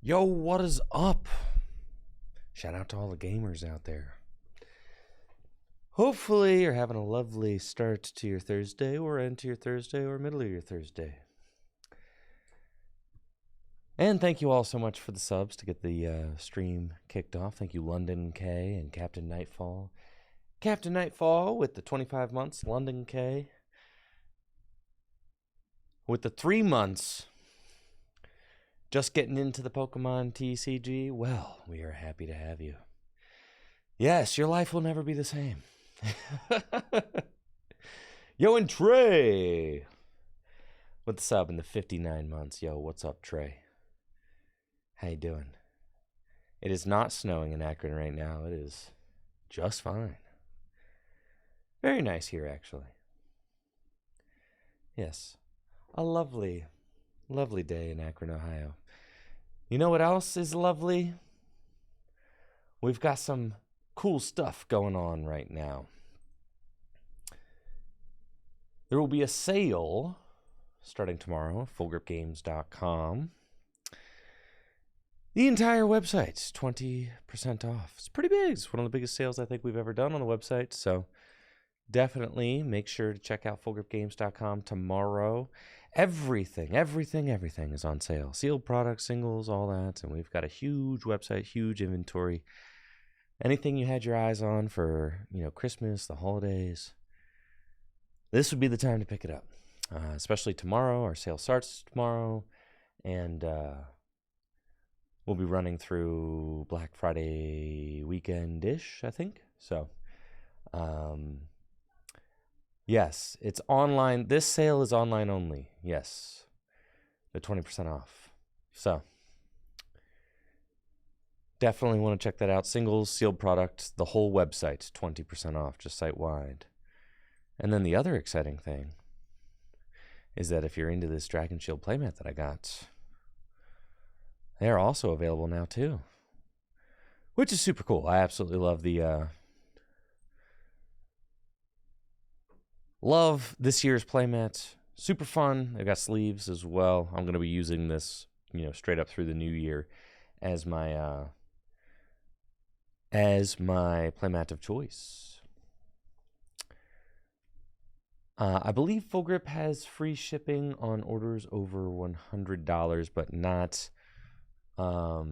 Yo, what is up? Shout out to all the gamers out there. Hopefully you're having a lovely start to your Thursday or end to your Thursday or middle of your Thursday. And thank you all so much for the subs to get the stream kicked off. Thank you, London K and Captain Nightfall. Captain Nightfall with the 25 months, London K with the 3 months. Just getting into the Pokemon TCG? Well, we are happy to have you. Yes, your life will never be the same. Yo, and Trey with the sub in the 59 months. Yo, what's up, Trey? How you doing? It is not snowing in Akron right now. It is just fine. Very nice here, actually. Yes, a lovely, lovely day in Akron, Ohio. You know what else is lovely? We've got some cool stuff going on right now. There will be a sale starting tomorrow at fullgripgames.com. The entire website's 20% off. It's pretty big. It's one of the biggest sales I think we've ever done on the website. So definitely make sure to check out fullgripgames.com tomorrow. Everything is on sale. Sealed products, singles, all that. And we've got a huge website, huge inventory. Anything you had your eyes on for, Christmas, the holidays, this would be the time to pick it up. Especially tomorrow. Our sale starts tomorrow. And we'll be running through Black Friday weekend-ish, I think. So, yes, it's online. This sale is online only. Yes, the 20% off. So, definitely want to check that out. Singles, sealed products, the whole website, 20% off, just site-wide. And then the other exciting thing is that if you're into this Dragon Shield playmat that I got, they are also available now too, which is super cool. I absolutely love this year's playmat. Super fun. They've got sleeves as well. I'm going to be using this, straight up through the new year as my playmat of choice. I believe Full Grip has free shipping on orders over $100, but not. I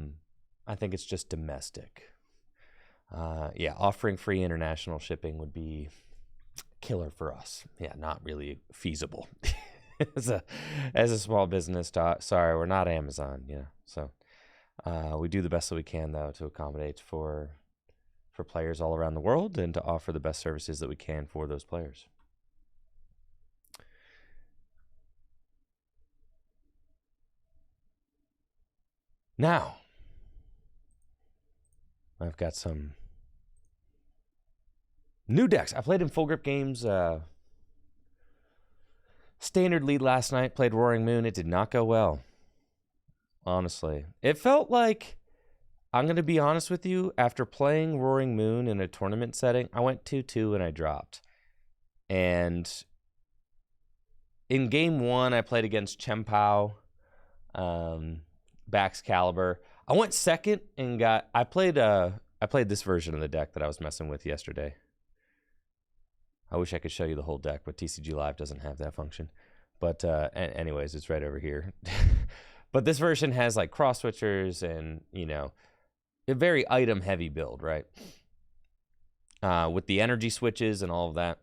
think it's just domestic. Offering free international shipping would be killer for us. Yeah, not really feasible. as a small business, sorry, we're not Amazon. So we do the best that we can though to accommodate for players all around the world and to offer the best services that we can for those players. Now, I've got some new decks. I played in Full Grip Games standard lead last night. Played Roaring Moon. It did not go well. Honestly. It felt like, I'm going to be honest with you, after playing Roaring Moon in a tournament setting, I went 2-2 and I dropped. And in game 1, I played against Chempao. Baxcalibur. I went second and I played this version of the deck that I was messing with yesterday. I wish I could show you the whole deck, but TCG Live doesn't have that function. But anyways, it's right over here. But this version has like cross switchers and, a very item heavy build, right? With the energy switches and all of that.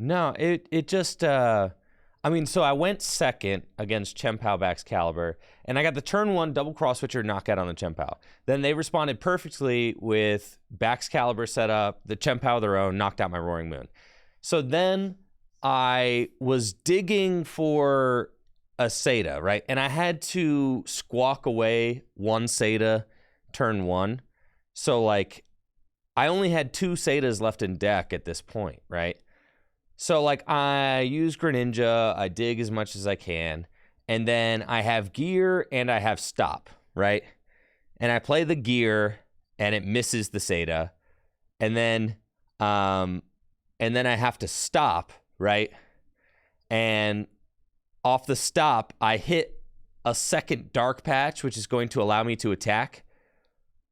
No, it just, so I went second against Chempao Baxcalibur, and I got the turn 1 double cross switcher knockout on the Chempao. Then they responded perfectly with Baxcalibur set up, the Chempao their own, knocked out my Roaring Moon. So then I was digging for a Seda, right? And I had to squawk away one Seda turn 1. So, I only had 2 Sedas left in deck at this point, right? So, I use Greninja, I dig as much as I can, and then I have gear and I have stop, right? And I play the gear, and it misses the Seda, and then I have to stop, right? And off the stop, I hit a second Dark Patch, which is going to allow me to attack.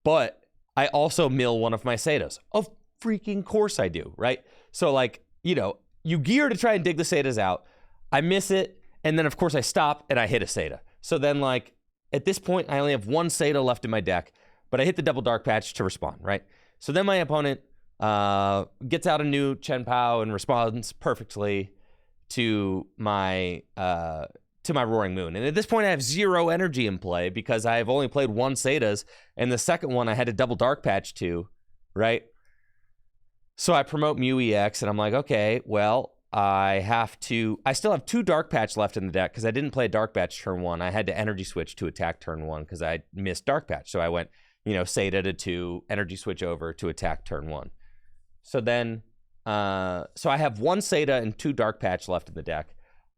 But I also mill one of my Setas. Of freaking course I do, right? So, like, you know, you gear to try and dig the Setas out. I miss it, and then, of course, I stop, and I hit a Seta. So then, like, at this point, I only have one Seta left in my deck, but I hit the double Dark Patch to respond, right? So then my opponent gets out a new Chen Pao and responds perfectly to my Roaring Moon. And at this point, I have 0 energy in play because I have only played 1 Setas, and the second one I had to double Dark Patch to, right? So I promote Mew EX, and I'm like, okay, well, I still have 2 Dark Patch left in the deck because I didn't play Dark Patch turn 1. I had to energy switch to attack turn 1 because I missed Dark Patch. So I went, you know, Seta to 2, energy switch over to attack turn 1. So then, so I have 1 Seta and 2 Dark Patch left in the deck.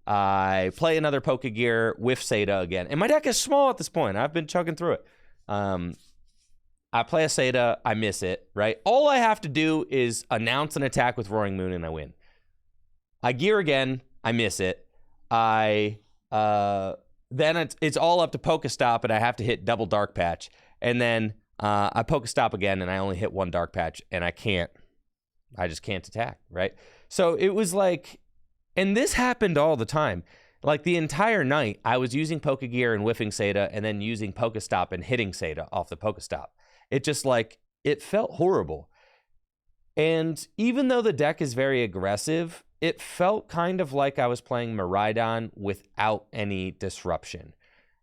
I play another Pokegear with Seta again. And my deck is small at this point. I've been chugging through it. I play a Seta, I miss it, right? All I have to do is announce an attack with Roaring Moon and I win. I gear again, I miss it. Then it's all up to Pokestop, and I have to hit double Dark Patch. And then I Pokestop again, and I only hit 1 Dark Patch, and I just can't attack, right? So it was like, and this happened all the time. Like the entire night, I was using Pokegear and whiffing Seta, and then using Pokestop and hitting Seta off the Pokestop. It just like, it felt horrible. And even though the deck is very aggressive, it felt kind of like I was playing Miraidon without any disruption.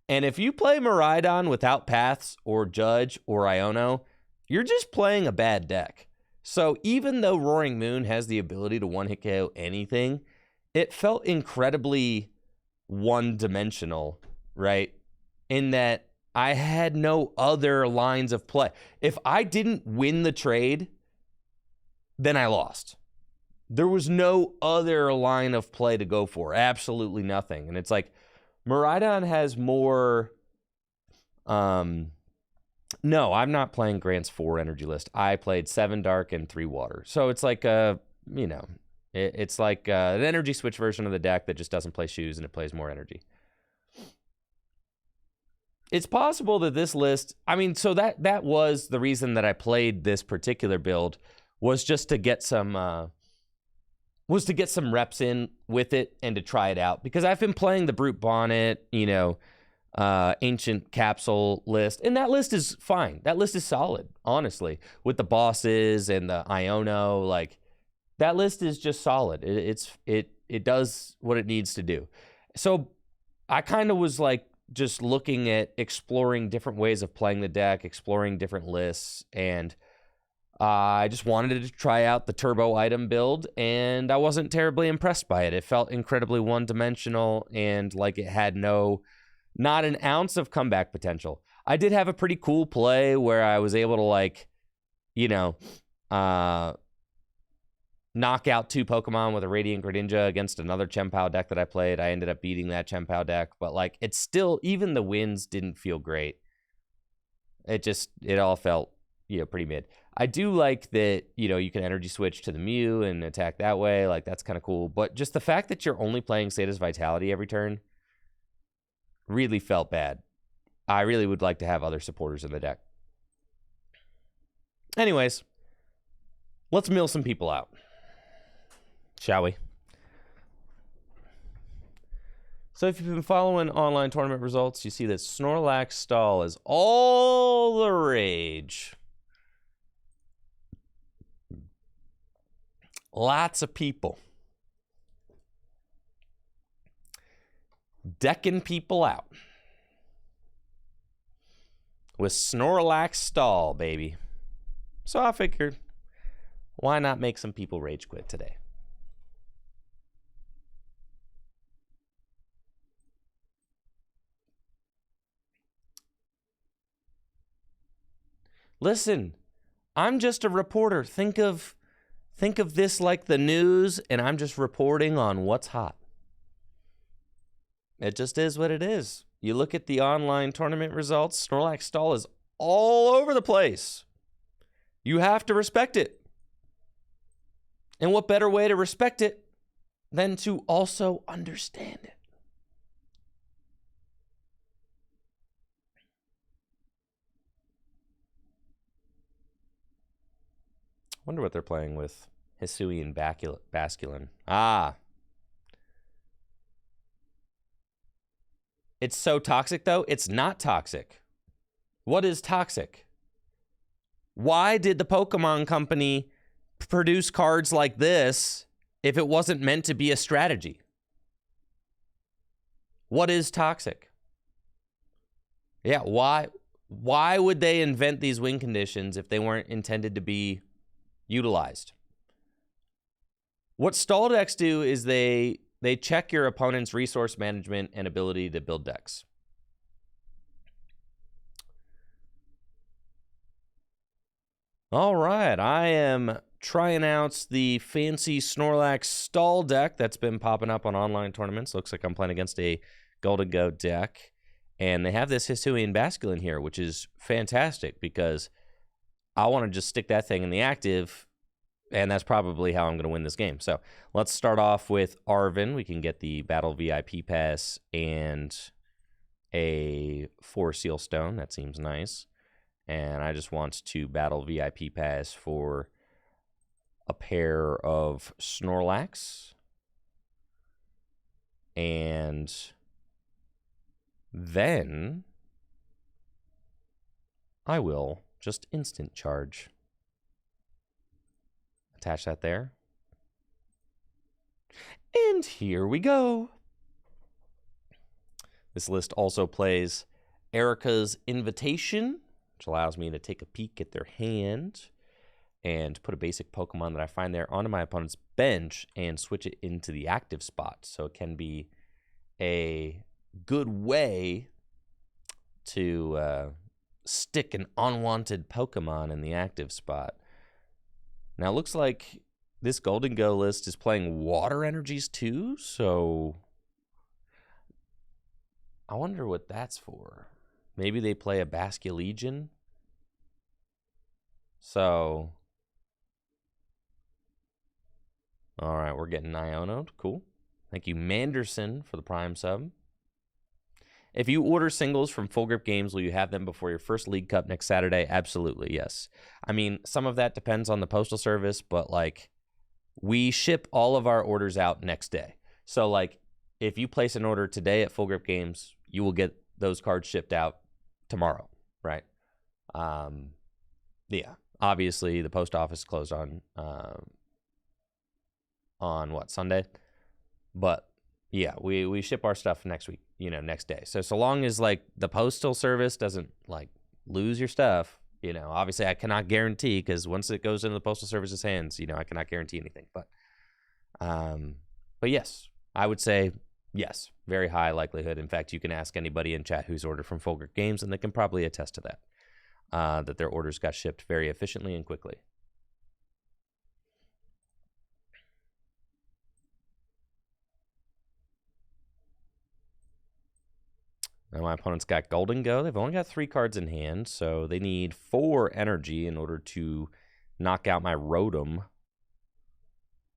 And if you play Miraidon without Paths or Judge or Iono, you're just playing a bad deck. So even though Roaring Moon has the ability to one-hit KO anything, it felt incredibly one-dimensional, right? In that I had no other lines of play. If I didn't win the trade, then I lost. There was no other line of play to go for. Absolutely nothing. And it's like, Miraidon has more... No, I'm not playing Grant's 4 energy list. I played 7 Dark and 3 Water. So it's like, you know, it's like an energy switch version of the deck that just doesn't play shoes and it plays more energy. It's possible that this list... I mean, so that was the reason that I played this particular build, was just to get some... reps in with it and to try it out. Because I've been playing the Brute Bonnet, you know, Ancient Capsule list. And that list is fine. That list is solid, honestly. With the bosses and the Iono, like, that list is just solid. It does what it needs to do. So I kind of was, like, just looking at exploring different ways of playing the deck, exploring different lists, and... I just wanted to try out the turbo item build, and I wasn't terribly impressed by it. It felt incredibly one-dimensional, and like it had not an ounce of comeback potential. I did have a pretty cool play where I was able to, like, you know, knock out 2 Pokemon with a Radiant Greninja against another Chen Pao deck that I played. I ended up beating that Chen Pao deck, but like, it's still, even the wins didn't feel great. It all felt, you know, pretty mid. I do like that, you know, you can energy switch to the Mew and attack that way. Like, that's kind of cool. But just the fact that you're only playing Seta's Vitality every turn really felt bad. I really would like to have other supporters in the deck. Anyways, let's mill some people out, shall we? So if you've been following online tournament results, you see that Snorlax stall is all the rage. Lots of people decking people out with Snorlax stall, baby. So I figured, why not make some people rage quit today? Listen, I'm just a reporter. Think of this like the news, and I'm just reporting on what's hot. It just is what it is. You look at the online tournament results, Snorlax stall is all over the place. You have to respect it. And what better way to respect it than to also understand it. Wonder what they're playing with Hisuian Basculin. Ah. It's so toxic, though. It's not toxic. What is toxic? Why did the Pokemon Company produce cards like this if it wasn't meant to be a strategy? What is toxic? Yeah, why would they invent these win conditions if they weren't intended to be utilized? What stall decks do is they check your opponent's resource management and ability to build decks. All right, I am trying out the fancy Snorlax stall deck that's been popping up on online tournaments. Looks like I'm playing against a Golden Go deck. And they have this Hisuian Basculin here, which is fantastic because I want to just stick that thing in the active, and that's probably how I'm going to win this game. So let's start off with Arvin. We can get the Battle VIP Pass and a 4 Seal Stone. That seems nice. And I just want to Battle VIP Pass for a pair of Snorlax. And then I will just instant charge. Attach that there. And here we go. This list also plays Erica's Invitation, which allows me to take a peek at their hand and put a basic Pokemon that I find there onto my opponent's bench and switch it into the active spot. So it can be a good way to stick an unwanted Pokemon in the active spot. Now, it looks like this Golden Go list is playing water energies too, so I wonder what that's for. Maybe they play a Basculegion. So, all right, we're getting Iono'd. Cool. Thank you, Manderson, for the Prime sub. If you order singles from Full Grip Games, will you have them before your first League Cup next Saturday? Absolutely, yes. I mean, some of that depends on the postal service, but, like, we ship all of our orders out next day. So, like, if you place an order today at Full Grip Games, you will get those cards shipped out tomorrow, right? Yeah. Obviously, the post office closed on what, Sunday? But yeah, we ship our stuff next week, next day. So long as like the postal service doesn't like lose your stuff, obviously I cannot guarantee because once it goes into the postal service's hands, I cannot guarantee anything. But yes, I would say yes, very high likelihood. In fact, you can ask anybody in chat who's ordered from Full Grip Games, and they can probably attest to that. That their orders got shipped very efficiently and quickly. Now my opponent's got Golden Go. They've only got 3 cards in hand, so they need 4 energy in order to knock out my Rotom.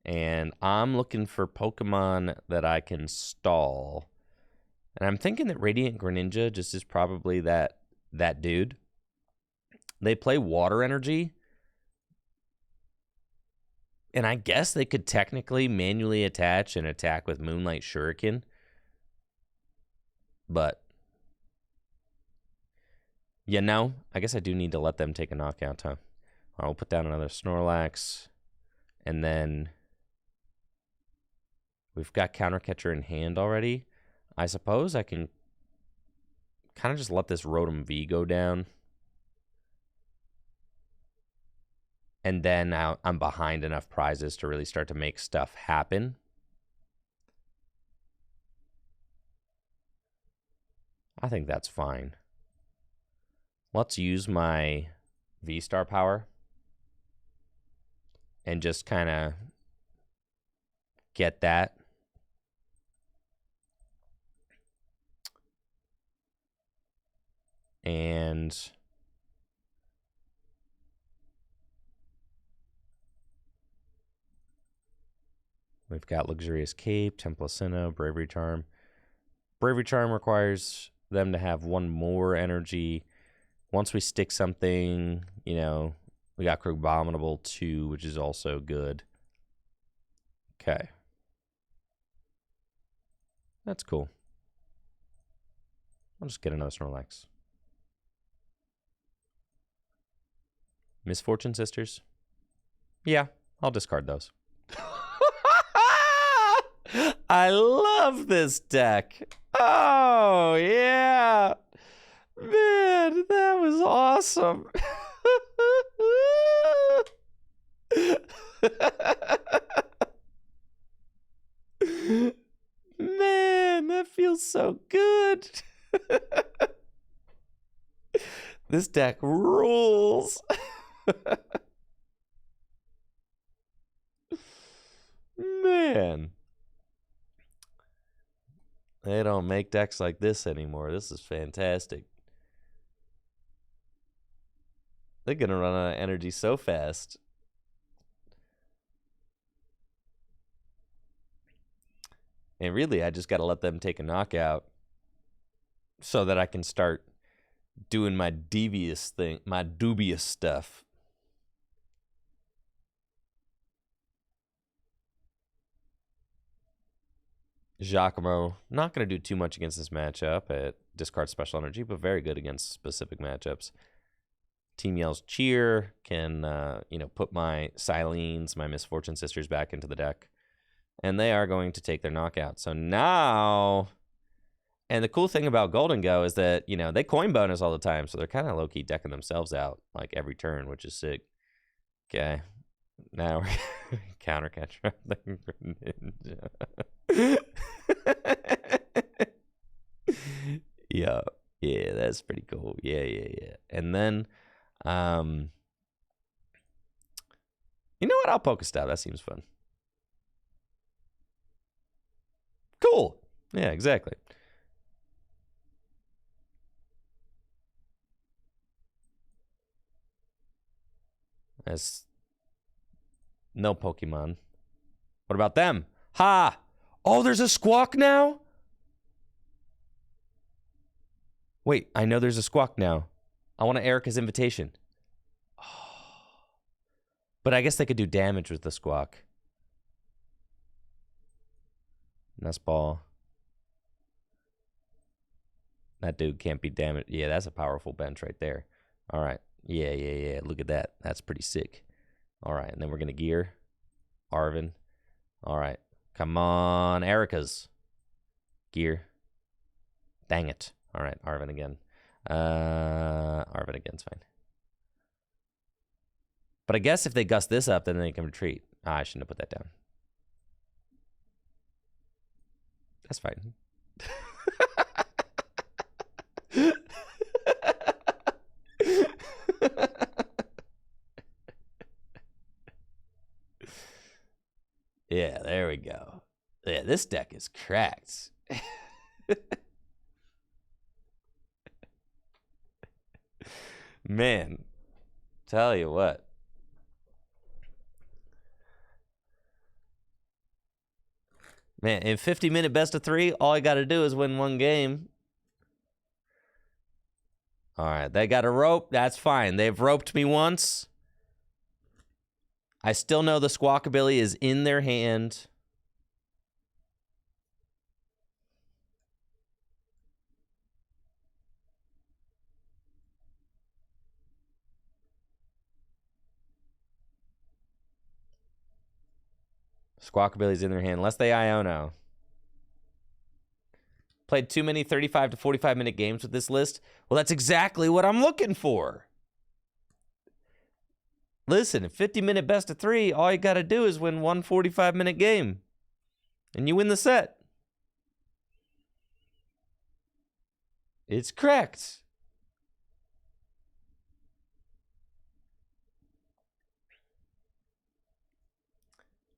And I'm looking for Pokemon that I can stall. And I'm thinking that Radiant Greninja just is probably that dude. They play water energy. And I guess they could technically manually attach and attack with Moonlight Shuriken. But, I guess I do need to let them take a knockout, huh? I'll put down another Snorlax. And then we've got Counter Catcher in hand already. I suppose I can kind of just let this Rotom V go down. And then now I'm behind enough prizes to really start to make stuff happen. I think that's fine. Let's use my V-Star power and just kind of get that. And We've got Luxurious Cape, Temple of Sinnoh, Bravery Charm. Bravery Charm requires them to have one more energy. Once we stick something, you know, we got Abominable 2, which is also good. Okay. That's cool. I'll just get another Snorlax. Misfortune Sisters? Yeah, I'll discard those. I love this deck. Oh, yeah. Man, that was awesome. Man, that feels so good. This deck rules. Man. They don't make decks like this anymore. This is fantastic. They're going to run out of energy so fast. And really, I just got to let them take a knockout so that I can start doing my devious thing, my dubious stuff. Giacomo, not going to do too much against this matchup at discard special energy, but very good against specific matchups. Team Yell's Cheer can, put my Silenes, my Misfortune Sisters back into the deck. And they are going to take their knockout. So now, and the cool thing about Golden Go is that, they coin bonus all the time. So they're kind of low-key decking themselves out like every turn, which is sick. Okay. Now we're counter catcher Ninja. Yeah, that's pretty cool. Yeah. And then, you know what? I'll Pokestop. That seems fun. Cool. Yeah, exactly. That's no Pokemon. What about them? Ha! Oh, there's a Squawk now? Wait, I know there's a Squawk now. I want Erica's Invitation. Oh. But I guess they could do damage with the Squawk. Nest Ball. That dude can't be damaged. Yeah, that's a powerful bench right there. All right. Yeah. Look at that. That's pretty sick. All right, and then we're going to gear Arvin. All right. Come on, Erica's. Gear. Dang it. All right, Arvin again. Arvin again's fine. But I guess if they gust this up, then they can retreat. I shouldn't have put that down. That's fine. Yeah, there we go. Yeah, this deck is cracked. Man, tell you what. Man, in 50-minute best of 3, all I got to do is win one game. All right, they got a rope. That's fine. They've roped me once. I still know the Squawkabilly is in their hand. Squawkabilly's in their hand, unless they Iono. Played too many 35 to 45-minute games with this list? Well, that's exactly what I'm looking for. Listen, 50-minute best of 3, all you got to do is win one 45-minute game. And you win the set. It's correct.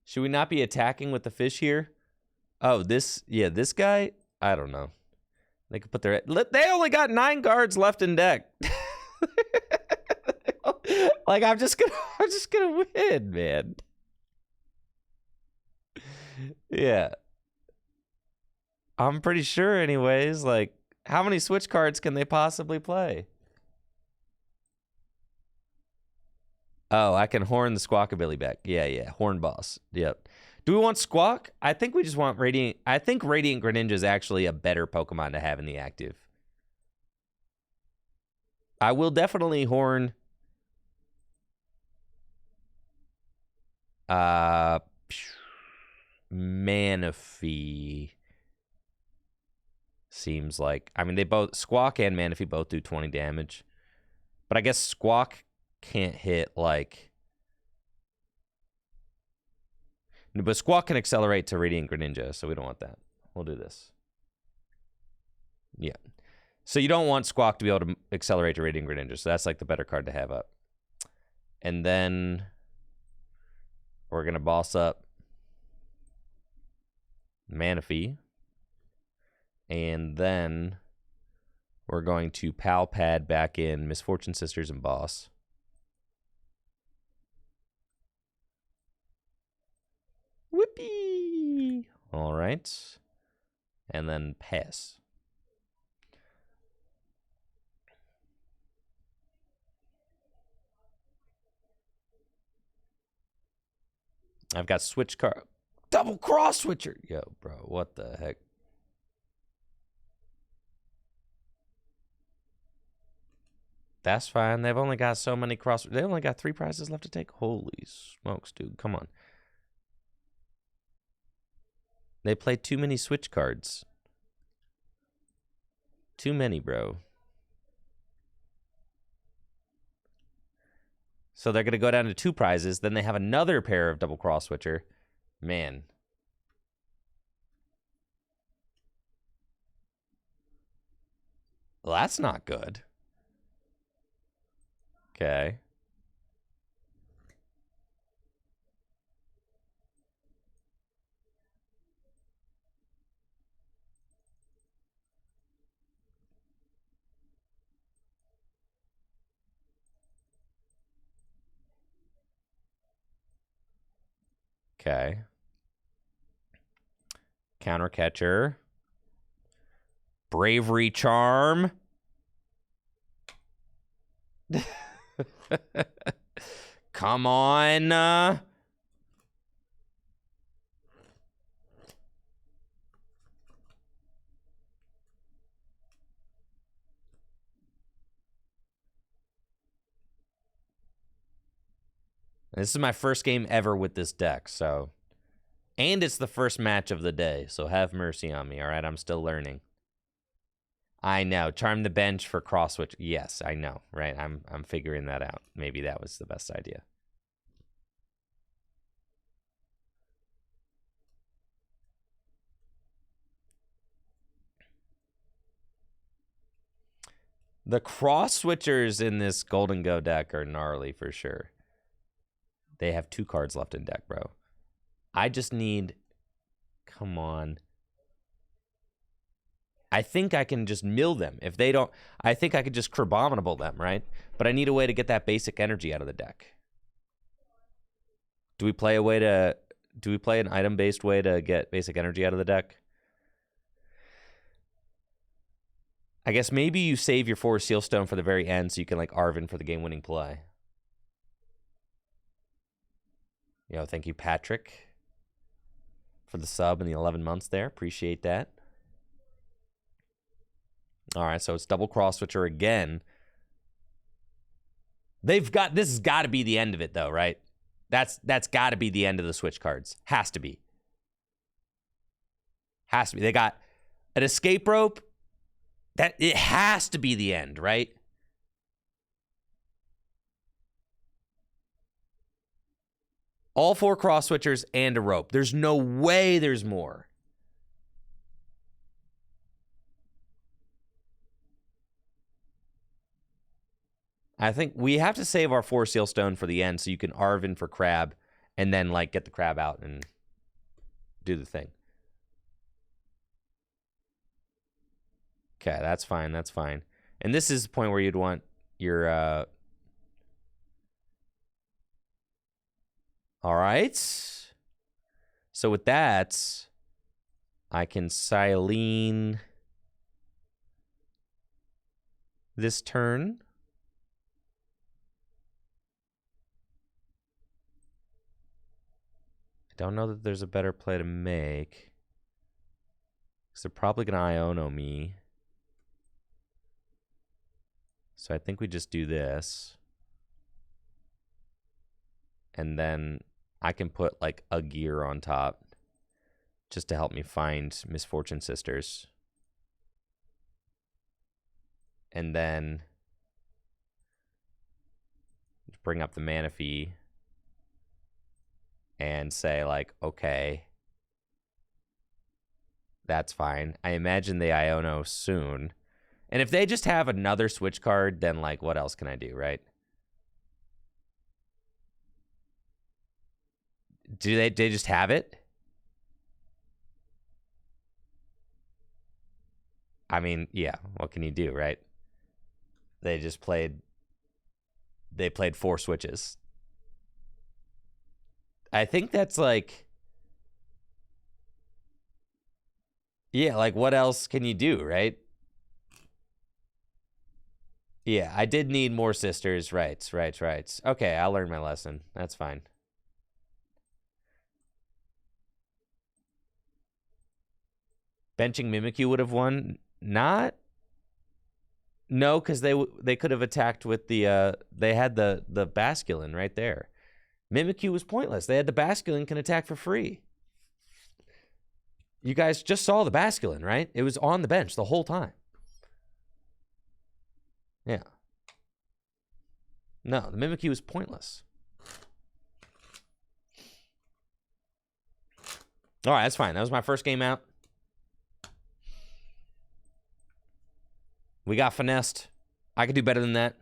Should we not be attacking with the fish here? Oh, this guy? I don't know. They could put their... They only got 9 guards left in deck. Like, I'm just gonna win, man. Yeah. I'm pretty sure anyways. Like, how many switch cards can they possibly play? Oh, I can horn the Squawkabilly back. Yeah. Horn boss. Yep. Do we want Squawk? I think we just want Radiant. I think Radiant Greninja is actually a better Pokemon to have in the active. I will definitely horn. Manaphy seems like. I mean, they both Squawk and Manaphy both do 20 damage, but I guess Squawk can't hit like. But Squawk can accelerate to Radiant Greninja, so we don't want that. We'll do this. Yeah. So you don't want Squawk to be able to accelerate to Radiant Greninja, so that's like the better card to have up. And then we're going to boss up Manaphy. And then we're going to Pal Pad back in Misfortune Sisters and Boss. Whippy! All right. And then pass. I've got switch card. Double cross switcher. Yo, bro, what the heck? That's fine. They've only got so many cross. They only got 3 prizes left to take. Holy smokes, dude. Come on. They play too many switch cards. Too many, bro. So they're going to go down to 2 prizes. Then they have another pair of double cross switcher. Man. Well, that's not good. Okay. Okay. Counter catcher. Bravery charm. Come on. This is my first game ever with this deck, so. And it's the first match of the day, so have mercy on me, all right? I'm still learning. I know. Charm the bench for cross switch. Yes, I know, right? I'm figuring that out. Maybe that was the best idea. The cross switchers in this Golden Go deck are gnarly for sure. They have 2 cards left in deck, bro. I just need... Come on. I think I can just mill them. If they don't... I think I could just Crabominable them, right? But I need a way to get that basic energy out of the deck. Do we play a way to... Do we play an item-based way to get basic energy out of the deck? I guess maybe you save your 4 Seal Stone for the very end so you can, like, Arvin for the game-winning play. Yo, thank you, Patrick, for the sub and the 11 months there. Appreciate that. All right, so it's double cross switcher again. They've got... This has got to be the end of it, though, right? That's got to be the end of the switch cards. Has to be. Has to be. They got an escape rope. That it has to be the end, right? All 4 cross switchers and a rope. There's no way there's more. I think we have to save our 4 Seal Stone for the end so you can Arvin for Crab and then, like, get the Crab out and do the thing. Okay, that's fine. That's fine. And this is the point where you'd want your... All right. So with that, I can Silene this turn. I don't know that there's a better play to make, because they're probably going to Iono me. So I think we just do this. And then I can put like a gear on top just to help me find Misfortune Sisters. And then bring up the Manaphy and say like, okay, that's fine. I imagine they Iono soon. And if they just have another switch card, then like what else can I do, right? Do they just have it? I mean, yeah, what can you do, right? They played 4 switches. I think that's like, yeah, like what else can you do, right? Yeah, I did need more sisters. Right. Okay, I'll learn my lesson. That's fine. Benching Mimikyu would have won. Not. No, because they could have attacked with the they had the Basculin right there. Mimikyu was pointless. They had the Basculin can attack for free. You guys just saw the Basculin, right? It was on the bench the whole time. Yeah. No, the Mimikyu was pointless. All right, that's fine. That was my first game out. We got finessed. I could do better than that.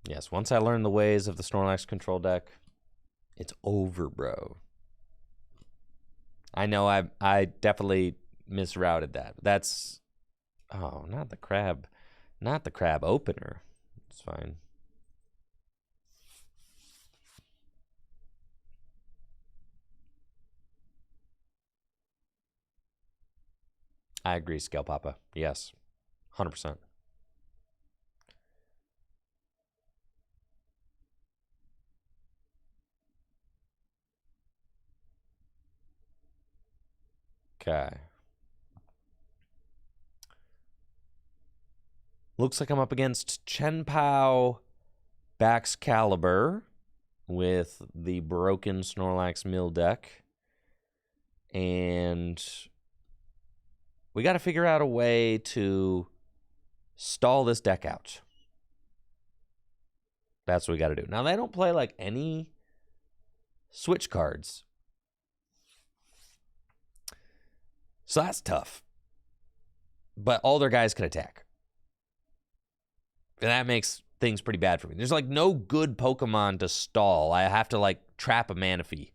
Yes, once I learn the ways of the Snorlax control deck, it's over, bro. I know I definitely misrouted that. That's, oh, not the crab opener. It's fine. I agree, Scale Papa. Yes, 100%. Okay. Looks like I'm up against Chenpao Baxcalibur with the broken Snorlax Mill deck. And we got to figure out a way to stall this deck out. That's what we got to do. Now, they don't play like any switch cards. So that's tough. But all their guys can attack. And that makes things pretty bad for me. There's like no good Pokemon to stall. I have to like trap a Manaphy.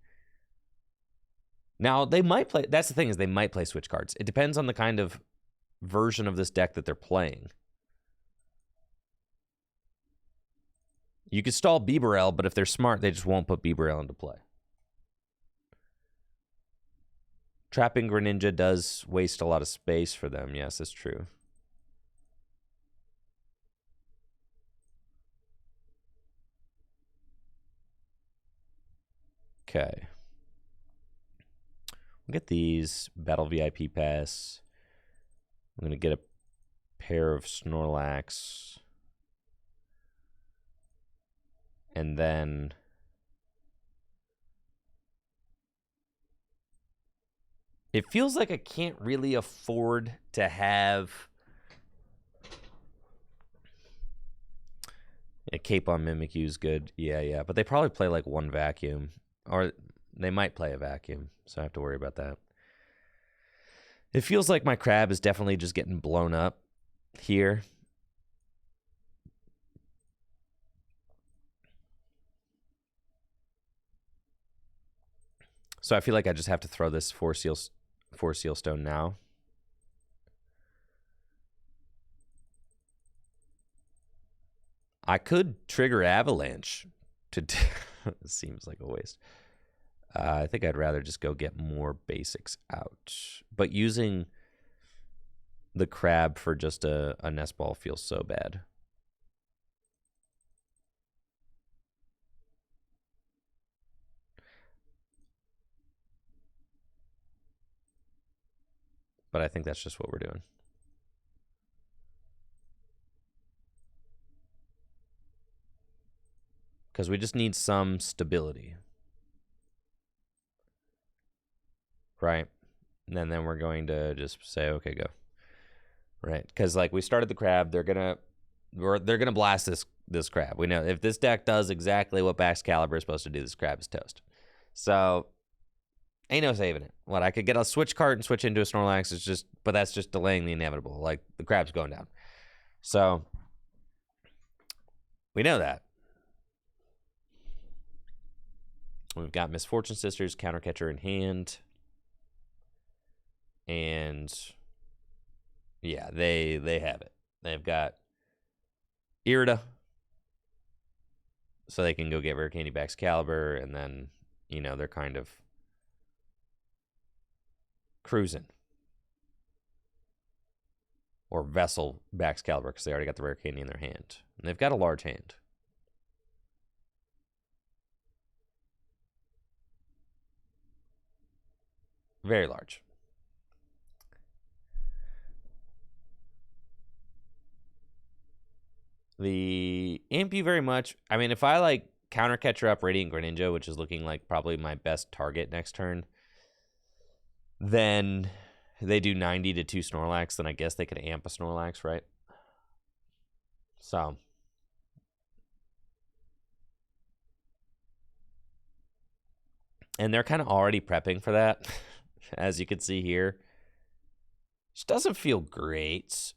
Now, they might play, that's the thing, is they might play switch cards. It depends on the kind of version of this deck that they're playing. You could stall Bibarel, but if they're smart, they just won't put Bibarel into play. Trapping Greninja does waste a lot of space for them. Yes, that's true. Okay. We'll get these. Battle VIP Pass. I'm going to get a pair of Snorlax. And then it feels like I can't really afford to have a Cape on Mimikyu is good. Yeah. But they probably play like one Vacuum. Or they might play a Vacuum. So I have to worry about that. It feels like my crab is definitely just getting blown up here. So I feel like I just have to throw this four seal stone now. I could trigger avalanche to seems like a waste. I think I'd rather just go get more basics out. But using the crab for just a nest ball feels so bad. But I think that's just what we're doing. Because we just need some stability. Right? And then we're going to just say, okay, go. Right? Because like we started the crab, they're gonna blast this crab. We know if this deck does exactly what Baxcalibur is supposed to do, this crab is toast. So ain't no saving it. What, I could get a switch card and switch into a Snorlax. It's just, but that's just delaying the inevitable. Like the crab's going down. So we know that. We've got Misfortune Sisters, Countercatcher in hand. And yeah, they have it. They've got Irida. So they can go get Rare Candy Baxcalibur, and then, you know, they're kind of cruising. Or Vessel Baxcalibur, because they already got the Rare Candy in their hand. And they've got a large hand. Very large. The Amp you very much. I mean, if I like Countercatcher up Radiant Greninja, which is looking like probably my best target next turn, then they do 90 to 2 Snorlax, then I guess they could amp a Snorlax, right? So. And they're kind of already prepping for that, as you can see here. Which doesn't feel great.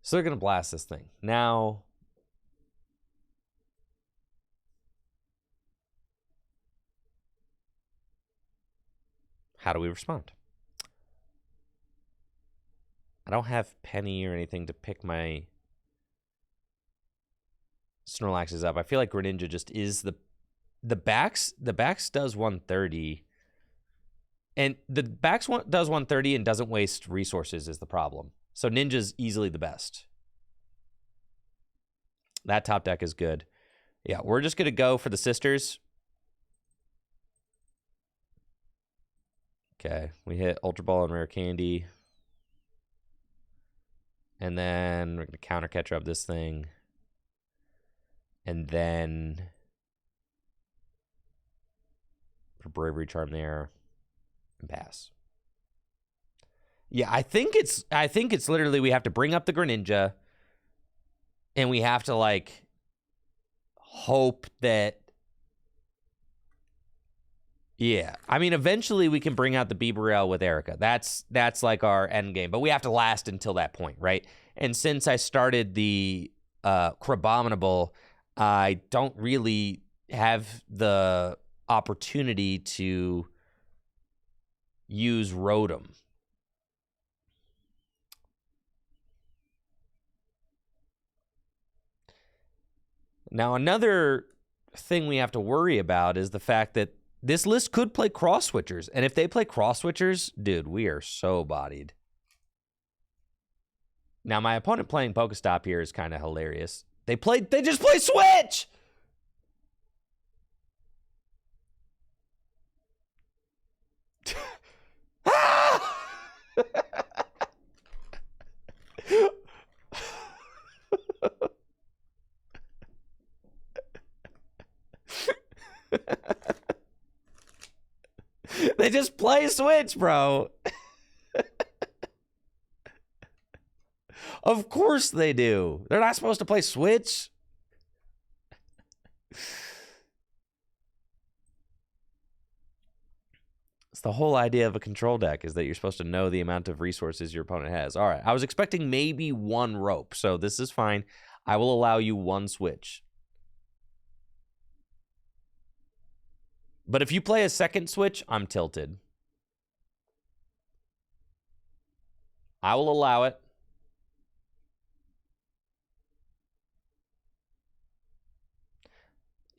So they're going to blast this thing. Now, how do we respond? I don't have Penny or anything to pick my Snorlaxes up. I feel like Greninja just is the backs does 130. And the backs does 130 and doesn't waste resources is the problem. So Ninja's easily the best. That top deck is good. Yeah, we're just going to go for the sisters. Okay, we hit Ultra Ball and Rare Candy. And then we're going to Countercatcher up this thing. And then for Bravery Charm there and pass. Yeah, I think it's literally we have to bring up the Greninja and we have to like hope that yeah. I mean, eventually we can bring out the Bibarel with Erica. That's like our end game, but we have to last until that point, right? And since I started the Crabominable, I don't really have the opportunity to use Rotom. Now, another thing we have to worry about is the fact that this list could play cross switchers. And if they play cross switchers, dude, we are so bodied. Now, my opponent playing Pokestop here is kind of hilarious. They just play Switch! They just play Switch, bro. Of course they do. They're not supposed to play Switch. the whole idea of a control deck, is that you're supposed to know the amount of resources your opponent has. All right, I was expecting maybe one rope, so this is fine. I will allow you one switch. But if you play a second switch, I'm tilted. I will allow it.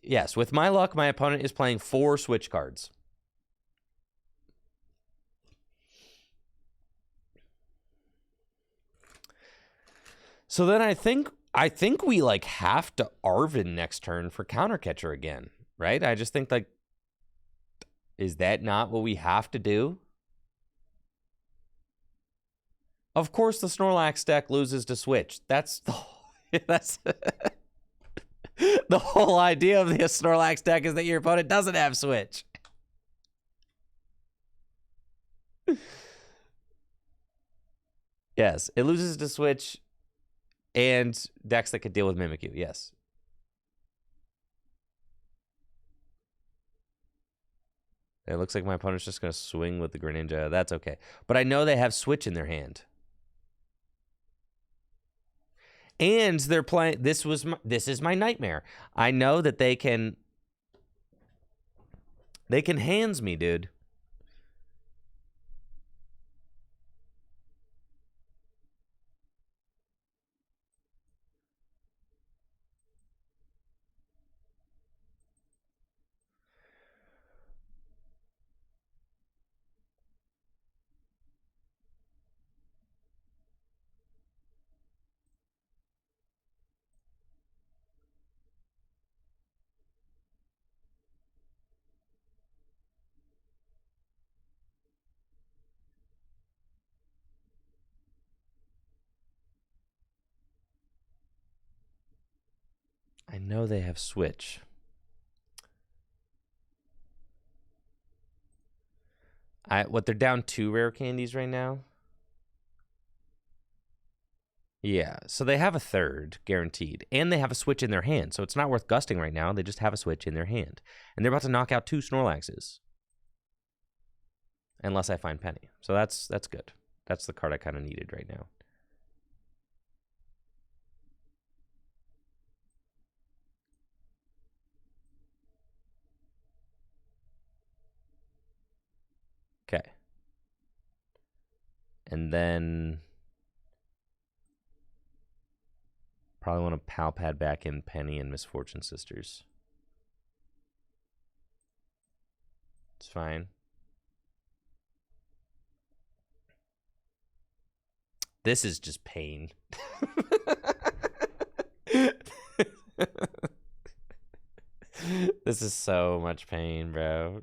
Yes, with my luck, my opponent is playing 4 switch cards. So then I think we like have to Arvin next turn for counter catcher again, right? I just think like, is that not what we have to do? Of course, the Snorlax deck loses to switch. That's the whole idea of the Snorlax deck is that your opponent doesn't have switch. Yes, it loses to switch and decks that could deal with Mimikyu, yes. It looks like my opponent's just going to swing with the Greninja. That's okay. But I know they have switch in their hand. And they're playing... This is my nightmare. I know that they can... They can hands me, dude. I know they have switch. What, they're down 2 rare candies right now? Yeah, so they have a third, guaranteed. And they have a switch in their hand, so it's not worth gusting right now. They just have a switch in their hand. And they're about to knock out 2 Snorlaxes. Unless I find Penny. So that's good. That's the card I kind of needed right now. Okay. And then... Probably want to Pal Pad back in Penny and Misfortune Sisters. It's fine. This is just pain. This is so much pain, bro.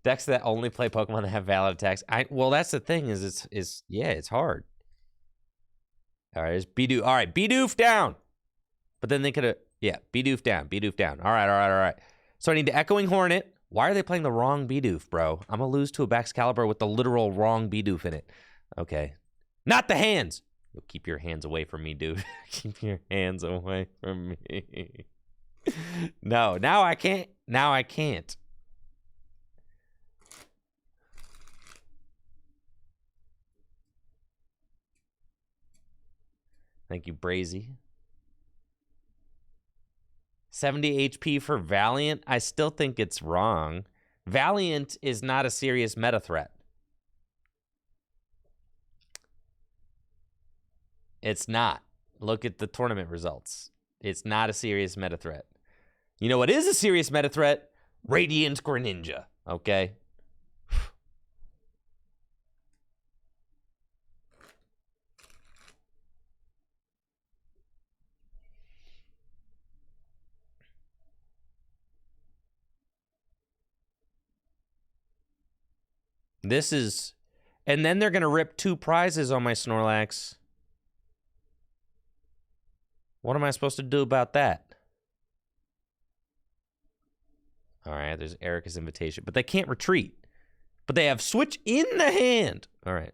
Decks that only play Pokemon that have valid attacks. Well, that's the thing is it's hard. All right, it's Bidoof. All right, Bidoof down. But then they could have, yeah, Bidoof down, Bidoof down. All right. So I need the Echoing Hornet. Why are they playing the wrong Bidoof, bro? I'm gonna lose to a Baxcalibur with the literal wrong Bidoof in it. Okay, not the hands. Keep your hands away from me, dude. Keep your hands away from me. No, now I can't. Now I can't. Thank you, Brazy. 70 HP for Valiant? I still think it's wrong. Valiant is not a serious meta threat. It's not. Look at the tournament results. It's not a serious meta threat. You know what is a serious meta threat? Radiant Greninja, okay? This is... And then they're going to rip 2 prizes on my Snorlax. What am I supposed to do about that? All right, there's Erica's Invitation. But they can't retreat. But they have Switch in the hand. All right.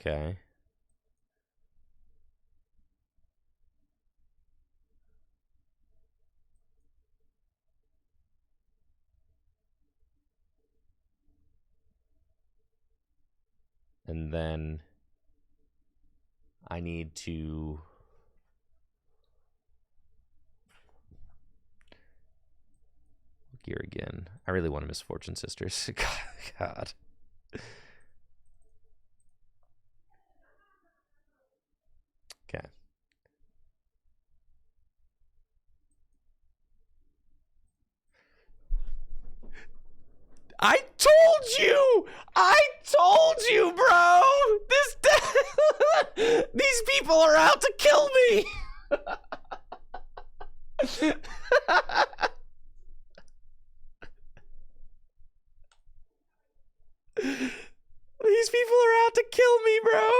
Okay. And then I need to gear again. I really want to Misfortune Sisters. God. Okay. I told you, bro. These people are out to kill me. These people are out to kill me, bro.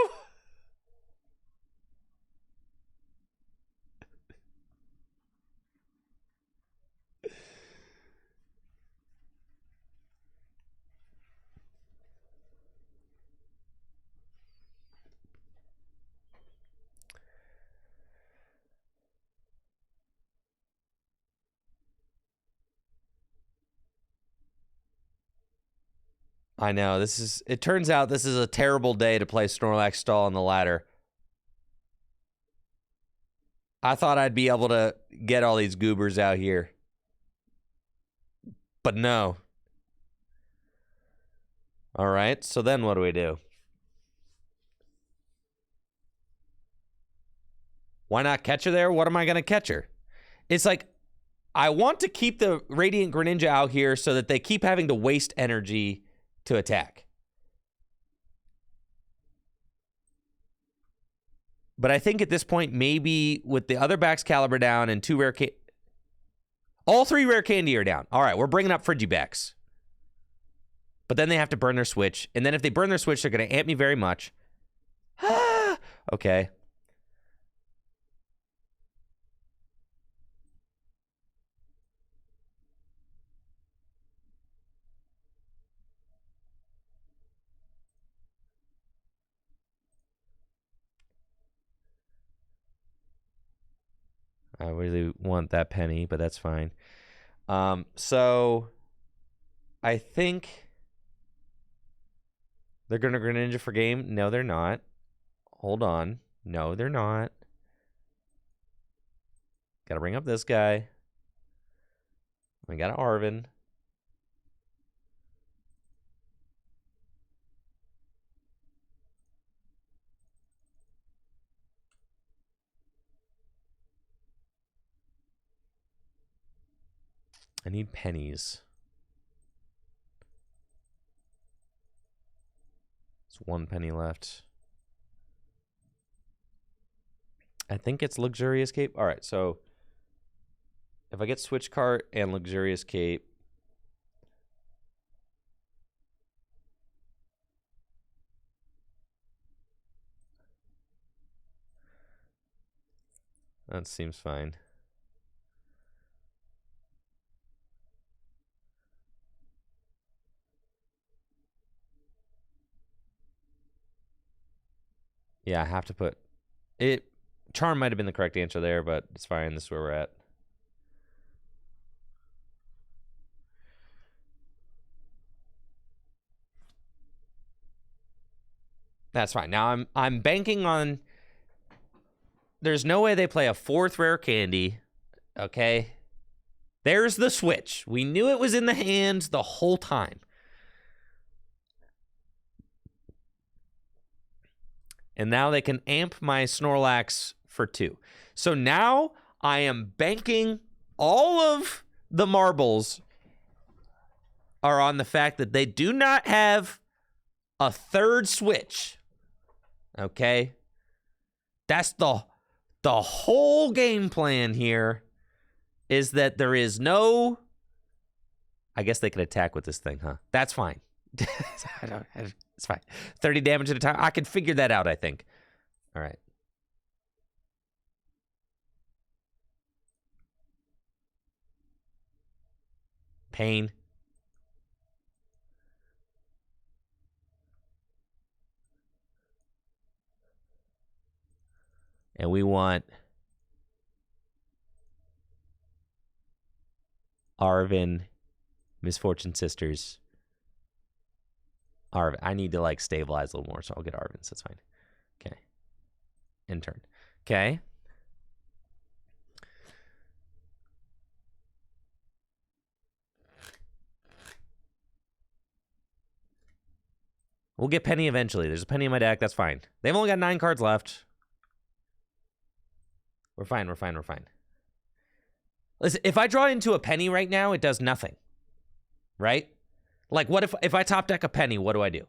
I know, it turns out this is a terrible day to play Snorlax stall on the ladder. I thought I'd be able to get all these goobers out here. But no. All right, so then what do we do? Why not catch her there? What am I going to catch her? It's like, I want to keep the Radiant Greninja out here so that they keep having to waste energy to attack. But I think at this point, maybe with the other Baxcalibur down and 2 rare candy, all 3 rare candy are down. All right, we're bringing up Frigibax. But then they have to burn their switch. And then if they burn their switch, they're going to amp me very much. Okay. I really want that penny, but that's fine. So I think they're going to Greninja for game. No, they're not. Hold on. No, they're not. Got to bring up this guy. We got Arvin. I need pennies. There's 1 penny left. I think it's Luxurious Cape. All right, so if I get Switch Cart and Luxurious Cape, that seems fine. Yeah, I have to put it. Charm might have been the correct answer there, but it's fine. This is where we're at. That's fine. Now I'm banking on. There's no way they play a 4th rare candy. Okay. There's the switch. We knew it was in the hands the whole time. And now they can amp my Snorlax for 2. So now I am banking all of the marbles are on the fact that they do not have a 3rd switch. Okay? That's the whole game plan here, is that there is no... I guess they can attack with this thing, huh? That's fine. It's fine. 30 damage at a time. I can figure that out, I think. All right. Pain. And we want Arvin, Misfortune Sisters. Arvin. I need to like stabilize a little more, so I'll get Arvin's. That's fine. Okay. End turn. Okay. We'll get Penny eventually. There's a Penny in my deck. That's fine. They've only got 9 cards left. We're fine. We're fine. We're fine. Listen, if I draw into a Penny right now, it does nothing. Right? Like, what if I top deck a Penny, what do I do?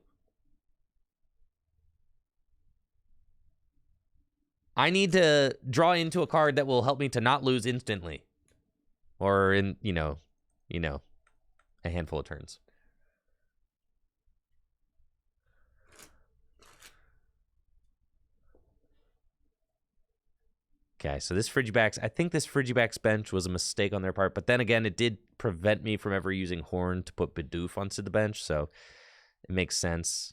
I need to draw into a card that will help me to not lose instantly. Or in, you know, a handful of turns. Okay, so this Frigibax, I think this Frigibax bench was a mistake on their part, but then again, it did prevent me from ever using Horn to put Bidoof onto the bench, so it makes sense.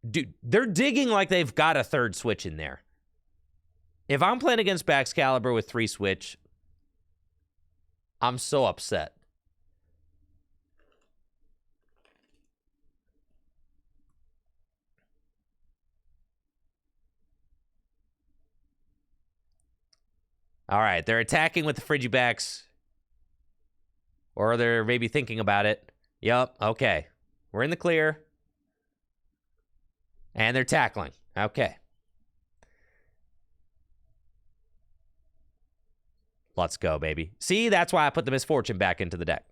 Dude, they're digging like they've got a 3rd switch in there. If I'm playing against Baxcalibur with 3 switch, I'm so upset. All right, they're attacking with the Frigibax. Or they're maybe thinking about it. Yup, okay. We're in the clear. And they're tackling. Okay. Let's go, baby. See, that's why I put the Misfortune back into the deck.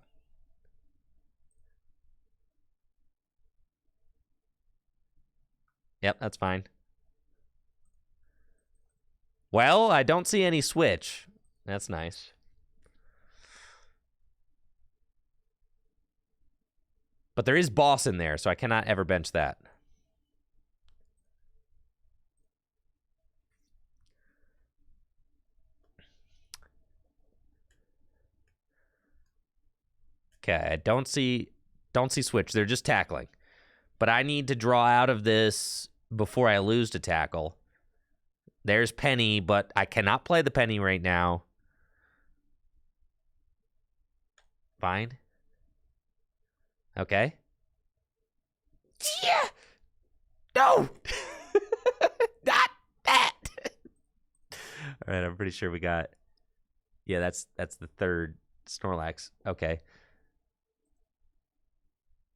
Yep, that's fine. Well, I don't see any switch. That's nice. But there is boss in there, so I cannot ever bench that. Okay, I don't see switch. They're just tackling. But I need to draw out of this before I lose to tackle. There's Penny, but I cannot play the Penny right now. Fine. Okay. Yeah! No! Not that! All right, I'm pretty sure we got... Yeah, that's the 3rd Snorlax. Okay.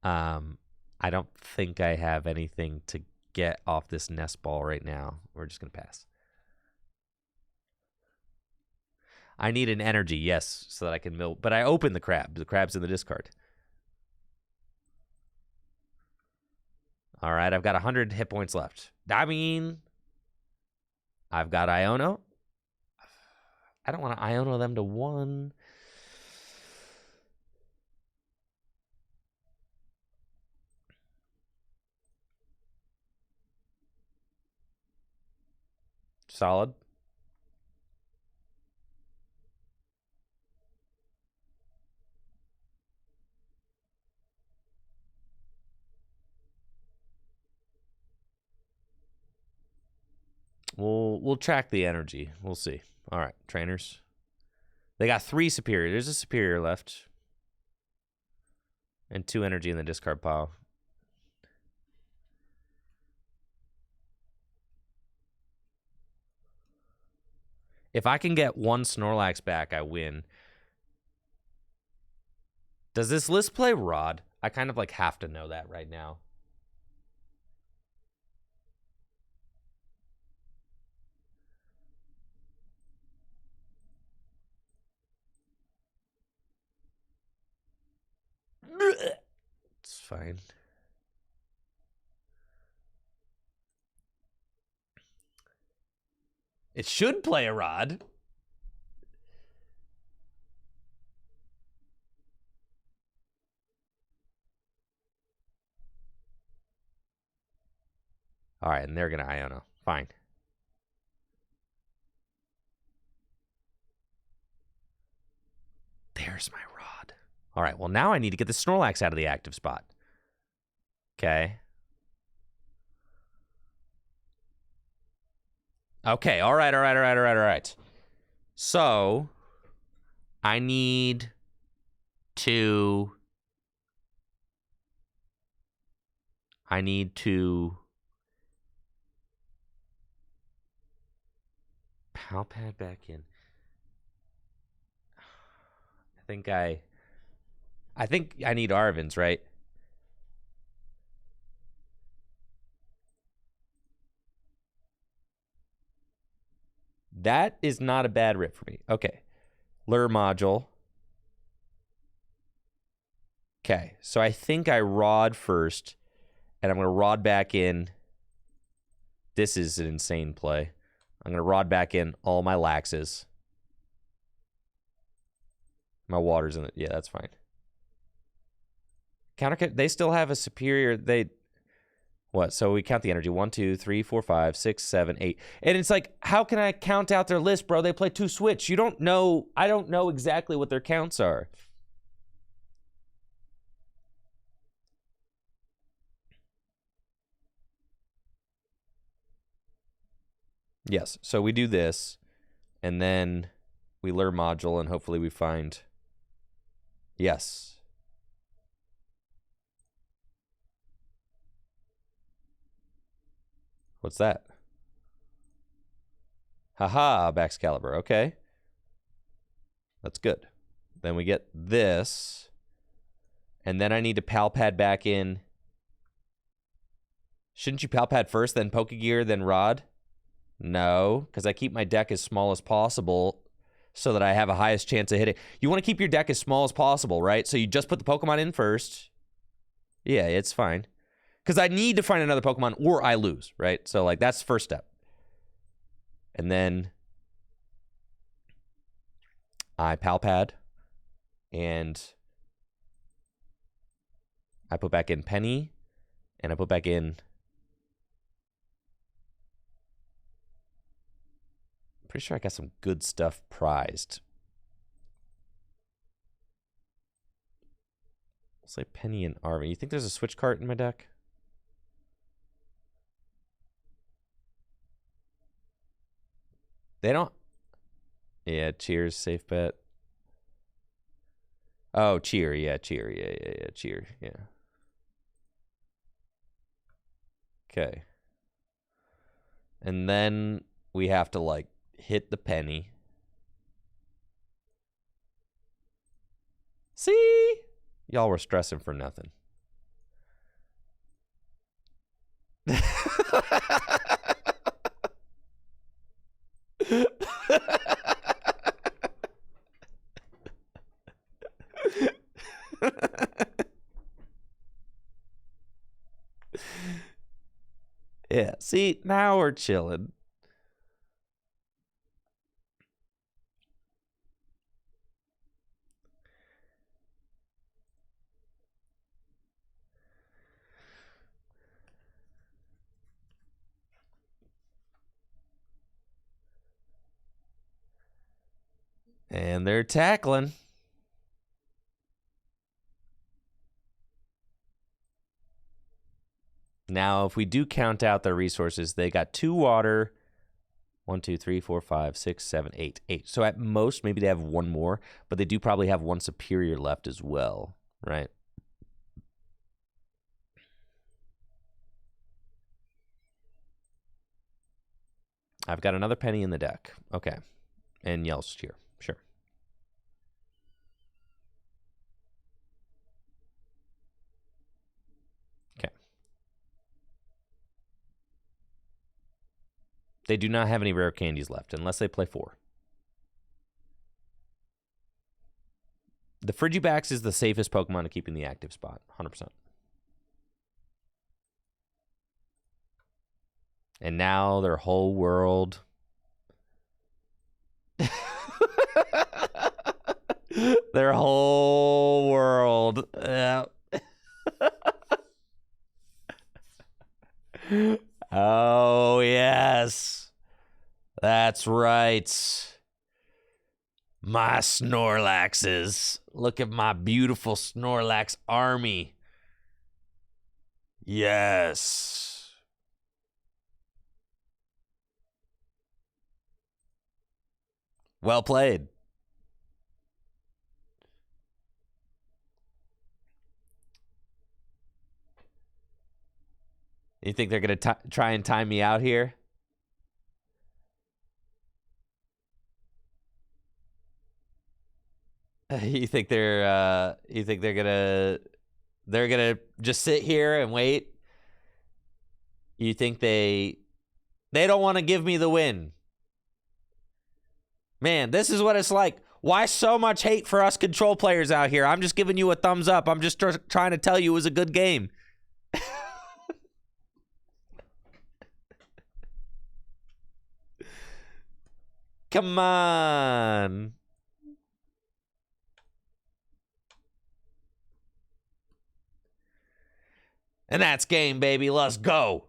I don't think I have anything to get off this nest ball right now. We're just going to pass. I need an energy, yes, so that I can mill. But I open the crab. The crab's in the discard. All right, I've got 100 hit points left. I mean, I've got Iono. I don't want to Iono them to 1. Solid. We'll track the energy. We'll see. All right, trainers. They got 3 superior. There's a superior left. And 2 energy in the discard pile. If I can get 1 Snorlax back, I win. Does this list play Rod? I kind of like have to know that right now. It's fine. It should play a Rod. All right, and they're going to Iono. Fine. There's my Rod. All right, well, now I need to get the Snorlax out of the active spot. Okay. Okay, all right, all right, all right, all right, all right. So, I need to... Palpad back in. I think I need Arvin's, right? That is not a bad rip for me. Okay. Lure module. Okay. So I think I rod first, and I'm going to rod back in. This is an insane play. I'm going to rod back in all my laxes. My water's in it. Yeah, that's fine. Counter, they still have a superior. What? So we count the energy. 1, 2, 3, 4, 5, 6, 7, 8. And it's like, how can I count out their list, bro? They play 2 switch. You don't know. I don't know exactly what their counts are. Yes. So we do this, and then we lure module, and hopefully we find. Yes. What's that? Haha, Baxcalibur. Okay. That's good. Then we get this. And then I need to Palpad back in. Shouldn't you Palpad first, then Pokegear, then Rod? No, because I keep my deck as small as possible so that I have a highest chance of hitting. You want to keep your deck as small as possible, right? So you just put the Pokemon in first. Yeah, it's fine. Because I need to find another Pokemon or I lose, right? So, like, that's the first step. And then I Palpad. And I put back in Penny. And I put back in... Pretty sure I got some good stuff prized. Let's say Penny and Army. You think there's a switch cart in my deck? They don't... Yeah, Cheers, safe bet. Oh, Cheer, yeah, Cheer, yeah, Cheer, yeah. Okay. And then we have to, like, hit the Penny. See? Y'all were stressing for nothing. Yeah, see, now we're chilling. And they're tackling. Now, if we do count out their resources, they got 2 water. 1, 2, 3, 4, 5, 6, 7, 8. 8. So at most, maybe they have 1 more, but they do probably have 1 superior left as well, right? I've got another Penny in the deck. Okay. And Yell's Cheer. Sure. Okay. They do not have any rare candies left, unless they play 4. The Frigibax is the safest Pokemon to keep in the active spot. 100%. And now their whole world... Their whole world. Yeah. Oh, yes. That's right. My Snorlaxes. Look at my beautiful Snorlax army. Yes. Well played. You think they're going to try and time me out here? You think they're gonna just sit here and wait? You think they don't want to give me the win? Man, this is what it's like. Why so much hate for us control players out here? I'm just giving you a thumbs up. I'm just trying to tell you it was a good game. Come on. And that's game, baby. Let's go.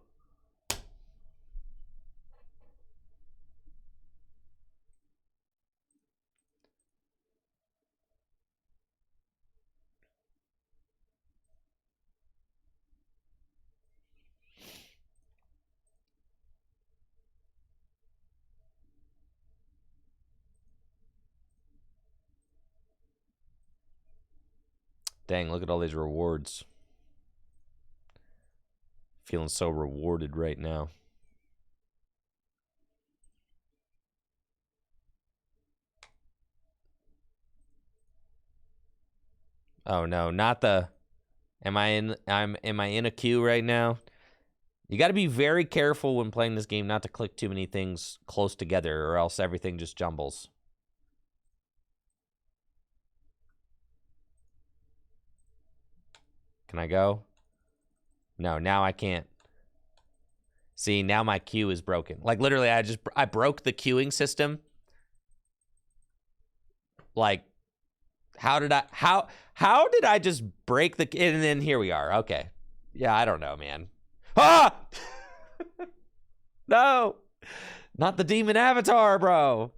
Dang, look at all these rewards. Feeling so rewarded right now. Oh no, not the am I in a queue right now? You got to be very careful when playing this game not to click too many things close together or else everything just jumbles. Can I go? No, now I can't. See, now my queue is broken. Like literally I broke the queuing system. Like how did I just break the and then here we are. Okay. Yeah, I don't know, man. Ah! No. Not the demon avatar, bro.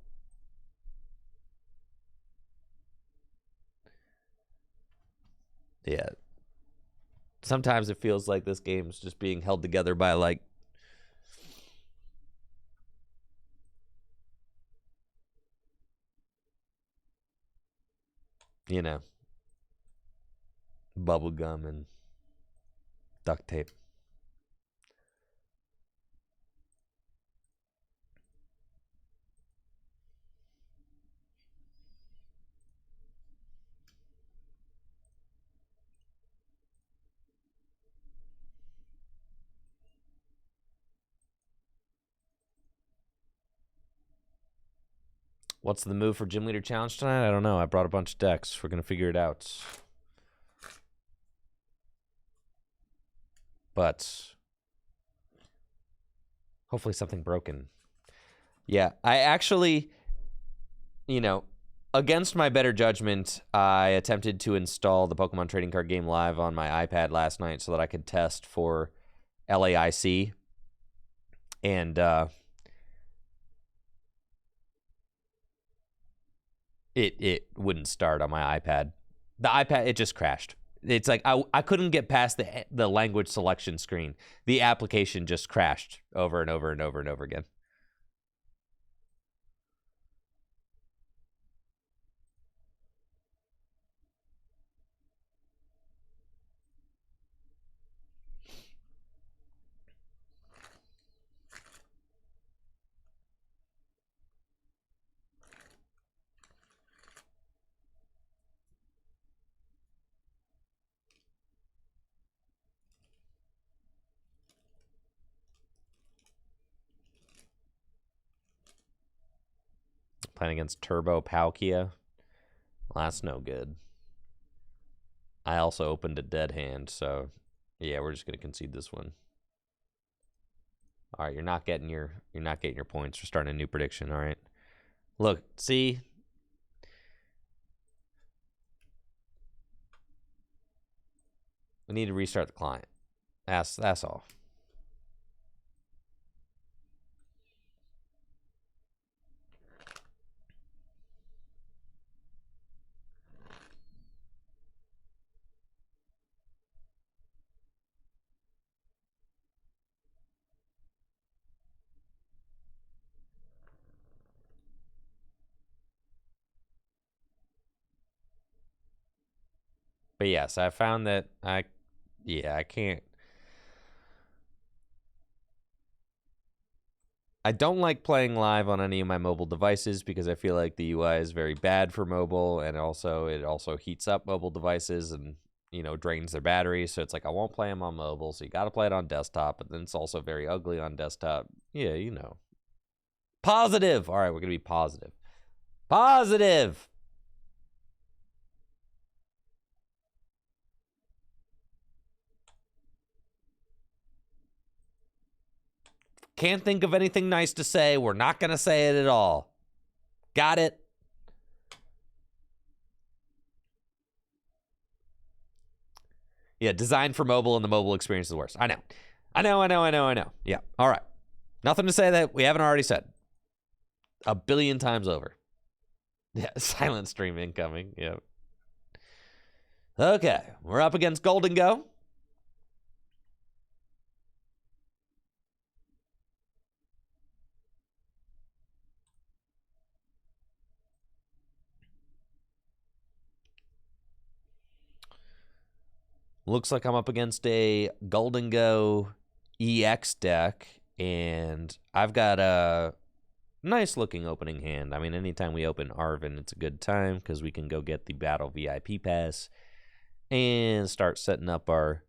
Yeah. Sometimes it feels like this game's just being held together by like you know, bubble gum and duct tape. What's the move for Gym Leader Challenge tonight? I don't know. I brought a bunch of decks. We're going to figure it out. But hopefully something broken. Yeah, I actually, you know, against my better judgment, I attempted to install the Pokemon Trading Card Game Live on my iPad last night so that I could test for LAIC. And it wouldn't start on my iPad. The iPad, it just crashed. It's like I couldn't get past the language selection screen. The application just crashed over and over and over and over again. Playing against Turbo Palkia. Well, that's no good. I also opened a dead hand, so yeah, we're just gonna concede this one. All right, you're not getting your points. We're starting a new prediction. All right, look, see, we need to restart the client. That's all. But yes, I found that I can't. I don't like playing live on any of my mobile devices because I feel like the UI is very bad for mobile, and also it also heats up mobile devices and, you know, drains their battery. So it's like I won't play them on mobile, so you got to play it on desktop, but then it's also very ugly on desktop. Yeah, you know. Positive. All right, we're going to be positive. Positive. Can't think of anything nice to say. We're not going to say it at all. Got it? Yeah, designed for mobile and the mobile experience is the worst. I know. Yeah. All right. Nothing to say that we haven't already said. 1 billion times over. Yeah, silent stream incoming. Yep. Okay, we're up against Golden Go. Looks like I'm up against a Golden Go EX deck, and I've got a nice looking opening hand. I mean, anytime we open Arven, it's a good time because we can go get the Battle VIP pass and start setting up our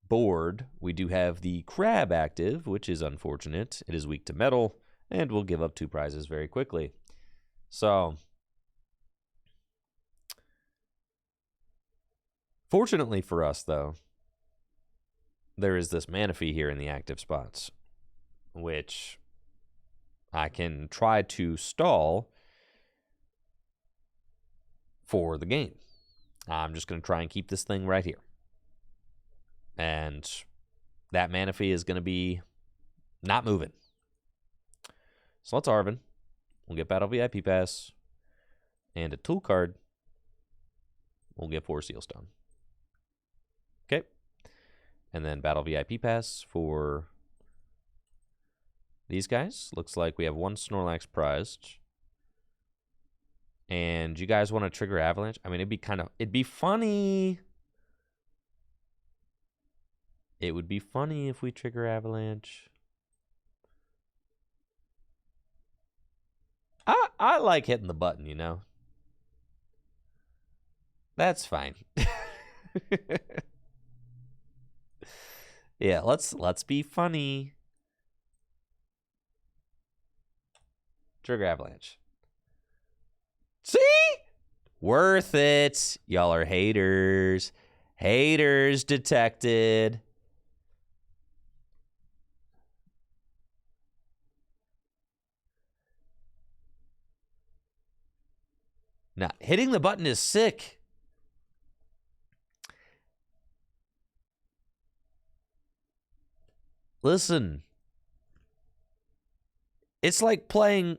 board. We do have the Crab active, which is unfortunate. It is weak to metal, and will give up 2 prizes very quickly. So, fortunately for us, though, there is this Manaphy here in the active spots, which I can try to stall for the game. I'm just going to try and keep this thing right here. And that Manaphy is going to be not moving. So let's Arven. We'll get Battle VIP Pass. And a tool card. We'll get 4 Sealstone. Okay. And then Battle VIP Pass for these guys. Looks like we have 1 Snorlax prized. And you guys want to trigger Avalanche? I mean, it'd be funny. It would be funny if we trigger Avalanche. I like hitting the button, you know. That's fine. Yeah, let's be funny. Trigger Avalanche. See? Worth it. Y'all are haters. Haters detected. Now, hitting the button is sick. Listen. It's like playing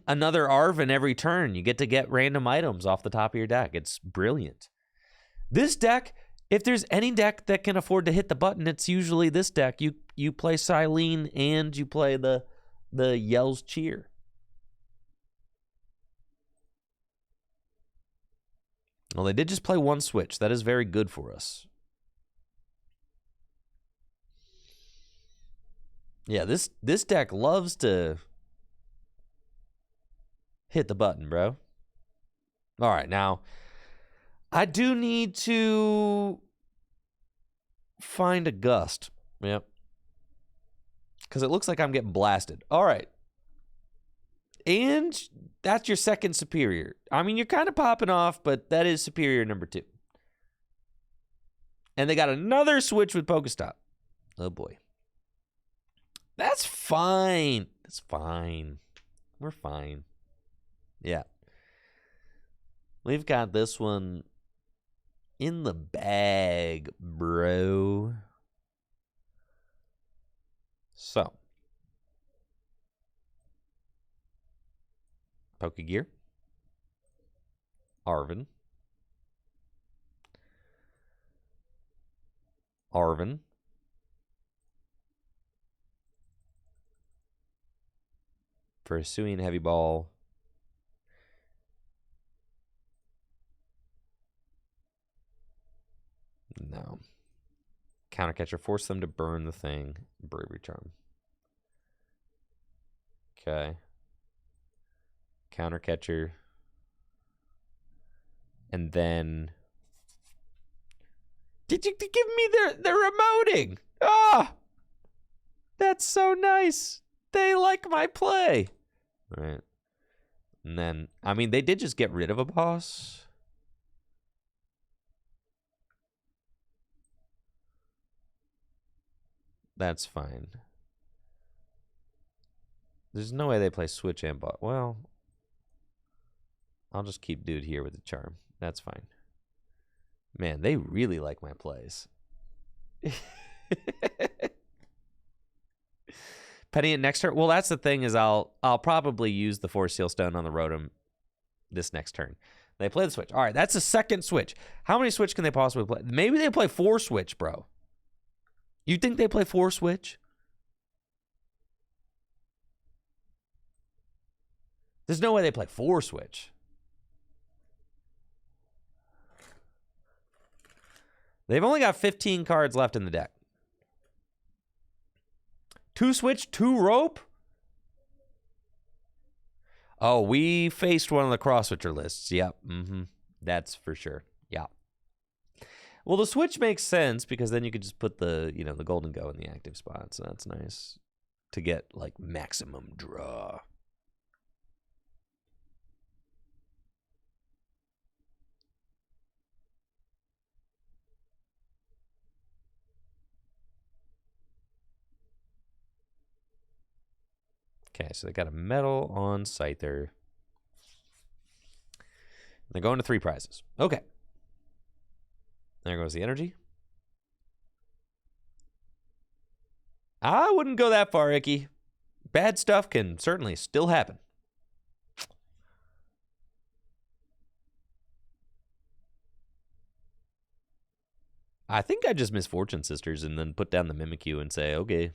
another Arven every turn. You get random items off the top of your deck. It's brilliant. This deck, if there's any deck that can afford to hit the button, it's usually this deck. You play Silene and you play the Yell's Cheer. Well, they did just play 1 switch. That is very good for us. Yeah, this deck loves to hit the button, bro. All right, now I do need to find a gust. Yep. Because it looks like I'm getting blasted. All right. And that's your second superior. I mean, you're kind of popping off, but that is superior number 2. And they got another switch with Pokestop. Oh, boy. That's fine. That's fine. We're fine. Yeah. We've got this one in the bag, bro. So. Pokegear. Arven. Arven. Pursuing Heavy Ball. fine, though. Counter catcher, force them to burn the thing. Bravery charm. Okay. Counter catcher. And then... Did you give me their emoting? Ah! That's so nice. They like my play. All right. And then, I mean, they did just get rid of a boss. That's fine. There's no way they play switch and bot. Well, I'll just keep dude here with the charm. That's fine. Man, they really like my plays. Penny at next turn. Well, that's the thing is I'll probably use the Force Seal Stone on the Rotom this next turn. They play the switch. All right, that's a second switch. How many switch can they possibly play? Maybe they play 4 switch, bro. You think they play 4 switch? There's no way they play 4 switch. They've only got 15 cards left in the deck. 2 switch, 2 rope? Oh, we faced one of the cross-switcher lists. Yep. That's for sure. Yeah. Well, the switch makes sense because then you could just put the, the golden go in the active spot. So that's nice to get like maximum draw. Okay, so they got a medal on Scyther. They're going to 3 prizes. Okay. There goes the energy. I wouldn't go that far, Icky. Bad stuff can certainly still happen. I think I just miss Fortune Sisters and then put down the Mimikyu and say, okay.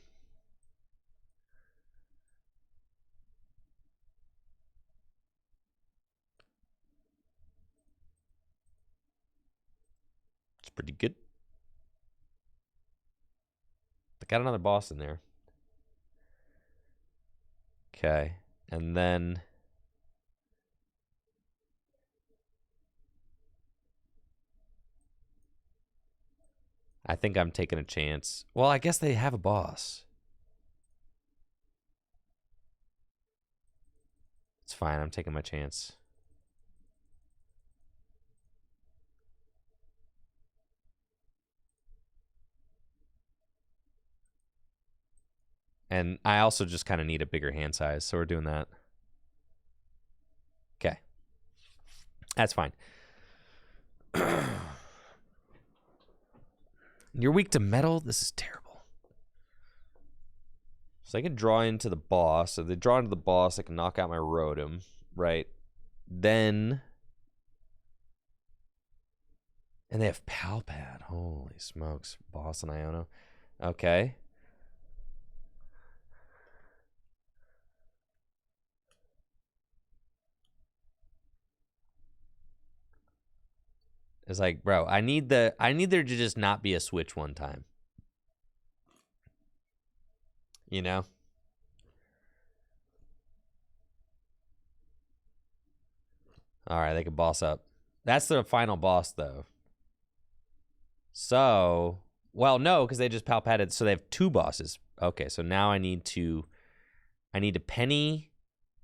Pretty good. They got another boss in there. Okay. And then I think I'm taking a chance. Well, I guess they have a boss. It's fine. I'm taking my chance. And I also just kind of need a bigger hand size, so we're doing that. Okay. That's fine. You're weak to metal? This is terrible. So I can draw into the boss. So if they draw into the boss, I can knock out my Rotom, right? Then... And they have Palpad. Holy smokes. Boss and Iono. Okay. It's like, bro, I need there to just not be a switch one time. You know? All right, they can boss up. That's the final boss, though. So, well, no, because they just Palpatted, so they have 2 bosses. Okay, so now I need to penny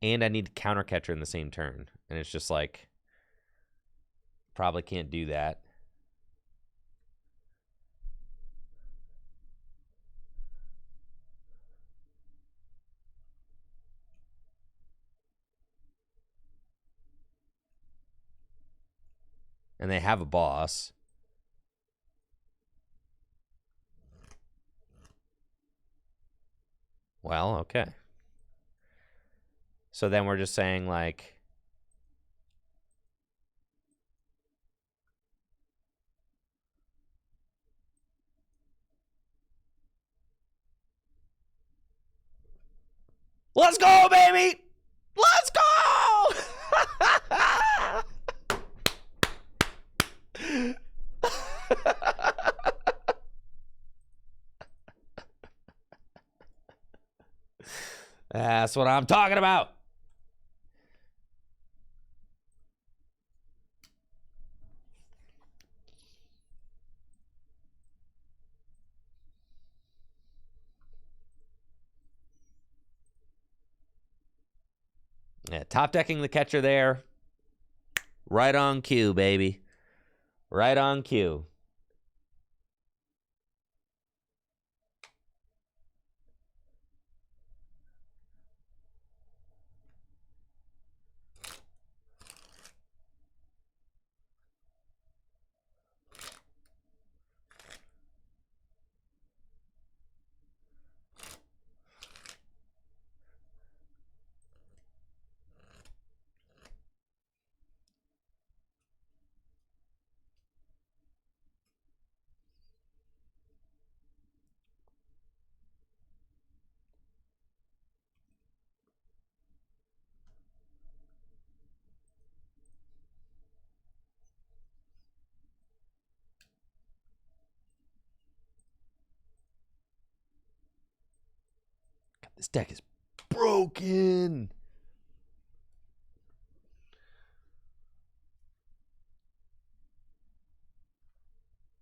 and I need to counter catcher in the same turn. And it's just like, probably can't do that. And they have a boss. Well, okay. So then we're just saying, like... Let's go, baby! Let's go! That's what I'm talking about. Yeah, top decking the catcher there. Right on cue, baby. Right on cue. This deck is broken.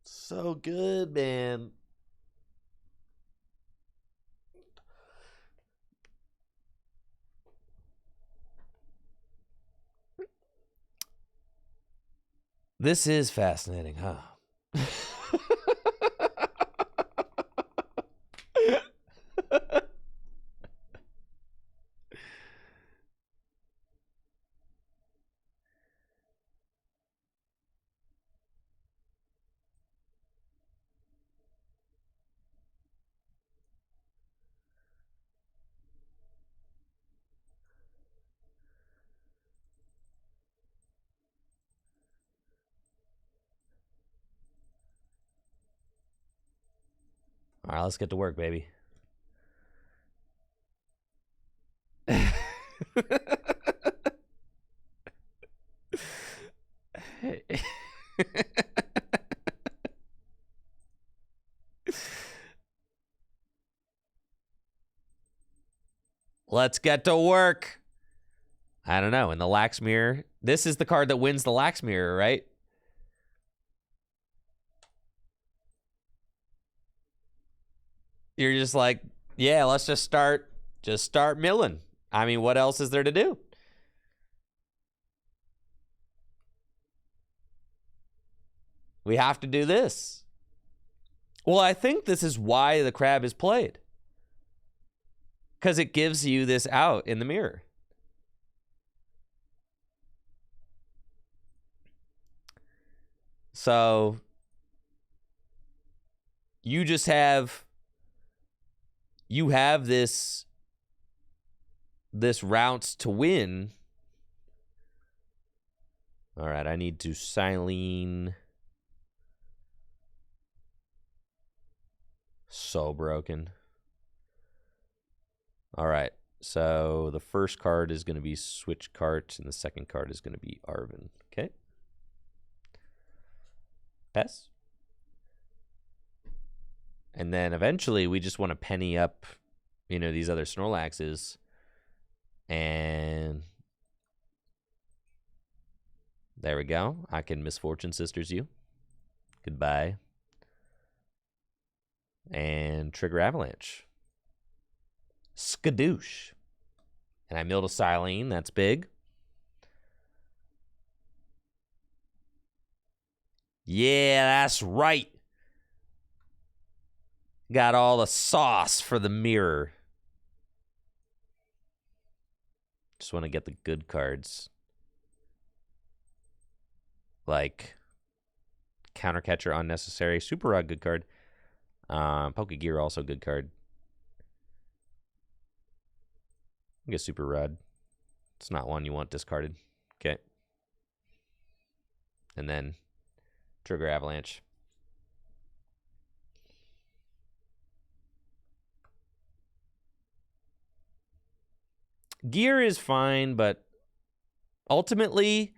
So good, man. This is fascinating, huh? All right, let's get to work, baby. Let's get to work. I don't know. In the Lax Mirror, this is the card that wins the Lax Mirror, right? You're just like, yeah, let's just start milling. I mean, what else is there to do? We have to do this. Well, I think this is why the crab is played. Because it gives you this out in the mirror. So you just have this route to win. All right, I need to Silene. So broken. All right, so the first card is going to be Switch Cart, and the second card is going to be Arven. Okay. Pass. And then eventually we just want to penny up, you know, these other Snorlaxes. And there we go. I can Misfortune Sisters you. Goodbye. And trigger Avalanche. Skadoosh. And I milled a Silene. That's big. Yeah, that's right. Got all the sauce for the mirror. Just want to get the good cards. Like Counter Catcher, unnecessary. Super Rod, good card. Pokegear, also good card. I guess Super Rod. It's not one you want discarded. Okay. And then trigger Avalanche. Gear is fine, but ultimately,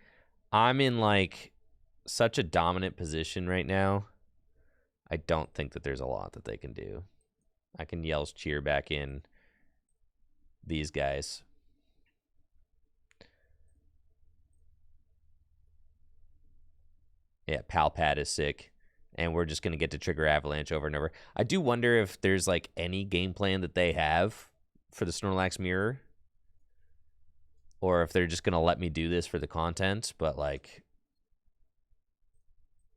I'm in like such a dominant position right now. I don't think that there's a lot that they can do. I can Yell's Cheer back in. these guys. Yeah, Palpad is sick. And we're just going to get to trigger Avalanche over and over. I do wonder if there's, like, any game plan that they have for the Snorlax Mirror. Or if they're just going to let me do this for the content. But, like,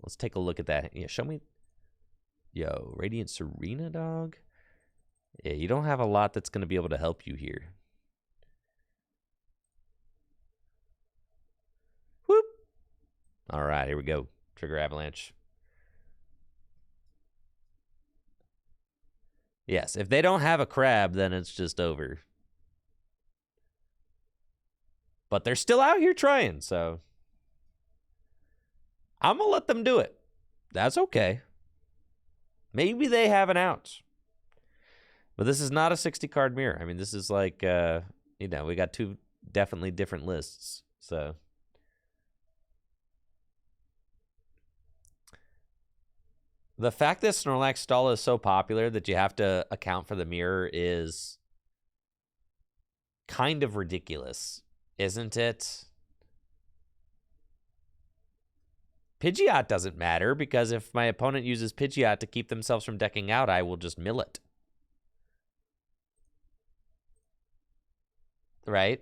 let's take a look at that. Yeah, show me. Yo, Radiant Serena, dog. Yeah, you don't have a lot that's going to be able to help you here. Whoop. All right, here we go. Trigger Avalanche. Yes, if they don't have a crab, then it's just over. But they're still out here trying, so I'm going to let them do it. That's okay. Maybe they have an out. But this is not a 60-card mirror. I mean, this is like, you know, we got two definitely different lists, so. The fact that Snorlax Stall is so popular that you have to account for the mirror is kind of ridiculous, isn't it? Pidgeot doesn't matter because if my opponent uses Pidgeot to keep themselves from decking out, I will just mill it. Right?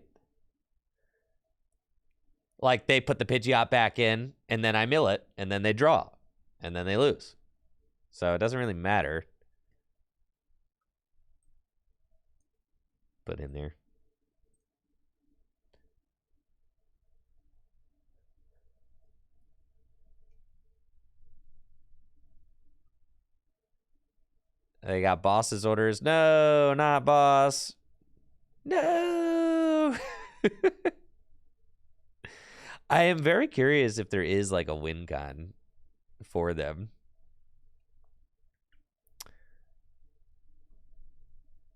Like they put the Pidgeot back in and then I mill it and then they draw and then they lose. So it doesn't really matter. Put in there. They got boss's orders. No, not boss. No. I am very curious if there is like a win con for them.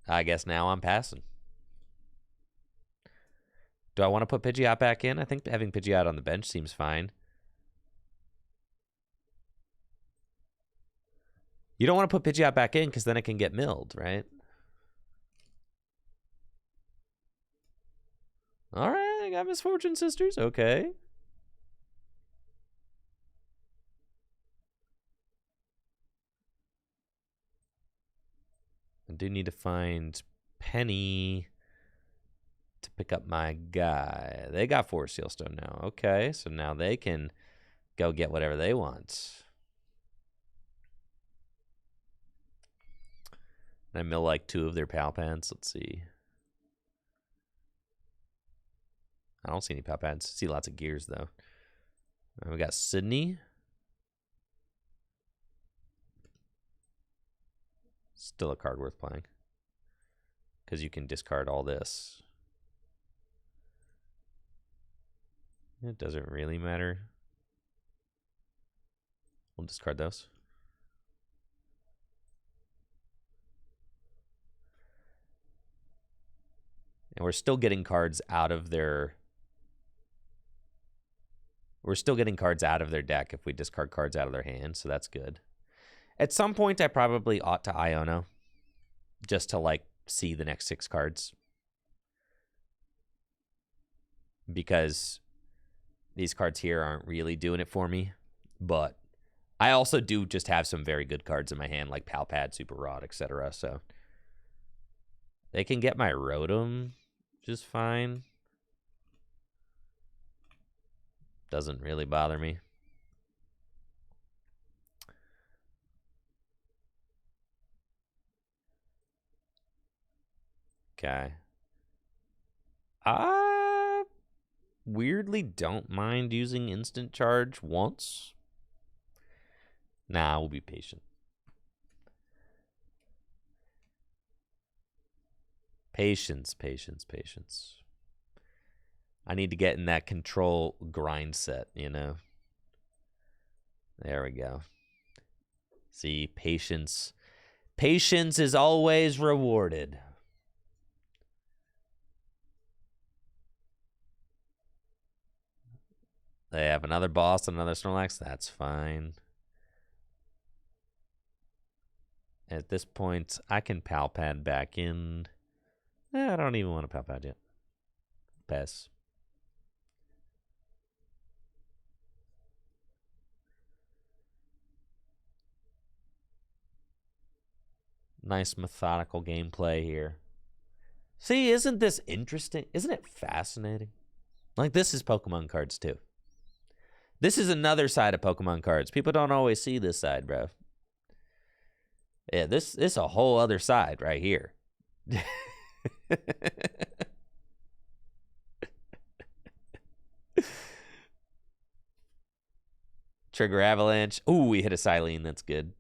I guess now I'm passing. Do I want to put Pidgeot back in? I think having Pidgeot on the bench seems fine. You don't want to put Pidgeot back in because then it can get milled, right? All right, I got Misfortune Sisters. Okay. I do need to find Penny to pick up my guy. They got 4 Sealstone now. Okay, so now they can go get whatever they want. And I mill like 2 of their Palpans. Let's see. I don't see any Palpans. See lots of gears though. We got Sydney. Still a card worth playing. Because you can discard all this. It doesn't really matter. We'll discard those. And we're still getting cards out of their... We're still getting cards out of their deck if we discard cards out of their hand, so that's good. At some point, I probably ought to Iono. Just to, like, see the next 6 cards. Because these cards here aren't really doing it for me. But I also do just have some very good cards in my hand, like Palpad, Super Rod, etc. So they can get my Rotom just fine. Doesn't really bother me. Okay. I weirdly don't mind using Instant Charge once. Nah, we'll be patient. Patience, patience, patience. I need to get in that control grind set, you know? There we go. See, patience. Patience is always rewarded. They have another boss and another Snorlax. That's fine. At this point, I can Palpad back in. I don't even want to pop out yet. Pass. Nice methodical gameplay here. See, isn't this interesting? Isn't it fascinating? Like, this is Pokemon cards, too. This is another side of Pokemon cards. People don't always see this side, bro. Yeah, this is a whole other side right here. Trigger Avalanche. Ooh, we hit a Silene. That's good.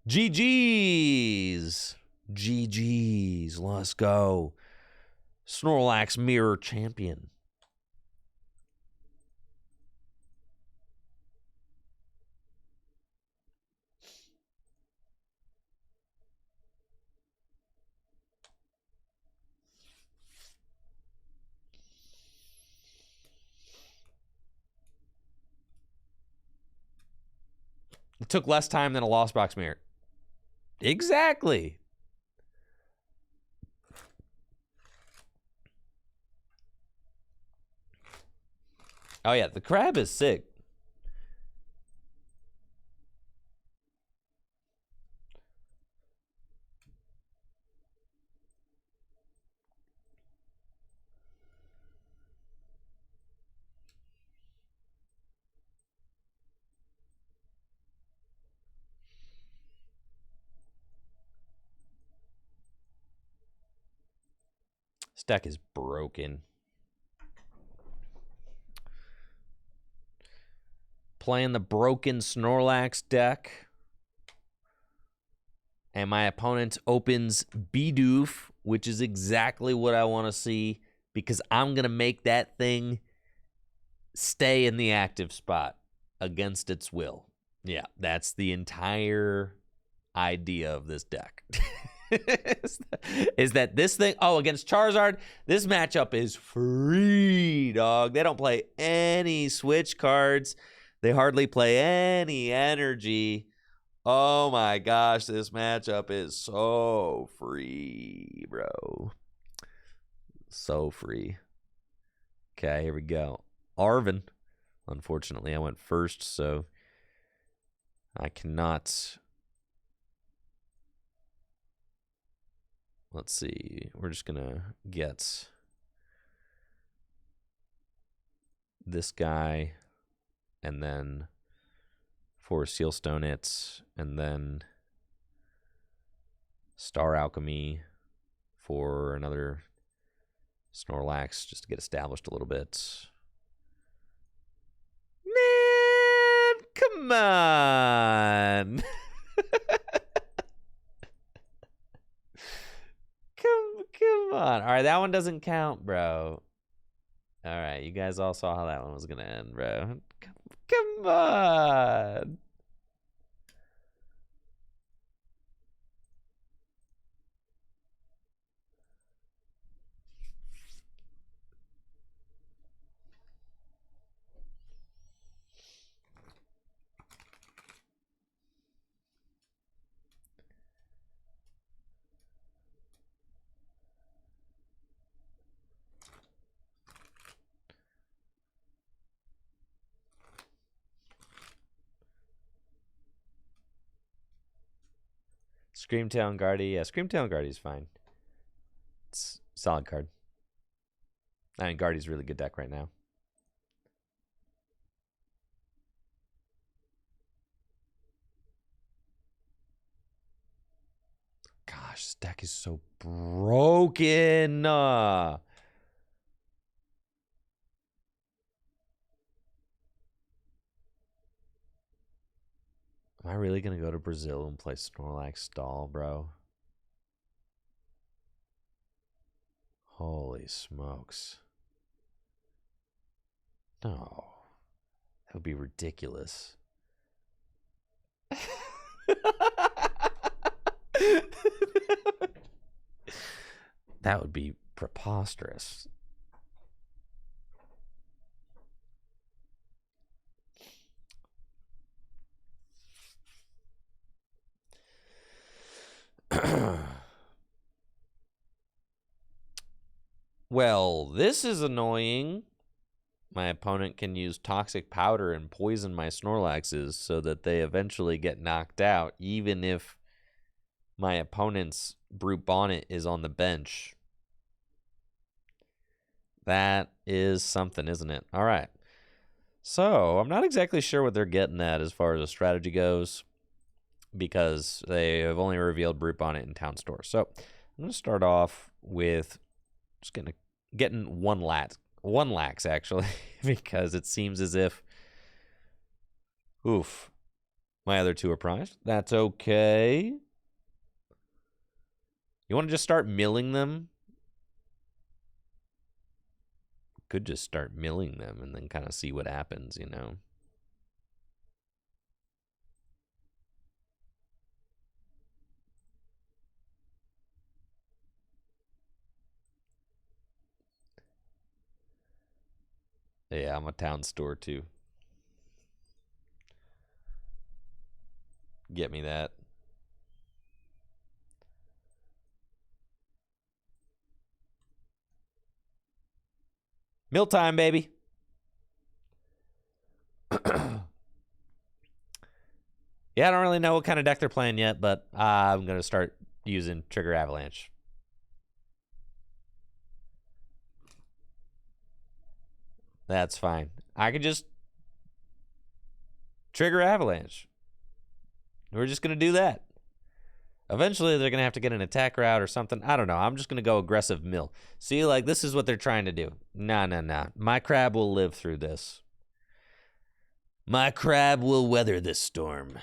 GG's. GG's. Let's go. Snorlax Mirror Champion. It took less time than a Lost Box Mirror. Exactly. Oh, yeah. The crab is sick. This deck is broken. Playing the broken Snorlax deck. And my opponent opens Bidoof, which is exactly what I want to see, because I'm going to make that thing stay in the active spot against its will. Yeah, that's the entire idea of this deck. Is that this thing, against Charizard, this matchup is free, dog. They don't play any switch cards. They hardly play any energy. Oh my gosh, this matchup is so free, bro. So free. Okay, here we go. Arvin. Unfortunately, I went first, so I cannot. Let's see. We're just going to get this guy and then for Sealstone it, and then Star Alchemy for another Snorlax just to get established a little bit. Man, come on. Come on. All right, that one doesn't count, bro. All right, you guys all saw how that one was going to end, bro. Come on. Screamtail and Guardy. Yeah, Screamtail and Guardy is fine. It's a solid card. I mean, Guardy's a really good deck right now. Gosh, this deck is so broken. Am I really going to go to Brazil and play Snorlax stall, bro? Holy smokes. No. That would be ridiculous. That would be preposterous. Well, this is annoying. My opponent can use Toxic Powder and poison my Snorlaxes so that they eventually get knocked out, even if my opponent's Brute Bonnet is on the bench. That is something, isn't it? All right. So, I'm not exactly sure what they're getting at as far as a strategy goes, because they have only revealed Brute Bonnet in Town Store. So, I'm going to start off with just getting one lax, actually, because it seems as if, oof, my other two are prized. That's okay. You want to just start milling them? Could just start milling them and then kind of see what happens, you know? Yeah, I'm a Town Store too. Get me that. Mill time, baby. Yeah, I don't really know what kind of deck they're playing yet, but I'm going to start using Trigger Avalanche. That's fine. I can just Trigger Avalanche. We're just going to do that. Eventually, they're going to have to get an attack route or something. I don't know. I'm just going to go aggressive mill. See, like, this is what they're trying to do. Nah. My crab will live through this. My crab will weather this storm.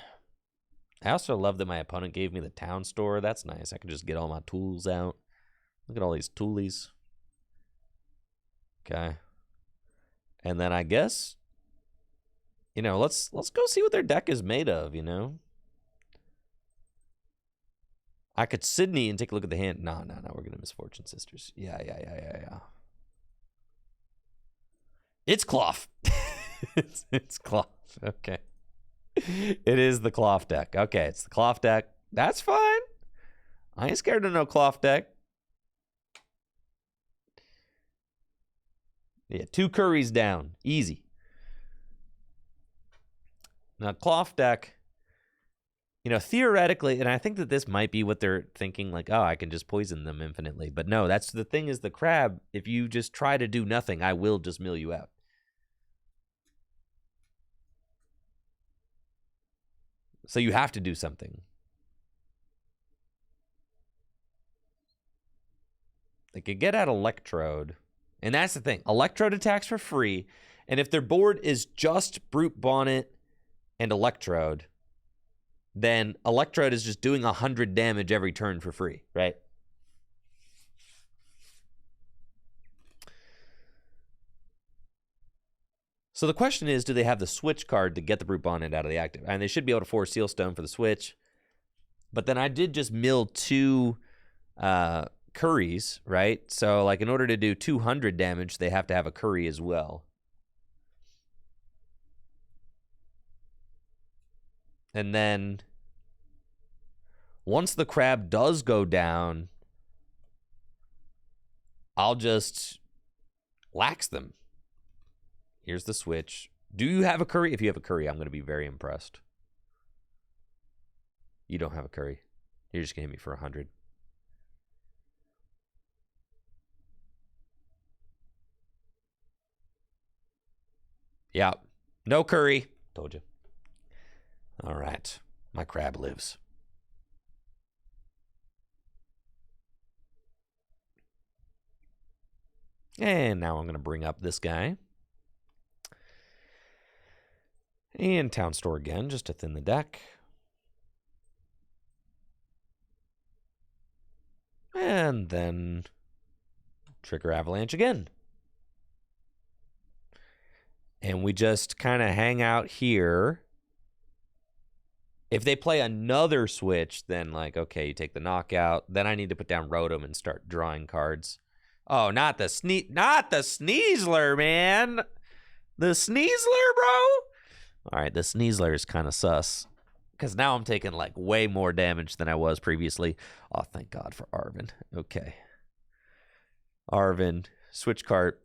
I also love that my opponent gave me the Town Store. That's nice. I can just get all my tools out. Look at all these toolies. Okay. And then I guess, you know, let's go see what their deck is made of, you know? I could Sydney and take a look at the hand. No. We're going to Misfortune Sisters. Yeah. It's cloth. it's cloth. Okay. It is the cloth deck. Okay, it's the cloth deck. That's fine. I ain't scared of no cloth deck. Yeah, 2 curries down. Easy. Now, cloth deck, you know, theoretically, and I think that this might be what they're thinking, like, oh, I can just poison them infinitely. But no, that's the thing is the crab, if you just try to do nothing, I will just mill you out. So you have to do something. They could get out Electrode. And that's the thing. Electrode attacks for free. And if their board is just Brute Bonnet and Electrode, then Electrode is just doing 100 damage every turn for free, right? So the question is, do they have the switch card to get the Brute Bonnet out of the active? And they should be able to force Sealstone for the switch. But then I did just mill 2 curries, right? So, like, in order to do 200 damage, they have to have a curry as well. And then once the crab does go down, I'll just lax them. Here's the switch. Do you have a curry? If you have a curry, I'm going to be very impressed. You don't have a curry. You're just going to hit me for 100. Yeah. No curry. Told you. All right. My crab lives. And now I'm going to bring up this guy. And Town Store again, just to thin the deck. And then Trigger Avalanche again. And we just kind of hang out here. If they play another switch, then, like, okay, you take the knockout. Then I need to put down Rotom and start drawing cards. Oh, not the Sneasler, man. The Sneasler, bro? All right, the Sneasler is kind of sus. because now I'm taking like way more damage than I was previously. Oh, thank God for Arven. Okay. Arven, switch cart.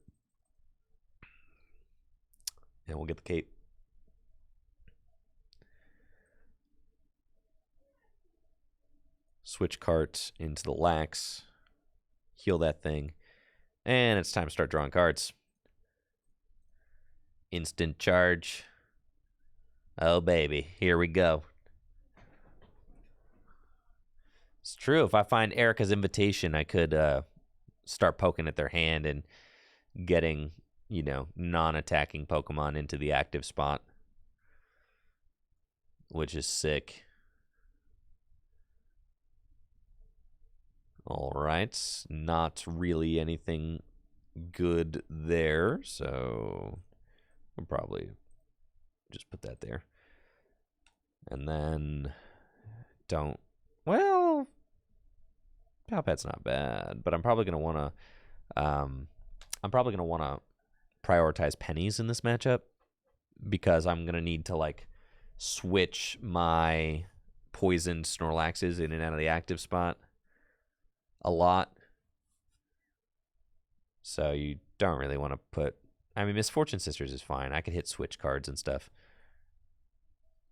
And we'll get the cape. Switch cart into the Lax. Heal that thing. And it's time to start drawing cards. Instant charge. Oh, baby. Here we go. It's true. If I find Erica's Invitation, I could start poking at their hand and getting, you know, non-attacking Pokemon into the active spot, which is sick. All right. Not really anything good there, so I'll probably just put that there. And then don't... Well, Palpat's not bad, but I'm probably going to want to prioritize pennies in this matchup because I'm going to need to like switch my poisoned Snorlaxes in and out of the active spot a lot. So you don't really want to put... I mean, Misfortune Sisters is fine. I could hit switch cards and stuff.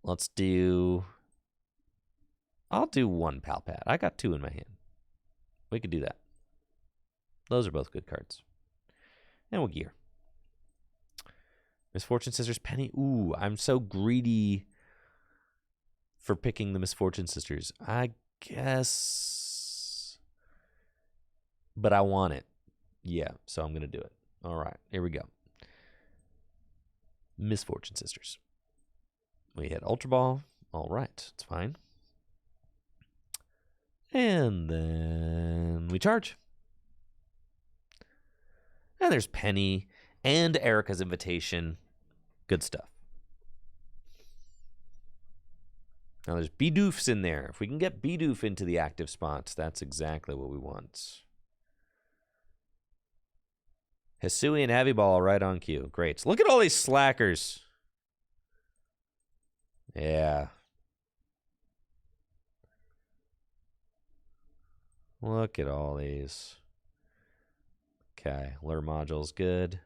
Let's do... I'll do one Palpat. I got two in my hand. We could do that. Those are both good cards. And we'll gear. Misfortune Sisters, Penny. Ooh, I'm so greedy for picking the Misfortune Sisters. I guess... But I want it. Yeah, so I'm going to do it. All right, here we go. Misfortune Sisters. We hit Ultra Ball. All right, it's fine. And then we charge. And there's Penny and Erica's Invitation. Good stuff. Now there's Bidoofs in there. If we can get Bidoof into the active spots, that's exactly what we want. Hisui and Heavy Ball right on cue. Great. Look at all these slackers. Yeah. Look at all these. Okay, lure module's good.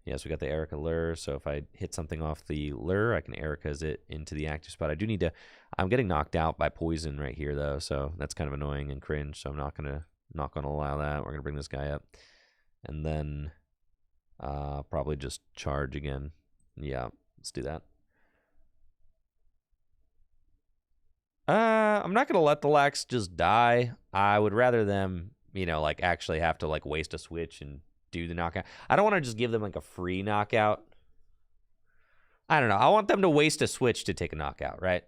Yes, we got the Erica lure, so if I hit something off the lure, I can Erica's it into the active spot. I do need to... I'm getting knocked out by poison right here, though, so that's kind of annoying and cringe, so I'm not gonna allow that. We're gonna bring this guy up. And then probably just charge again. Yeah, let's do that. I'm not gonna let the Lax just die. I would rather them, you know, like actually have to like waste a switch and do the knockout. I don't want to just give them like a free knockout. I don't know. I want them to waste a switch to take a knockout, right?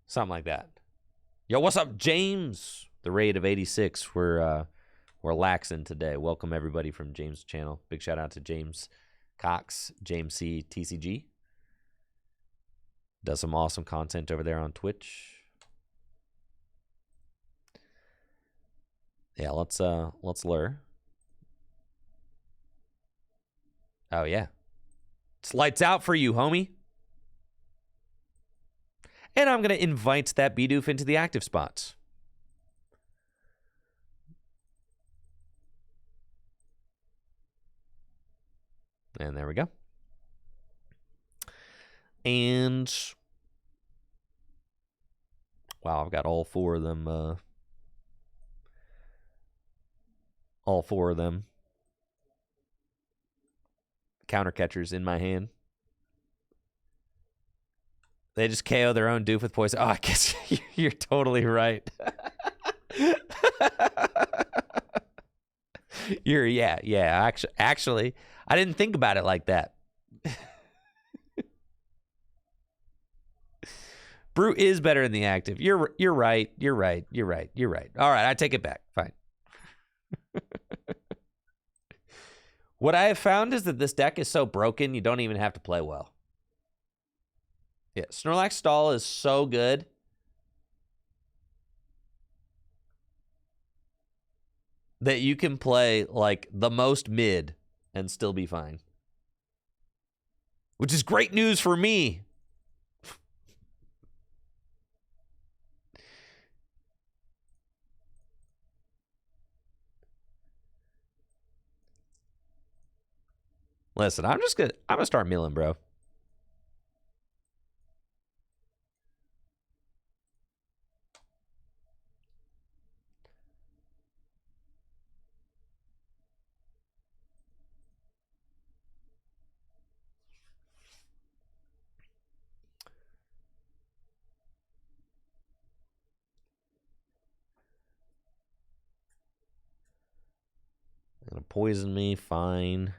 Something like that. Yo, what's up, James? The raid of 86. We're laxing today. Welcome everybody from James' channel. Big shout out to James Cox, James C TCG. Does some awesome content over there on Twitch. Yeah, let's lure. Oh yeah. It's lights out for you, homie. And I'm gonna invite that Bidoof into the active spots. And there we go. And wow, I've got all four of them. All four of them counter catchers in my hand. They just KO their own doof with poison. Oh, I guess you're totally right. Yeah. Actually, I didn't think about it like that. Brute is better in the active. You're right. You're right. All right, I take it back. Fine. What I have found is that this deck is so broken, you don't even have to play well. Yeah, Snorlax stall is so good. That you can play like the most mid and still be fine. which is great news for me. Listen, I'm gonna start milling, bro. Gonna poison me, fine.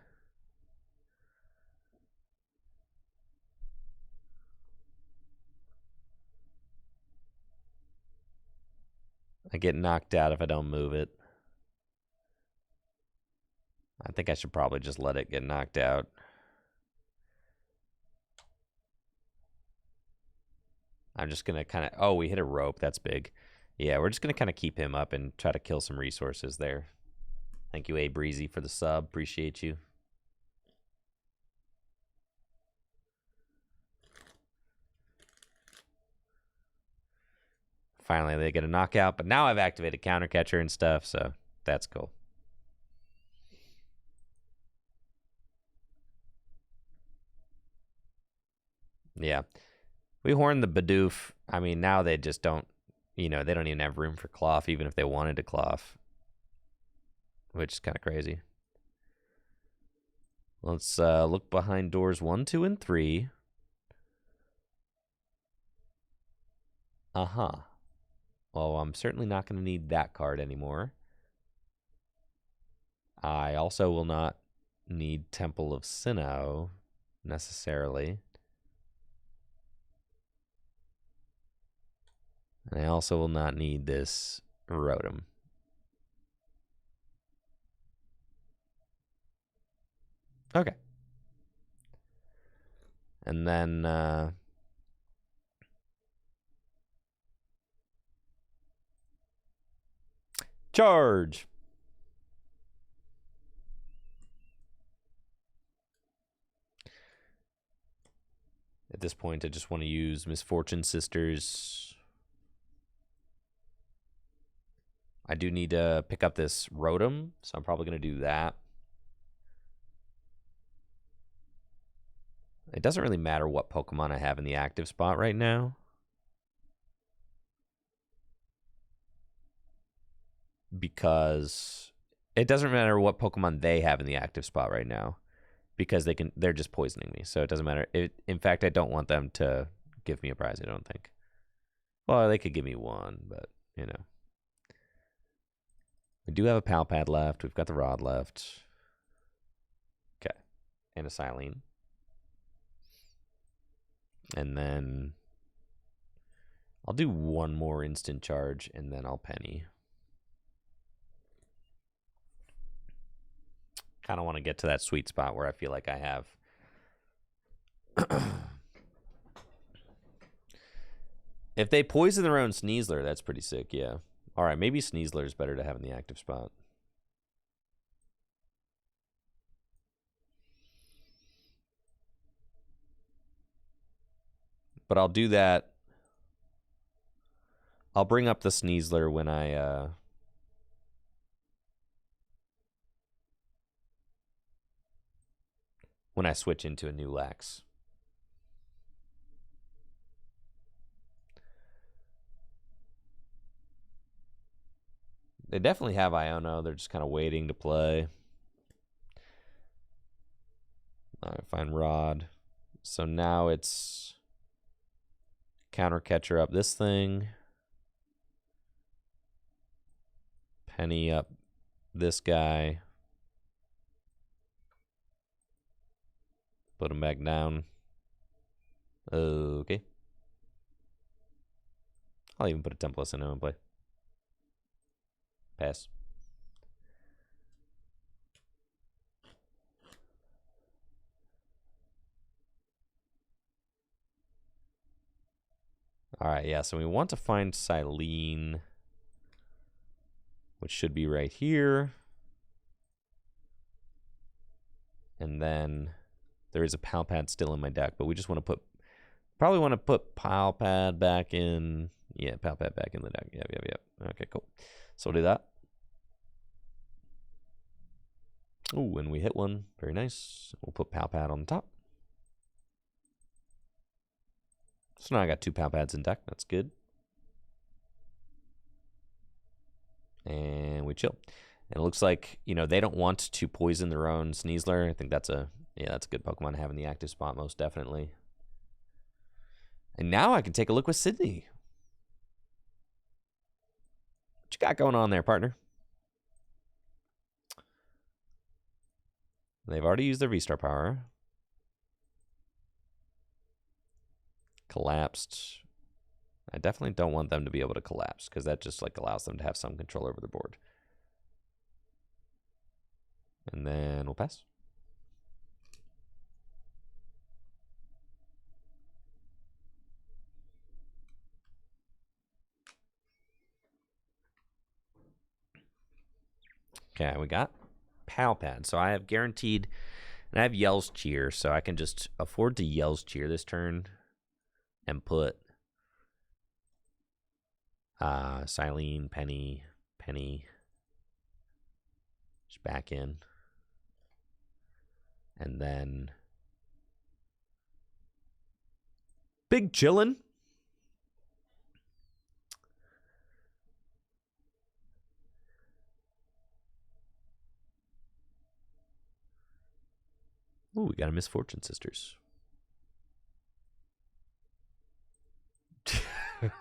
I get knocked out if I don't move it. I think I should probably just let it get knocked out. I'm just gonna kind of, oh, we hit a rope, that's big. Yeah, we're just gonna kind of keep him up and try to kill some resources there. Thank you, A Breezy, for the sub, appreciate you. Finally, they get a knockout, but now I've activated Counter Catcher and stuff, so that's cool. Yeah. We horned the Bidoof. I mean, now they just don't, they don't even have room for Cloth, even if they wanted to Cloth, which is kind of crazy. Let's look behind doors 1, 2, and 3. Uh-huh. Well, I'm certainly not going to need that card anymore. I also will not need Temple of Sinnoh, necessarily. And I also will not need this Rotom. Okay. And then charge. At this point, I just want to use Misfortune Sisters. I do need to pick up this Rotom, so I'm probably going to do that. It doesn't really matter what Pokemon I have in the active spot right now, because it doesn't matter what Pokemon they have in the active spot right now, because they're just poisoning me, so it doesn't matter. In fact, I don't want them to give me a prize, I don't think. Well, they could give me one, but, We do have a Palpad left. We've got the Rod left. Okay. And a Silene. And then I'll do one more instant charge, and then I'll Penny. Kind of want to get to that sweet spot where I feel like I have. If they poison their own Sneasler, that's pretty sick, yeah. All right, maybe Sneasler is better to have in the active spot. But I'll do that. I'll bring up the Sneasler when I switch into a new Lax. They definitely have Iono. They're just kind of waiting to play. All right, fine, Rod. So now it's Counter Catcher up this thing. Penny up this guy. Put him back down. Okay. I'll even put a Temple of Sinnoh in play. Pass. All right, yeah, so we want to find Silene, which should be right here. And then there is a Palpad still in my deck, but we just want to put, probably want to put Palpad back in. Yeah, Palpad back in the deck. Yep. Okay, cool. So we'll do that. Oh, and we hit one. Very nice. We'll put Palpad on the top. So now I got 2 Palpads in deck. That's good. And we chill. And it looks like, you know, they don't want to poison their own Sneasler. I think that's a good Pokemon to have in the active spot, most definitely. And now I can take a look with Sydney. What you got going on there, partner? They've already used their V-Star power. Collapsed. I definitely don't want them to be able to collapse, because that just like allows them to have some control over the board. And then we'll pass. Okay, we got Palpad. So I have guaranteed, and I have Yell's Cheer, so I can just afford to Yell's Cheer this turn and put Silene, Penny, just back in. And then Big Chillin'. Ooh, we got a Misfortune Sisters.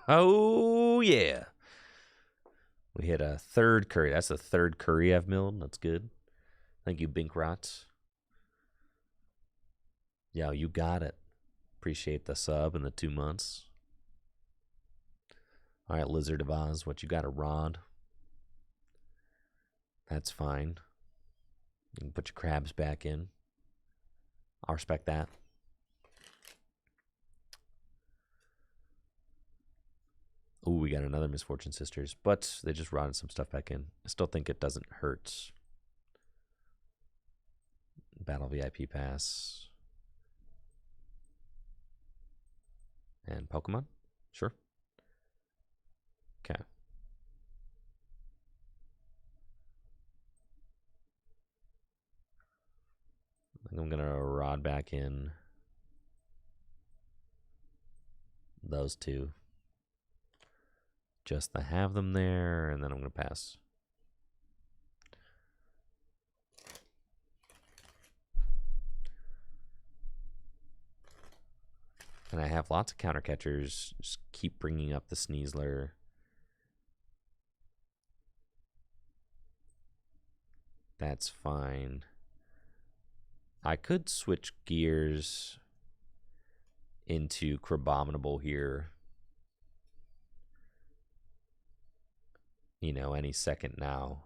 Oh, yeah. We hit a 3rd curry. That's the 3rd curry I've milled. That's good. Thank you, Binkrot. Yo, you got it. Appreciate the sub and the 2 months. All right, Lizard of Oz, what you got? A rod? That's fine. You can put your crabs back in. I'll respect that. Ooh, we got another Misfortune Sisters, but they just rotted some stuff back in. I still think it doesn't hurt. Battle VIP pass. And Pokemon? Sure. Okay. I think I'm going to rod back in those 2. Just to have them there, and then I'm going to pass. And I have lots of counter catchers. Just keep bringing up the Sneasler. That's fine. I could switch gears into Crabominable here. You know, any second now.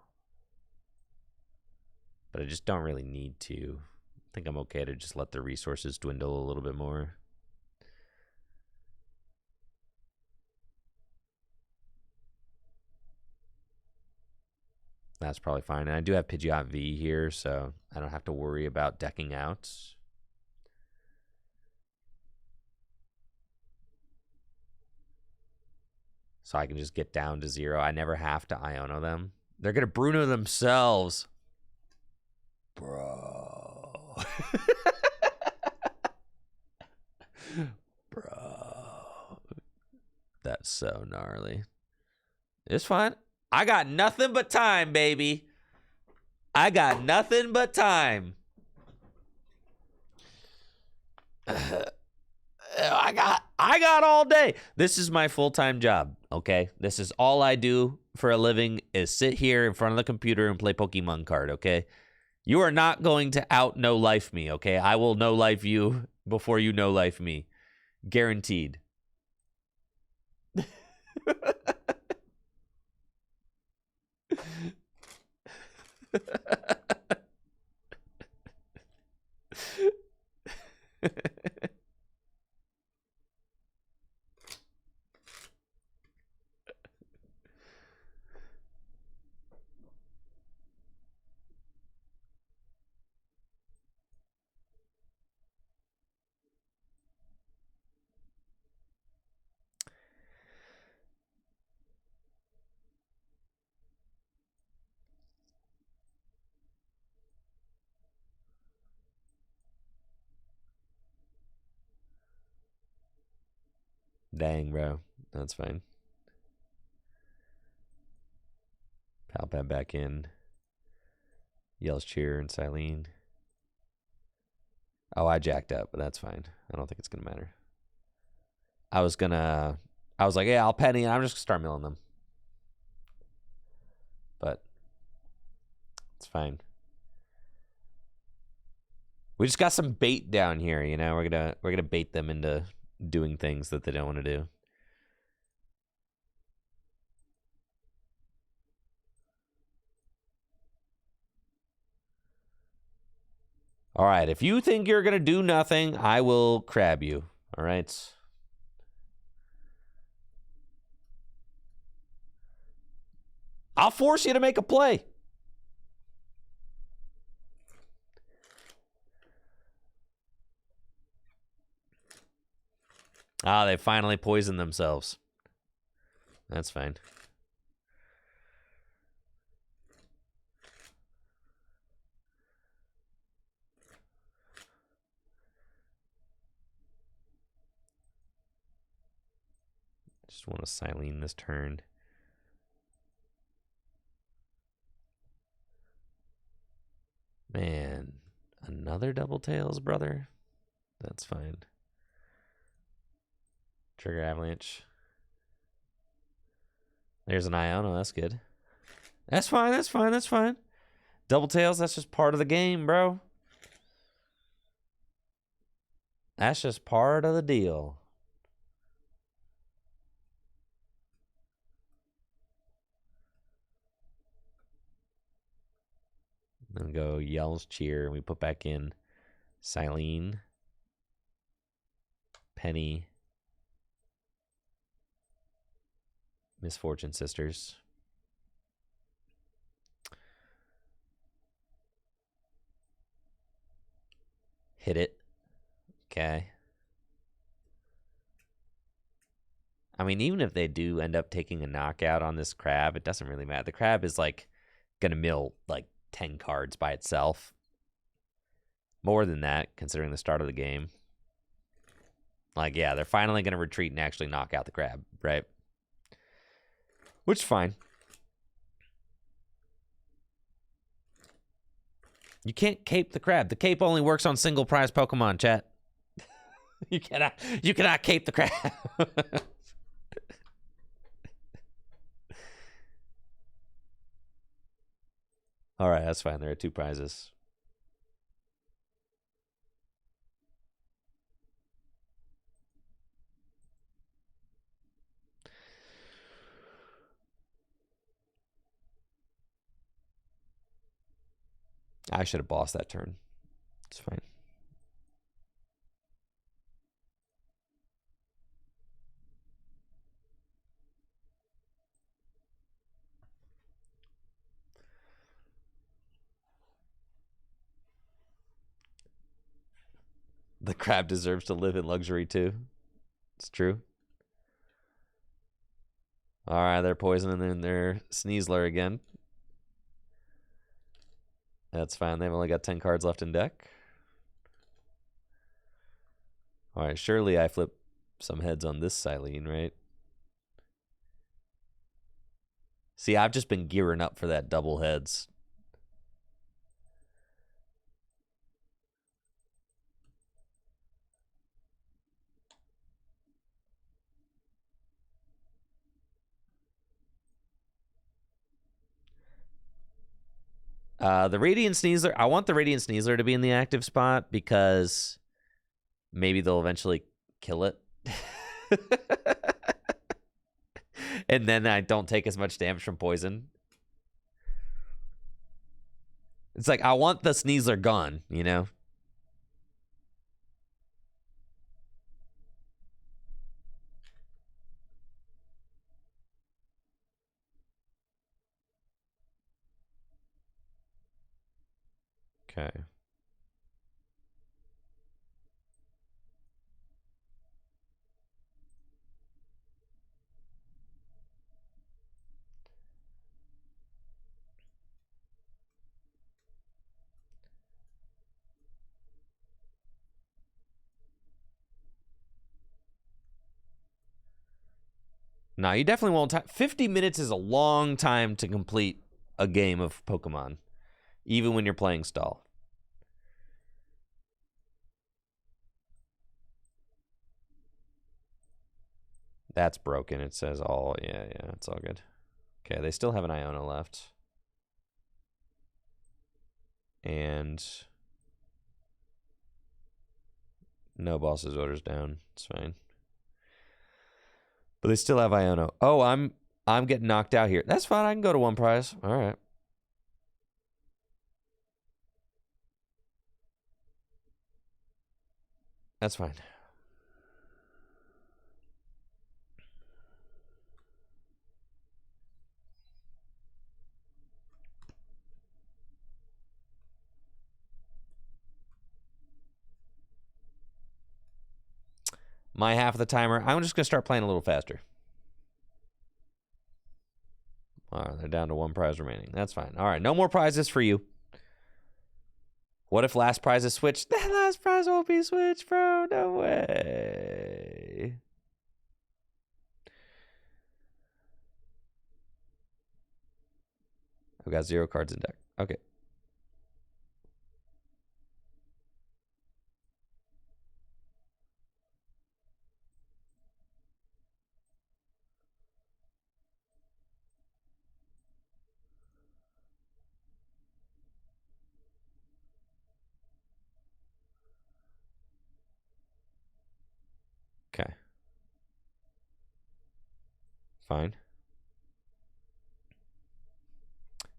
But I just don't really need to. I think I'm okay to just let the resources dwindle a little bit more. That's probably fine. And I do have Pidgeot V here, so I don't have to worry about decking out. So I can just get down to 0. I never have to Iono them. They're going to Bruno themselves. Bro. Bro. That's so gnarly. It's fine. I got nothing but time, baby. I got nothing but time. I got all day. This is my full-time job, okay? This is all I do for a living is sit here in front of the computer and play Pokemon card, okay? You are not going to out-no-life me, okay? I will no-life you before you no-life me. Guaranteed. Dang, bro. That's fine. Palpad back in. Yells cheer and Silene. Oh, I jacked up, but that's fine. I don't think it's going to matter. I was like, yeah, I'll penny. I'm just going to start milling them. But it's fine. We just got some bait down here, you know. We're gonna bait them into doing things that they don't want to do. All right, if you think you're gonna do nothing, I will crab you. All right. I'll force you to make a play. Ah, they finally poisoned themselves. That's fine. Just want to Silene this turn. Man, another double tails, brother. That's fine. Trigger avalanche. There's an Iono. That's good. That's fine. That's fine. That's fine. Double tails. That's just part of the game, bro. That's just part of the deal. Then go yells cheer, and we put back in Silene, Penny, Misfortune Sisters. Hit it. Okay. I mean, even if they do end up taking a knockout on this crab, it doesn't really matter. The crab is like gonna mill like 10 cards by itself. More than that, considering the start of the game. Like, yeah, they're finally gonna retreat and actually knock out the crab, right? Which is fine. You can't cape the crab. The cape only works on single prize Pokemon, chat. You cannot cape the crab. All right, that's fine. There are 2 prizes. I should have bossed that turn. It's fine. The crab deserves to live in luxury too. It's true. All right, they're poisoning in their Sneasler again. That's fine. They've only got 10 cards left in deck. All right, surely I flip some heads on this Silene, right? See, I've just been gearing up for that double heads. The Radiant Sneasler, I want the Radiant Sneasler to be in the active spot because maybe they'll eventually kill it. And then I don't take as much damage from poison. It's like, I want the Sneasler gone, you know? Okay. No, you definitely won't. 50 minutes is a long time to complete a game of Pokemon, even when you're playing stall. That's broken. It says all. Yeah, it's all good. Okay, they still have an Iona left. And no boss's orders down. It's fine. But they still have Iona. Oh, I'm getting knocked out here. That's fine. I can go to one prize. All right. That's fine. My half of the timer. I'm just going to start playing a little faster. All right, they're down to one prize remaining. That's fine. All right, no more prizes for you. What if last prize is switched? That last prize won't be switched, bro. No way. I've got 0 cards in deck. Okay. Okay. Fine.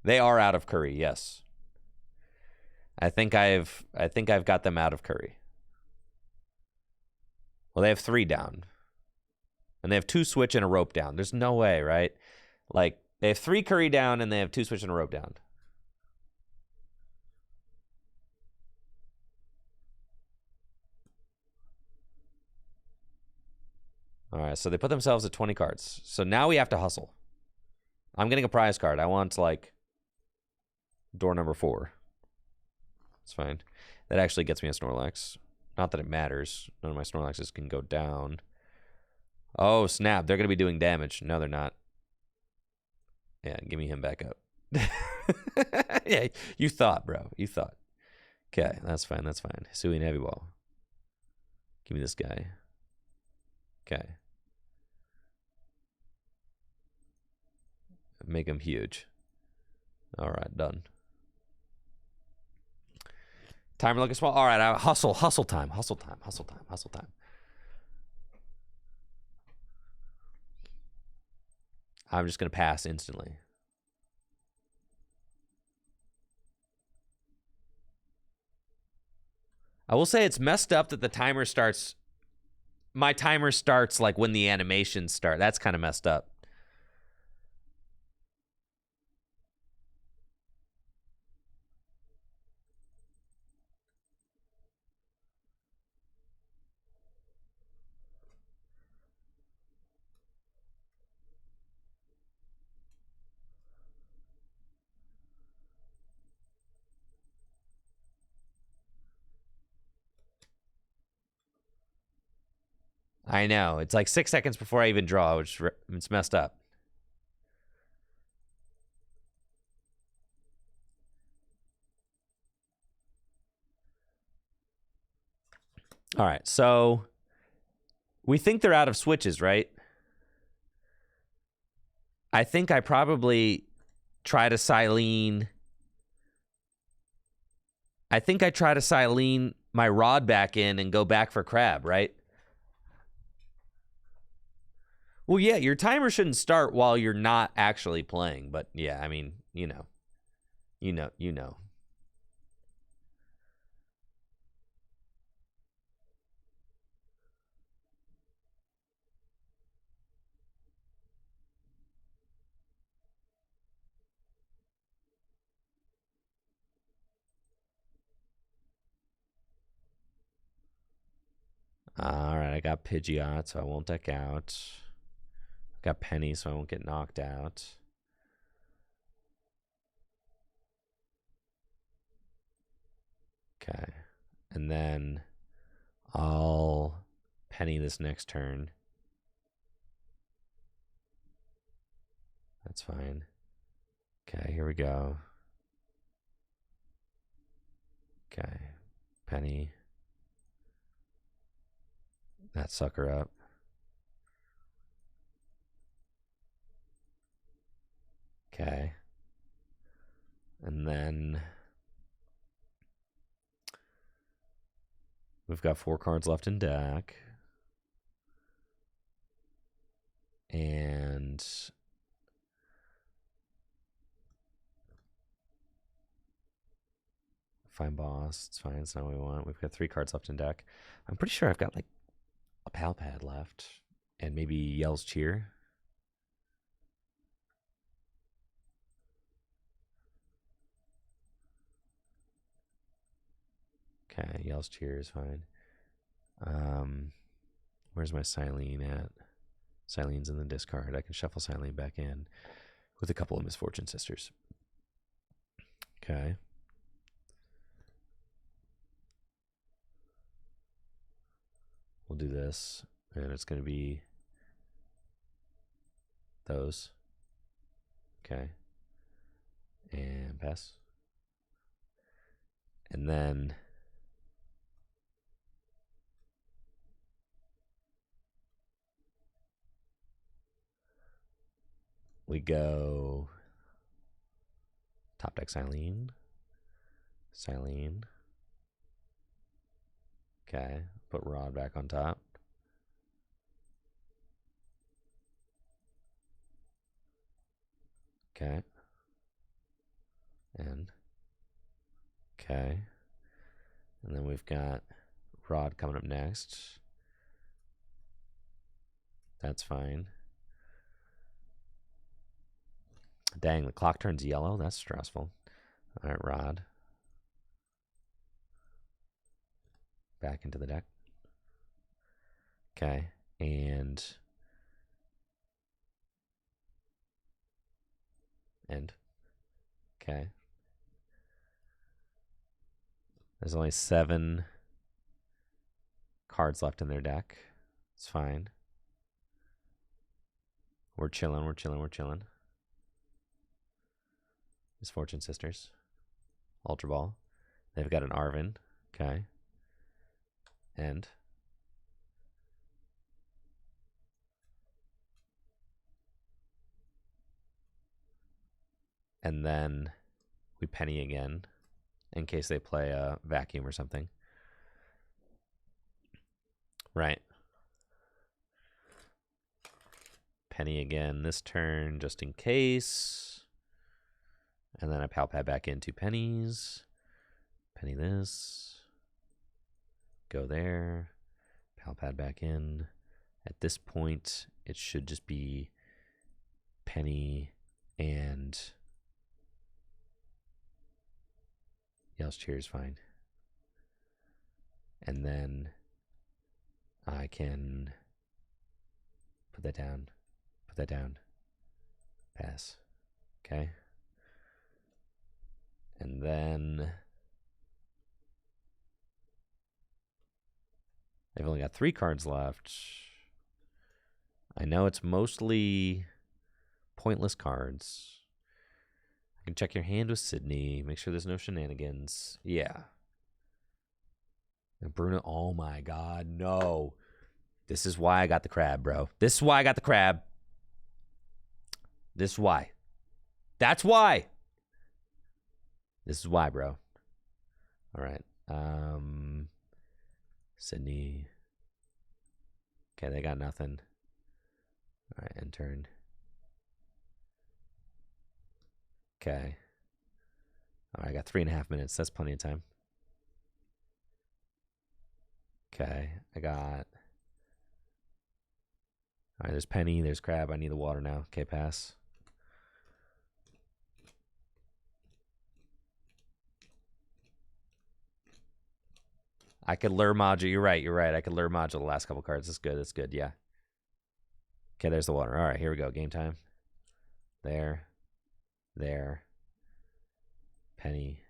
They are out of curry, yes. I think I've got them out of curry. Well, they have 3 down. And they have 2 switch and a rope down. There's no way, right? Like, they have 3 curry down and they have 2 switch and a rope down. All right, so they put themselves at 20 cards. So now we have to hustle. I'm getting a prize card. I want, like, door number 4. It's fine. That actually gets me a Snorlax. Not that it matters. None of my Snorlaxes can go down. Oh, snap. They're going to be doing damage. No, they're not. Yeah, give me him back up. Yeah, you thought, bro. You thought. Okay, that's fine. That's fine. Hisui and Heavy Ball. Give me this guy. Okay. Make him huge. All right, done. Timer looking small. All right, hustle time. I'm just going to pass instantly. I will say it's messed up that the timer starts. My timer starts like when the animations start. That's kind of messed up. I know. It's like 6 seconds before I even draw, which it's messed up. All right, so we think they're out of switches, right? I think I probably try to Silene. I think I try to Silene my rod back in and go back for Crab, right? Well, yeah, your timer shouldn't start while you're not actually playing, but yeah, I mean, you know. All right, I got Pidgeot, so I won't deck out. I got Penny, so I won't get knocked out. Okay. And then I'll Penny this next turn. That's fine. Okay, here we go. Okay. Penny. That sucker up. Okay. And then we've got 4 cards left in deck. And fine boss. It's fine. It's not what we want. We've got 3 cards left in deck. I'm pretty sure I've got like a pal pad left. And maybe Yell's Cheer. Okay, Yell's Cheer is fine. Where's my Silene at? Silene's in the discard. I can shuffle Silene back in with a couple of Misfortune Sisters. Okay. We'll do this, and it's going to be those. Okay. And pass. And then we go top deck Silene. Silene. Okay. Put Rod back on top. Okay. And okay. And then we've got Rod coming up next. That's fine. Dang, the clock turns yellow. That's stressful. All right, Rod. Back into the deck. Okay, and end. Okay. There's only 7 cards left in their deck. It's fine. We're chilling, we're chilling, we're chilling. Misfortune Sisters. Ultra Ball. They've got an Arvin. Okay. End. And then we penny again in case they play a vacuum or something. Right. Penny again this turn just in case. And then I pal pad back in 2 pennies. Penny this. Go there. Pal pad back in. At this point, it should just be penny and Yell's Cheer is fine. And then I can put that down. Put that down. Pass. Okay. And then they've only got 3 cards left. I know it's mostly pointless cards. I can check your hand with Sydney. Make sure there's no shenanigans. Yeah. And Bruno, oh my God, no. This is why I got the crab, bro. This is why I got the crab. This is why. That's why. This is why, bro. All right. Sydney. Okay, they got nothing. All right, end turn. Okay. All right, I got 3.5 minutes. That's plenty of time. Okay, I got... All right, there's penny, there's crab. I need the water now. Okay, pass. I could lure module. You're right. You're right. I could lure module the last couple cards. That's good. That's good. Yeah. Okay, there's the water. All right, here we go. Game time. There. There. Penny.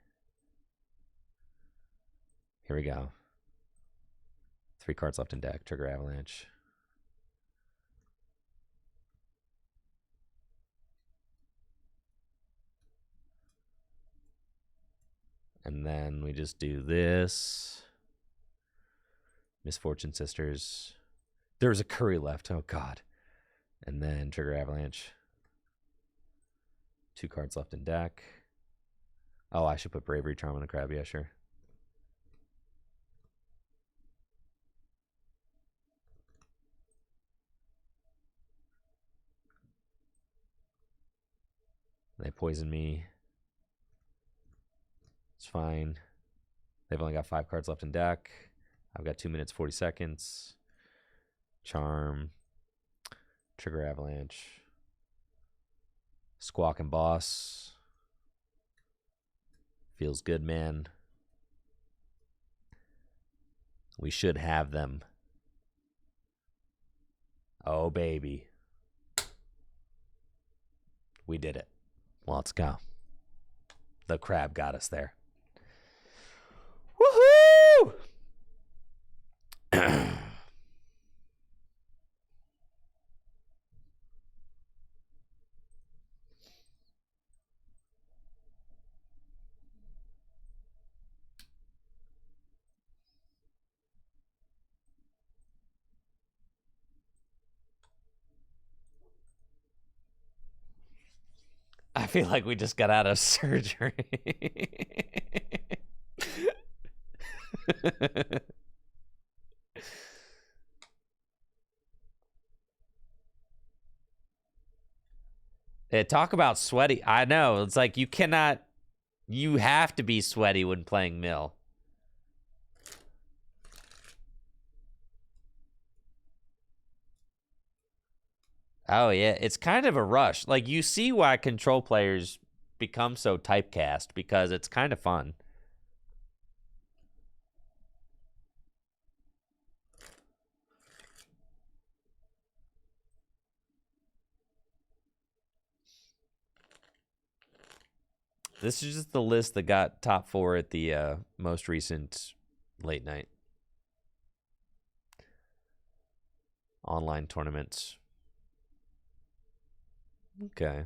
Here we go. 3 cards left in deck. Trigger Avalanche. And then we just do this. Misfortune Sisters. There's a Curry left. Oh, God. And then Trigger Avalanche. 2 cards left in deck. Oh, I should put Bravery Charm on the crab. Yeah, sure. They poison me. It's fine. They've only got 5 cards left in deck. I've got 2 minutes, 40 seconds. Charm. Trigger Avalanche. Squawk and Boss. Feels good, man. We should have them. Oh, baby. We did it. Let's go. The crab got us there. Woohoo! I feel like we just got out of surgery. Yeah, talk about sweaty. I know. It's like you have to be sweaty when playing Mill. Oh, yeah. It's kind of a rush. Like, you see why control players become so typecast, because it's kind of fun. This is just the list that got top 4 at the most recent late night online tournaments. Okay.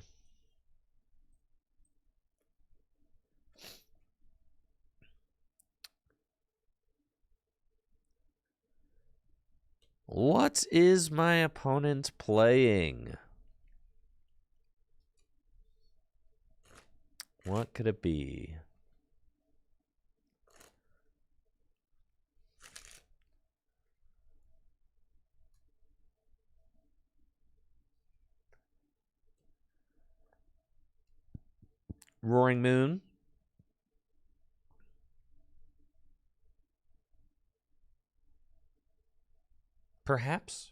What is my opponent playing? What could it be? Roaring Moon. Perhaps.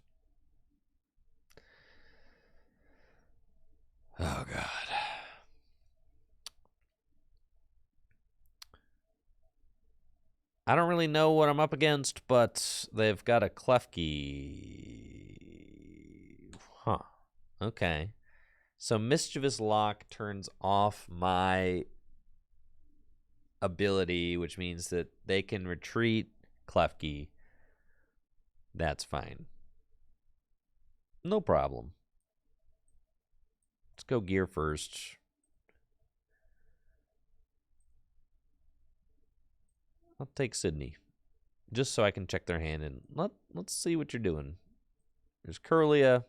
Oh, God. I don't really know what I'm up against, but they've got a Klefki. Huh. Okay. So Mischievous Lock turns off my ability, which means that they can retreat Klefki. That's fine. No problem. Let's go gear first. I'll take Sydney, just so I can check their hand, and let's see what you're doing. There's Curlia.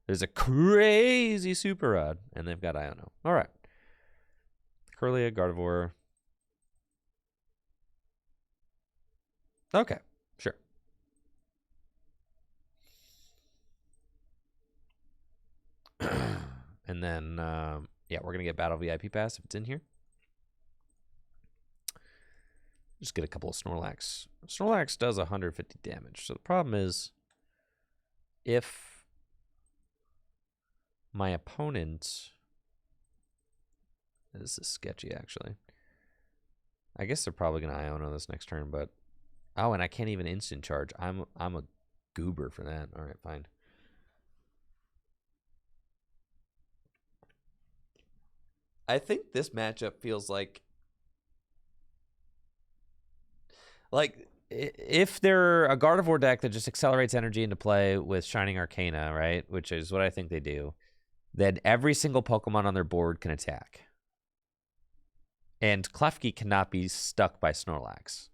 There's a crazy Super Rod, and they've got Iono. All right. Curlia, Gardevoir. Okay, sure. And then, yeah, we're going to get Battle VIP Pass if it's in here. Just get a couple of Snorlax. Snorlax does 150 damage. So the problem is, if my opponent... This is sketchy, actually. I guess they're probably going to Iono this next turn, but... Oh, and I can't even instant charge. I'm a goober for that. All right, fine. I think this matchup feels like if they're a Gardevoir deck that just accelerates energy into play with Shining Arcana, right, which is what I think they do, then every single Pokemon on their board can attack. And Klefki cannot be stuck by Snorlax.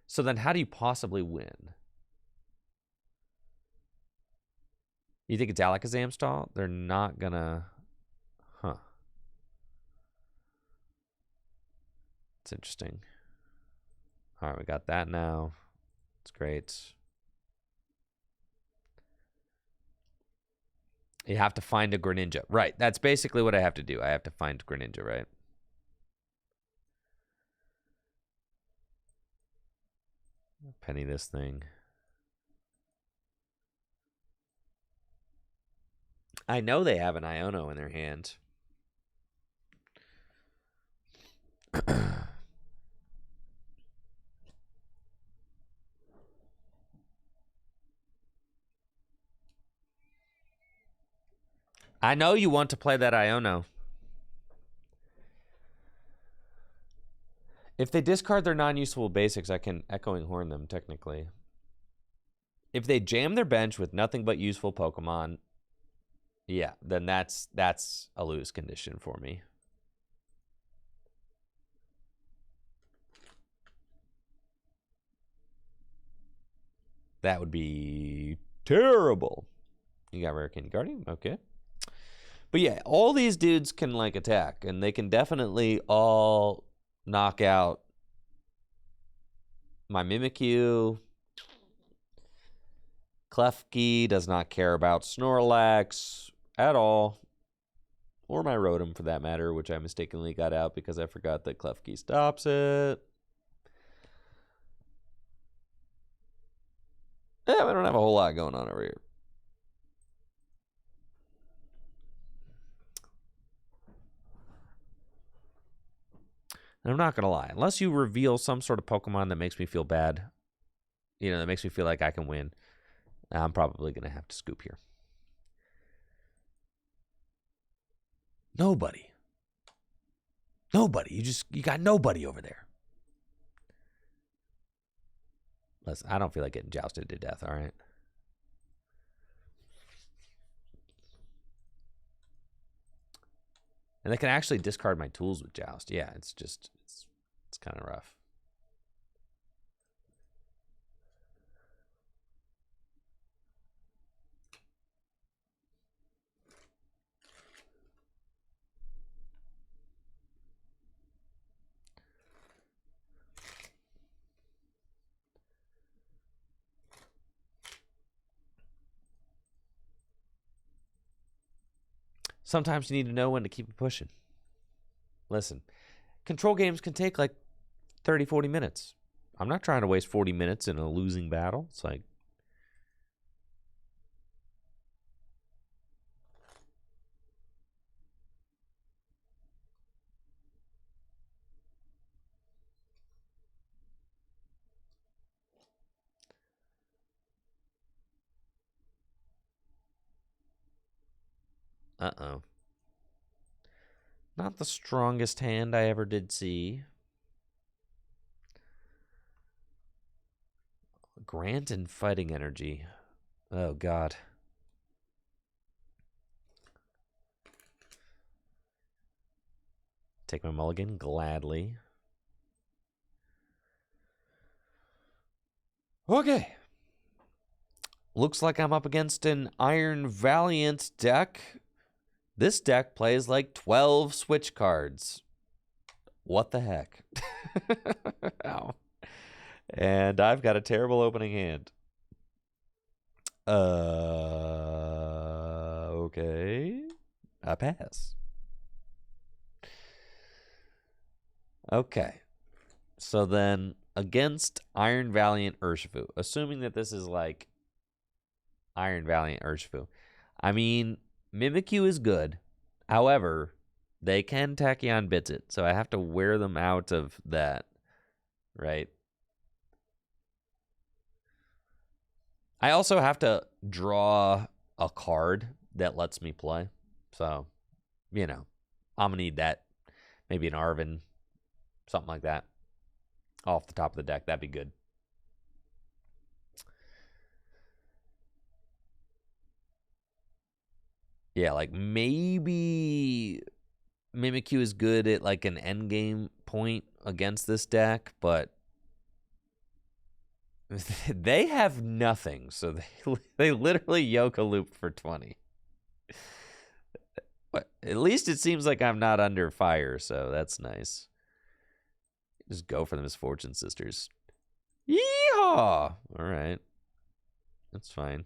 So then how do you possibly win? You think it's Alakazam stall? They're not gonna... Huh. It's interesting. All right, we got that now. It's great. You have to find a Greninja. Right, that's basically what I have to do. I have to find Greninja, right? Penny this thing. I know they have an Iono in their hand. I know you want to play that Iono. If they discard their non-useful basics, I can Echoing Horn them, technically. If they jam their bench with nothing but useful Pokemon, yeah, then that's a lose condition for me. That would be terrible. You got Rare Candy Guardian? Okay. But yeah, all these dudes can, like, attack, and they can definitely all knock out my Mimikyu. Klefki does not care about Snorlax at all. Or my Rotom, for that matter, which I mistakenly got out because I forgot that Klefki stops it. Yeah, we don't have a whole lot going on over here. And I'm not going to lie. Unless you reveal some sort of Pokemon that makes me feel bad, you know, that makes me feel like I can win, I'm probably going to have to scoop here. Nobody. Nobody. You got nobody over there. Listen, I don't feel like getting jousted to death, all right? And they can actually discard my tools with Joust. Yeah, it's kind of rough. Sometimes you need to know when to keep it pushing. Listen, control games can take like 30, 40 minutes. I'm not trying to waste 40 minutes in a losing battle. It's like... Uh-oh. Not the strongest hand I ever did see. Grant and Fighting Energy. Oh, God. Take my mulligan gladly. Okay. Looks like I'm up against an Iron Valiant deck. This deck plays like 12 switch cards. What the heck? Ow. And I've got a terrible opening hand. Okay. I pass. Okay. So then, against Iron Valiant Urshifu, assuming that this is like Iron Valiant Urshifu, I mean, Mimikyu is good. However, they can Tachyon Bits it, so I have to wear them out of that, right? I also have to draw a card that lets me play. So, you know, I'm going to need that. Maybe an Arvin, something like that. Off the top of the deck, that'd be good. Yeah, like maybe Mimikyu is good at like an end game point against this deck, but they have nothing, so they literally Yoga looped for 20. But at least it seems like I'm not under fire, so that's nice. Just go for the Misfortune Sisters. Yeehaw! Alright. That's fine.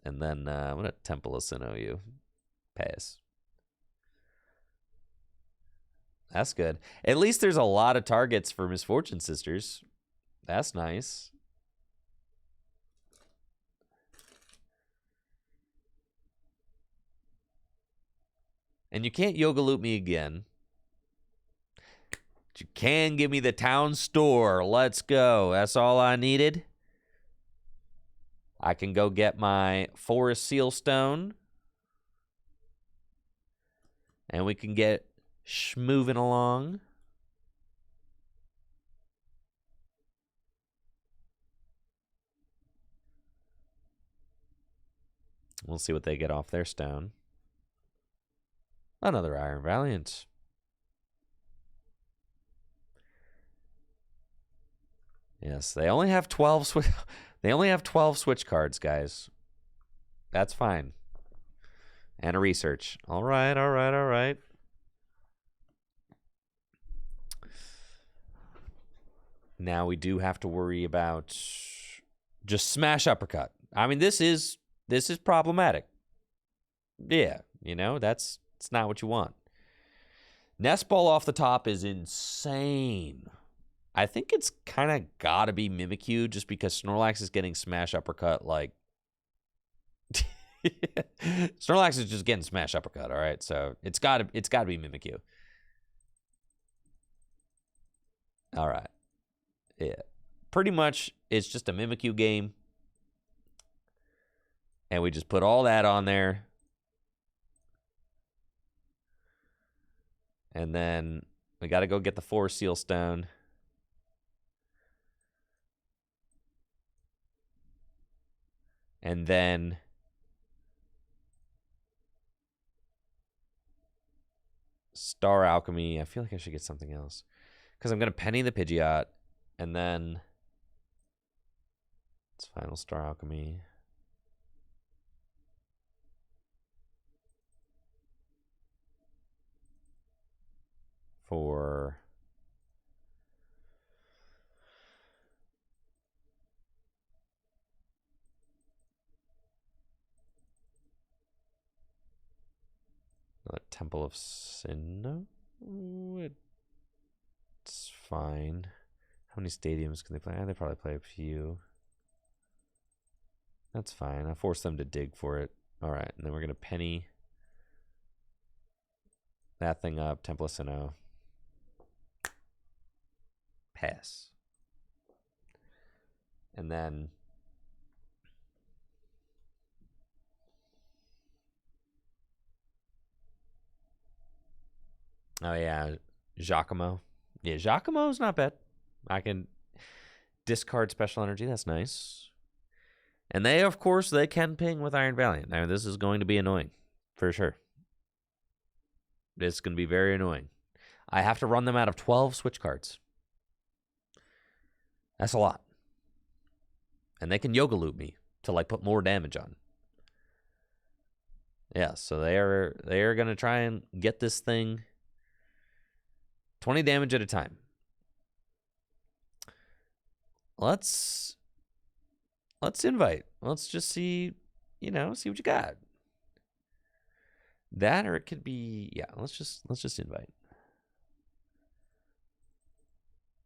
And then I'm going to Temple of Sinnoh you. Pass. That's good. At least there's a lot of targets for Misfortune Sisters. That's nice. And you can't Yoga Loop me again. But you can give me the town store. Let's go. That's all I needed. I can go get my Forest Seal Stone. And we can get moving along. We'll see what they get off their stone. Another Iron Valiant. Yes, they only have 12 switch. They only have 12 switch cards, guys. That's fine. And a research. All right, all right, all right. Now we do have to worry about just smash uppercut. I mean, this is problematic. Yeah, you know, it's not what you want. Nest Ball off the top is insane. I think it's kind of got to be Mimikyu just because Snorlax is getting smash uppercut like... Snorlax is just getting smash uppercut, all right? So it's got to be Mimikyu. All right. Yeah. Pretty much it's just a Mimikyu game. And we just put all that on there. And then we got to go get the Forest Seal Stone. And then Star Alchemy. I feel like I should get something else. Because I'm going to Penny the Pidgeot. And then it's Final Star Alchemy. For Temple of Sinnoh. It's fine. How many stadiums can they play? They probably play a few. That's fine. I'll force them to dig for it. All right, and then we're going to Penny that thing up. Temple of Sinnoh. Pass. And then oh yeah, Giacomo. Yeah, Giacomo's not bad. I can discard special energy. That's nice. And they, of course, they can ping with Iron Valiant. I mean, this is going to be annoying for sure. It's going to be very annoying. I have to run them out of 12 switch cards. That's a lot. And they can Yoga Loop me to like put more damage on. Yeah, so they are going to try and get this thing 20 damage at a time. Let's invite. Let's just see, see what you got. That, or it could be, yeah, let's just invite.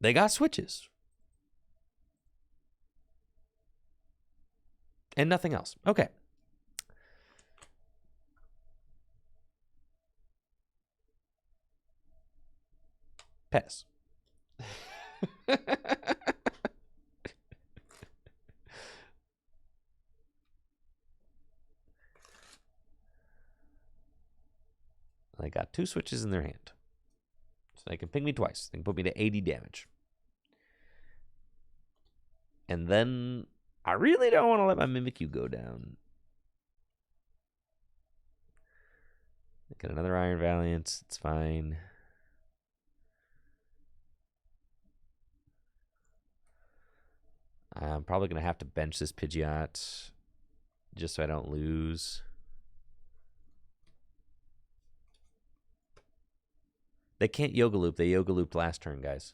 They got switches. And nothing else. Okay. Pass. They got 2 switches in their hand. So they can ping me twice. They can put me to 80 damage. And then I really don't want to let my Mimikyu go down. Get another Iron Valiant. It's fine. I'm probably going to have to bench this Pidgeot just so I don't lose. They can't Yoga Loop. They Yoga Looped last turn, guys.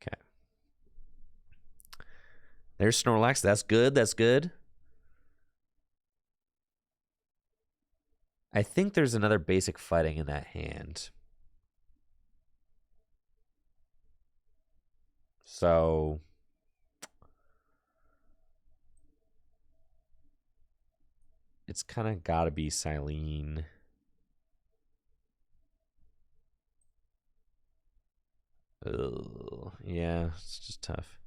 Okay. There's Snorlax. That's good. That's good. I think there's another basic fighting in that hand. So it's kind of got to be Silene. Ugh, yeah, it's just tough.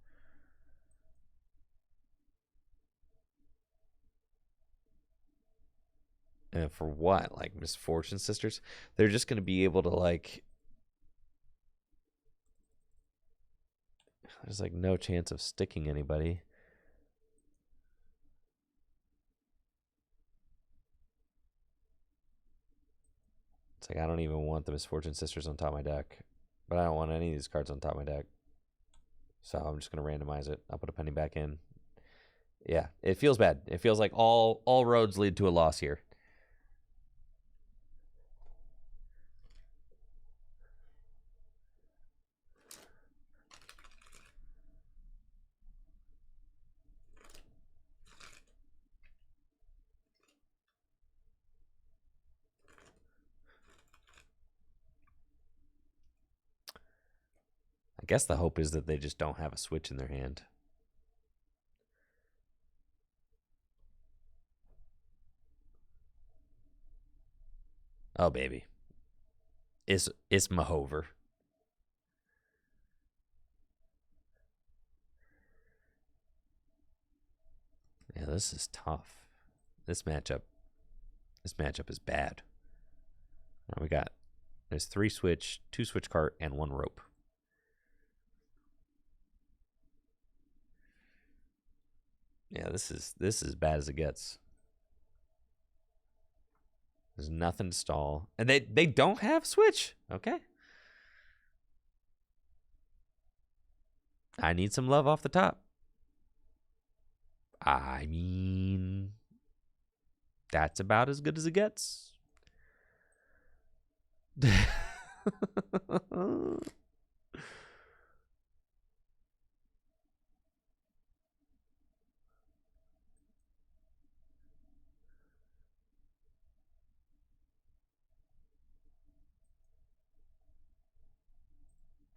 And for what? Like Misfortune Sisters? They're just going to be able to like... There's like no chance of sticking anybody. It's like I don't even want the Misfortune Sisters on top of my deck. But I don't want any of these cards on top of my deck. So I'm just going to randomize it. I'll put a penny back in. Yeah, it feels bad. It feels like all roads lead to a loss here. I guess the hope is that they just don't have a switch in their hand. Oh, baby. It's Mahover. Yeah, this is tough. This matchup is bad. Now we got, there's 3 switch, 2 switch cart, and 1 rope. Yeah, this is as bad as it gets. There's nothing to stall. And they don't have switch. Okay. I need some love off the top. I mean, that's about as good as it gets.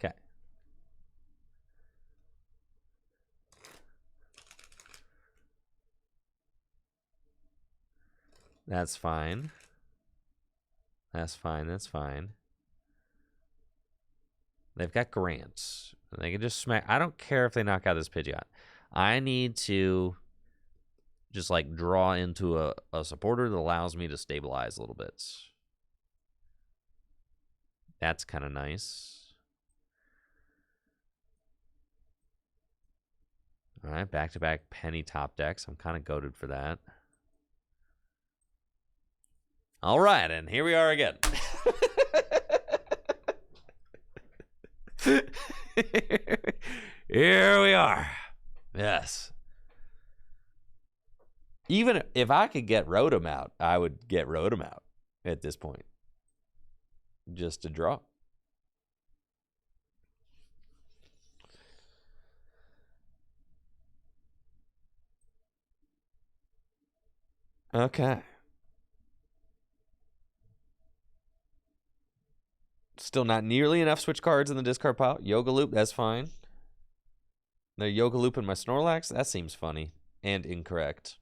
Okay. That's fine. That's fine. That's fine. They've got grants. They can just smack. I don't care if they knock out this Pidgeot. I need to just like draw into a supporter that allows me to stabilize a little bit. That's kind of nice. All right, back-to-back penny top decks. I'm kind of goated for that. All right, and here we are again. Here we are. Yes. Even if I could get Rotom out, I would get Rotom out at this point. Just to draw. Okay. Still not nearly enough switch cards in the discard pile. Yoga Loop, that's fine. They're Yoga Looping my Snorlax? That seems funny and incorrect.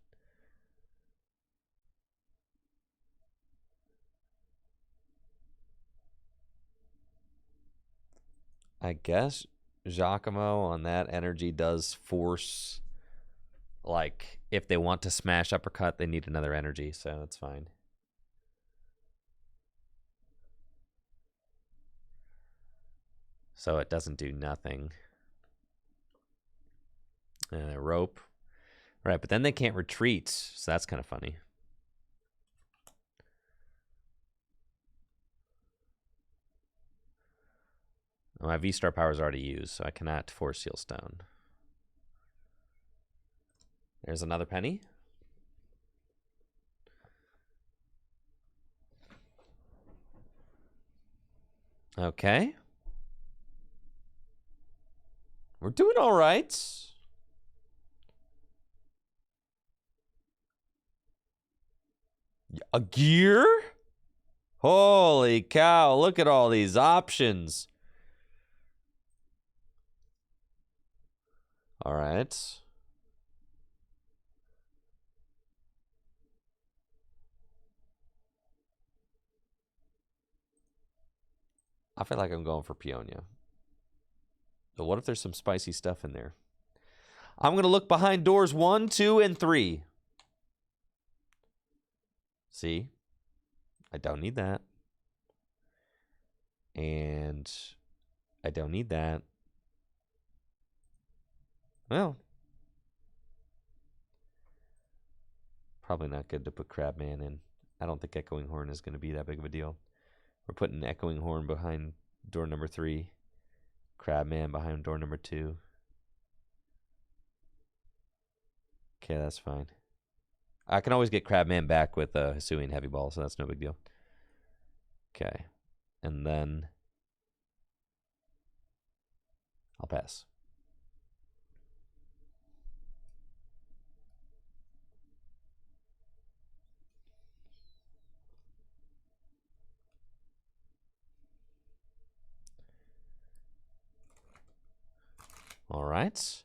I guess Giacomo on that energy does force, like, if they want to smash uppercut, they need another energy, so that's fine. So it doesn't do nothing. And a rope. Right, but then they can't retreat, so that's kind of funny. Oh, my V-Star power is already used, so I cannot Force Seal Stone. There's another penny. Okay. We're doing all right. A gear? Holy cow, look at all these options. All right. I feel like I'm going for Peonia. But what if there's some spicy stuff in there? I'm going to look behind doors 1, 2, and 3. See? I don't need that. And I don't need that. Well, probably not good to put Crabman in. I don't think Echoing Horn is going to be that big of a deal. We're putting Echoing Horn behind door number 3. Crabman behind door number 2. Okay, that's fine. I can always get Crabman back with Hisuian Heavy Ball, so that's no big deal. Okay. And then I'll pass. All right.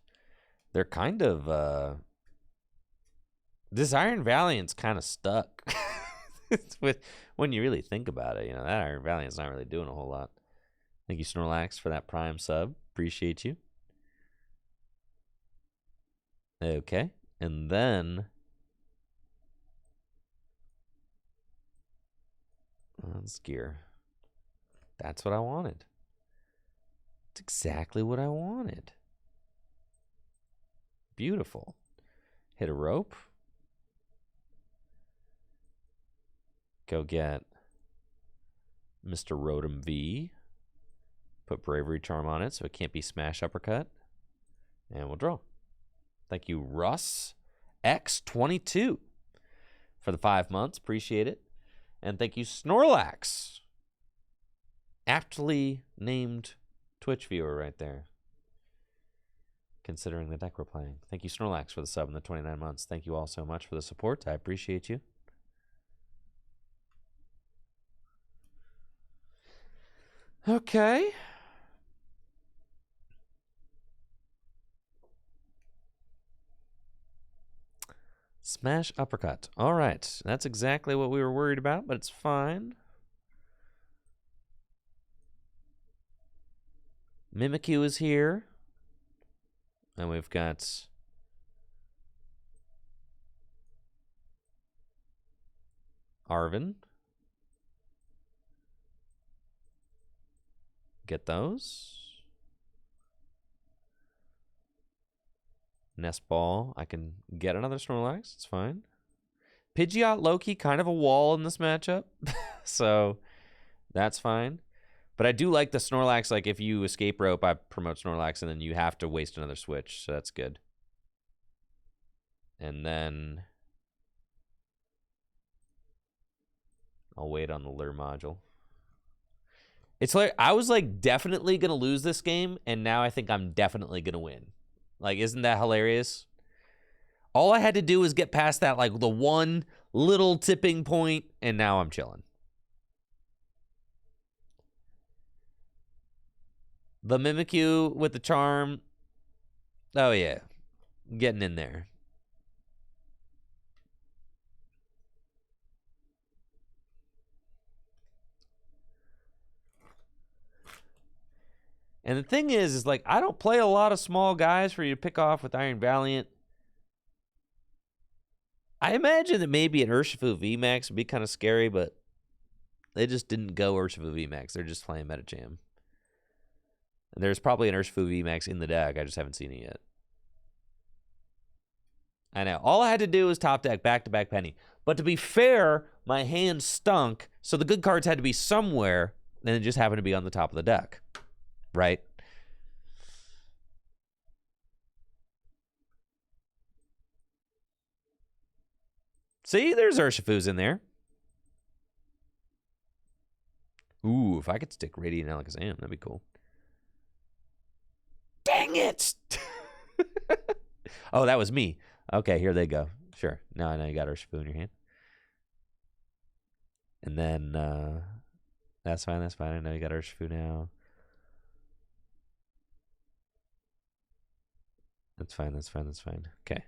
They're kind of this Iron Valiant's kind of stuck. With when you really think about it, you know, that Iron Valiant's not really doing a whole lot. Thank you, Snorlax, for that Prime sub. Appreciate you. Okay. And then let's gear. That's what I wanted. It's exactly what I wanted. Beautiful. Hit a rope. Go get Mr. Rotom V. Put Bravery Charm on it so it can't be Smash Uppercut. And we'll draw. Thank you, Russ X22 for the 5 months. Appreciate it. And thank you, Snorlax. Aptly named Twitch viewer right there. Considering the deck we're playing. Thank you, Snorlax, for the sub in the 29 months. Thank you all so much for the support. I appreciate you. Okay. Smash Uppercut. All right. That's exactly what we were worried about, but it's fine. Mimikyu is here. And we've got Arvin. Get those. Nest Ball. I can get another Snorlax. It's fine. Pidgeot Loki, kind of a wall in this matchup. So that's fine. But I do like the Snorlax. Like, if you escape rope, I promote Snorlax, and then you have to waste another switch. So that's good. And then I'll wait on the lure module. It's like, I was like definitely going to lose this game, and now I think I'm definitely going to win. Like, isn't that hilarious? All I had to do was get past that, like, the one little tipping point, and now I'm chilling. The Mimikyu with the charm. Oh, yeah. Getting in there. And the thing is like, I don't play a lot of small guys for you to pick off with Iron Valiant. I imagine that maybe an Urshifu VMAX would be kind of scary, but they just didn't go Urshifu VMAX. They're just playing Metacham. There's probably an Urshifu VMAX in the deck. I just haven't seen it yet. I know. All I had to do was top deck back-to-back Penny. But to be fair, my hand stunk, so the good cards had to be somewhere, and it just happened to be on the top of the deck. Right? See, there's Urshifu's in there. Ooh, if I could stick Radiant Alakazam, that'd be cool. Dang it! Oh, that was me. Okay, here they go. Sure. Now I know you got Urshifu in your hand. And then, that's fine, that's fine. I know you got Urshifu now. That's fine, that's fine, that's fine. Okay.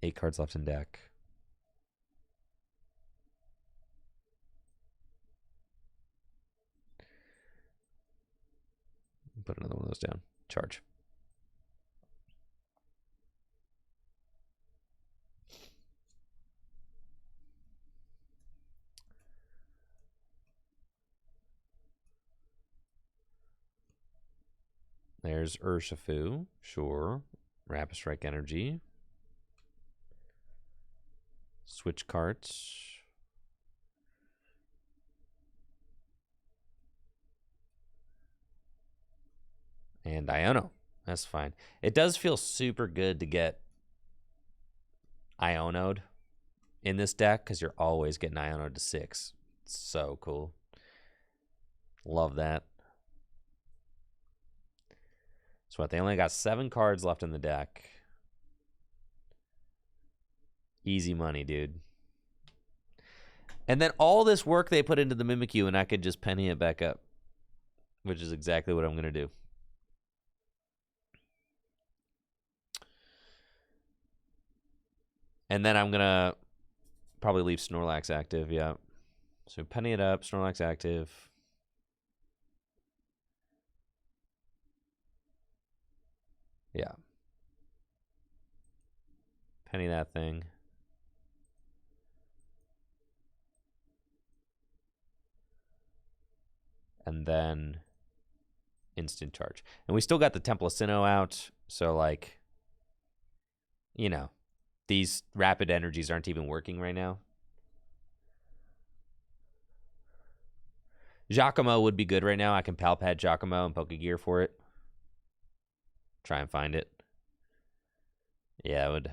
8 cards left in deck. Put another one of those down. Charge. There's Urshifu. Sure. Rapid Strike Energy. Switch cards. And Iono. That's fine. It does feel super good to get Iono'd in this deck because you're always getting Iono'd to 6. It's so cool. Love that. So what? They only got 7 cards left in the deck. Easy money, dude. And then all this work they put into the Mimikyu, and I could just penny it back up, which is exactly what I'm going to do. And then I'm going to probably leave Snorlax active, yeah. So penny it up, Snorlax active. Yeah. Penny that thing. And then instant charge. And we still got the Temple of Sinnoh out, so like, you know, these rapid energies aren't even working right now. Giacomo would be good right now. I can Palpad Giacomo and Pokegear for it. Try and find it. Yeah, it would.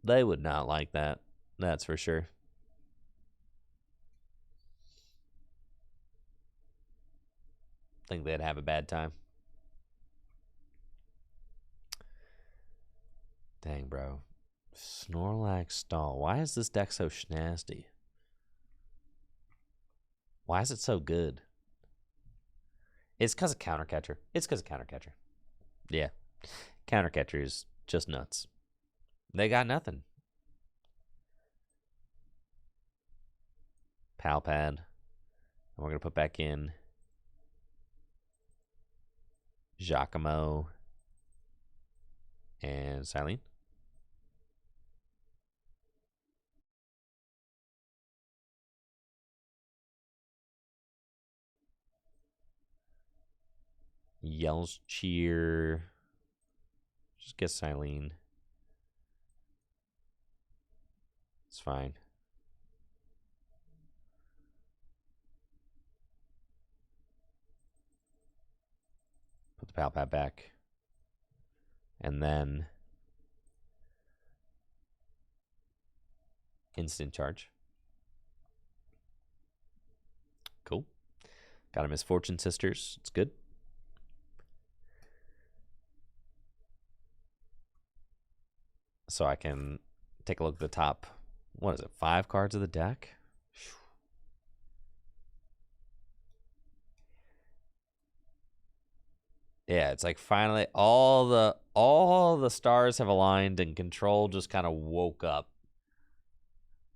They would not like that. That's for sure. Think they'd have a bad time. Dang, bro. Snorlax stall. Why is this deck so schnasty? Why is it so good? It's because of Countercatcher. It's because of Countercatcher. Yeah. Countercatcher is just nuts. They got nothing. Palpad. And we're going to put back in Giacomo and Silene. Yells cheer. Just get Silene. It's fine. Put the Palpad back. And then instant charge. Cool. Got a Misfortune Sisters. It's good. So I can take a look at the top, what is it, 5 cards of the deck? Yeah, it's like finally all the stars have aligned and Control just kind of woke up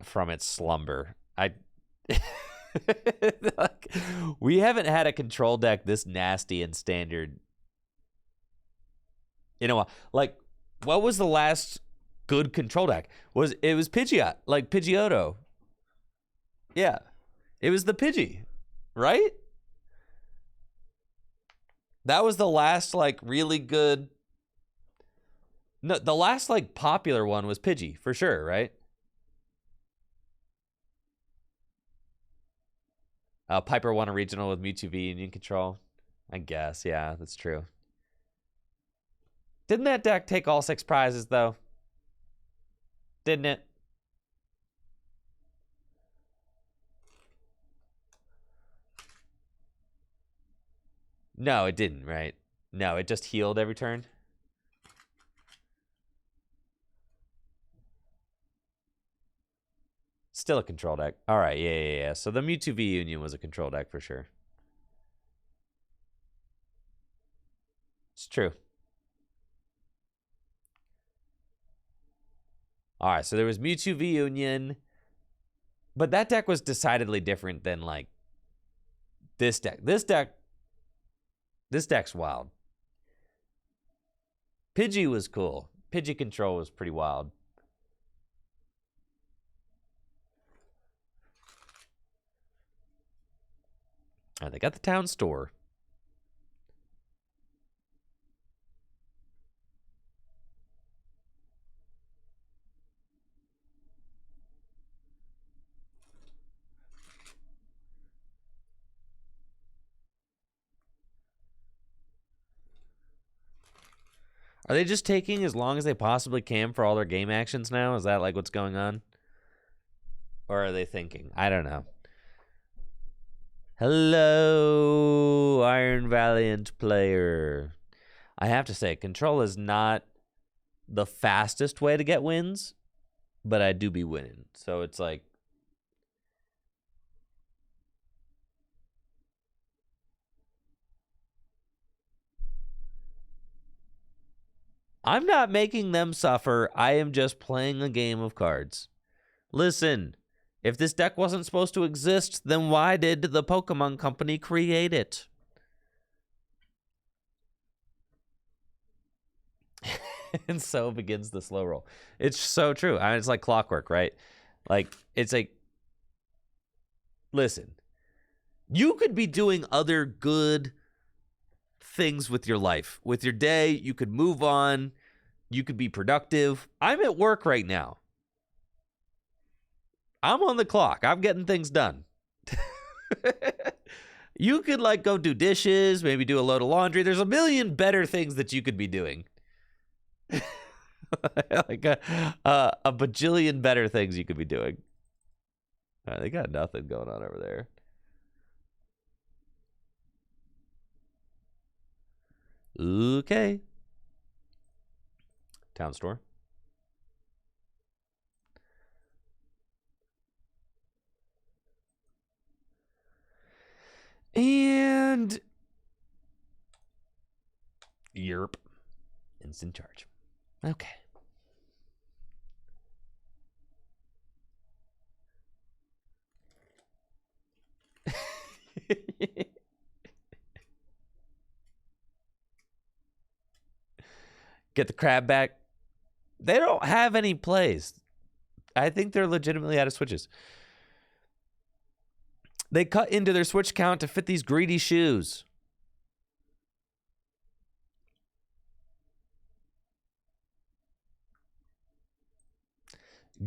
from its slumber. Like, we haven't had a Control deck this nasty and standard. You know, like, what was the last good Control deck? It was Pidgeot, like Pidgeotto. Yeah. It was the Pidgey, right? That was the last, like, really good... No, the last, like, popular one was Pidgey, for sure, right? Piper won a regional with Mewtwo V Union Control. I guess, yeah, that's true. Didn't that deck take all 6 prizes, though? Didn't it? No, it didn't, right? No, it just healed every turn. Still a control deck. All right, yeah. So the Mewtwo V Union was a control deck for sure. It's true. All right, so there was Mewtwo V Union, but that deck was decidedly different than, like, this deck. This deck's wild. Pidgey was cool. Pidgey control was pretty wild. All right, they got the town store. Are they just taking as long as they possibly can for all their game actions now? Is that, like, what's going on? Or are they thinking? I don't know. Hello, Iron Valiant player. I have to say, control is not the fastest way to get wins, but I do be winning. So it's like... I'm not making them suffer. I am just playing a game of cards. Listen, if this deck wasn't supposed to exist, then why did the Pokemon Company create it? And so begins the slow roll. It's so true. I mean, it's like clockwork, right? Like, it's like, listen, you could be doing other good things with your life, with your day. You could move on. You could be productive. I'm at work right now. I'm on the clock. I'm getting things done. You could, like, go do dishes, maybe do a load of laundry. There's a million better things that you could be doing. Like a bajillion better things you could be doing. They got nothing going on over there. Okay. Town store. And Yerp. Instant charge. Okay. Get the crab back. They don't have any plays. I think they're legitimately out of switches. They cut into their switch count to fit these greedy shoes.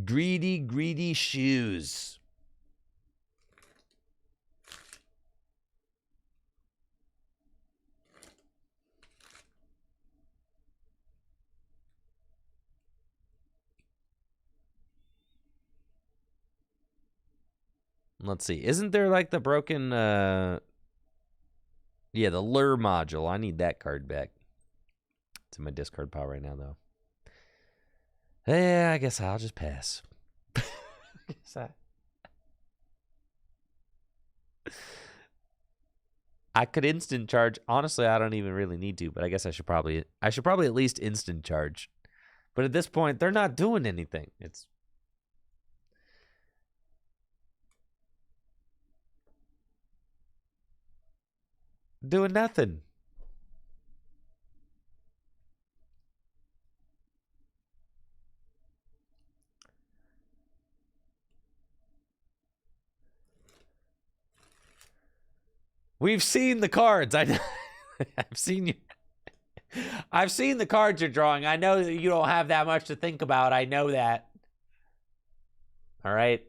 Greedy, greedy shoes. Let's see. Isn't there, like, the broken... Yeah, the lure module. I need that card back. It's in my discard pile right now, though. Yeah, I guess I'll just pass. I could instant charge. Honestly, I don't even really need to, but I guess I should probably at least instant charge. But at this point, they're not doing anything. It's doing nothing. We've seen the cards. I know. I've seen you. I've seen the cards you're drawing. I know that you don't have that much to think about. I know that. All right.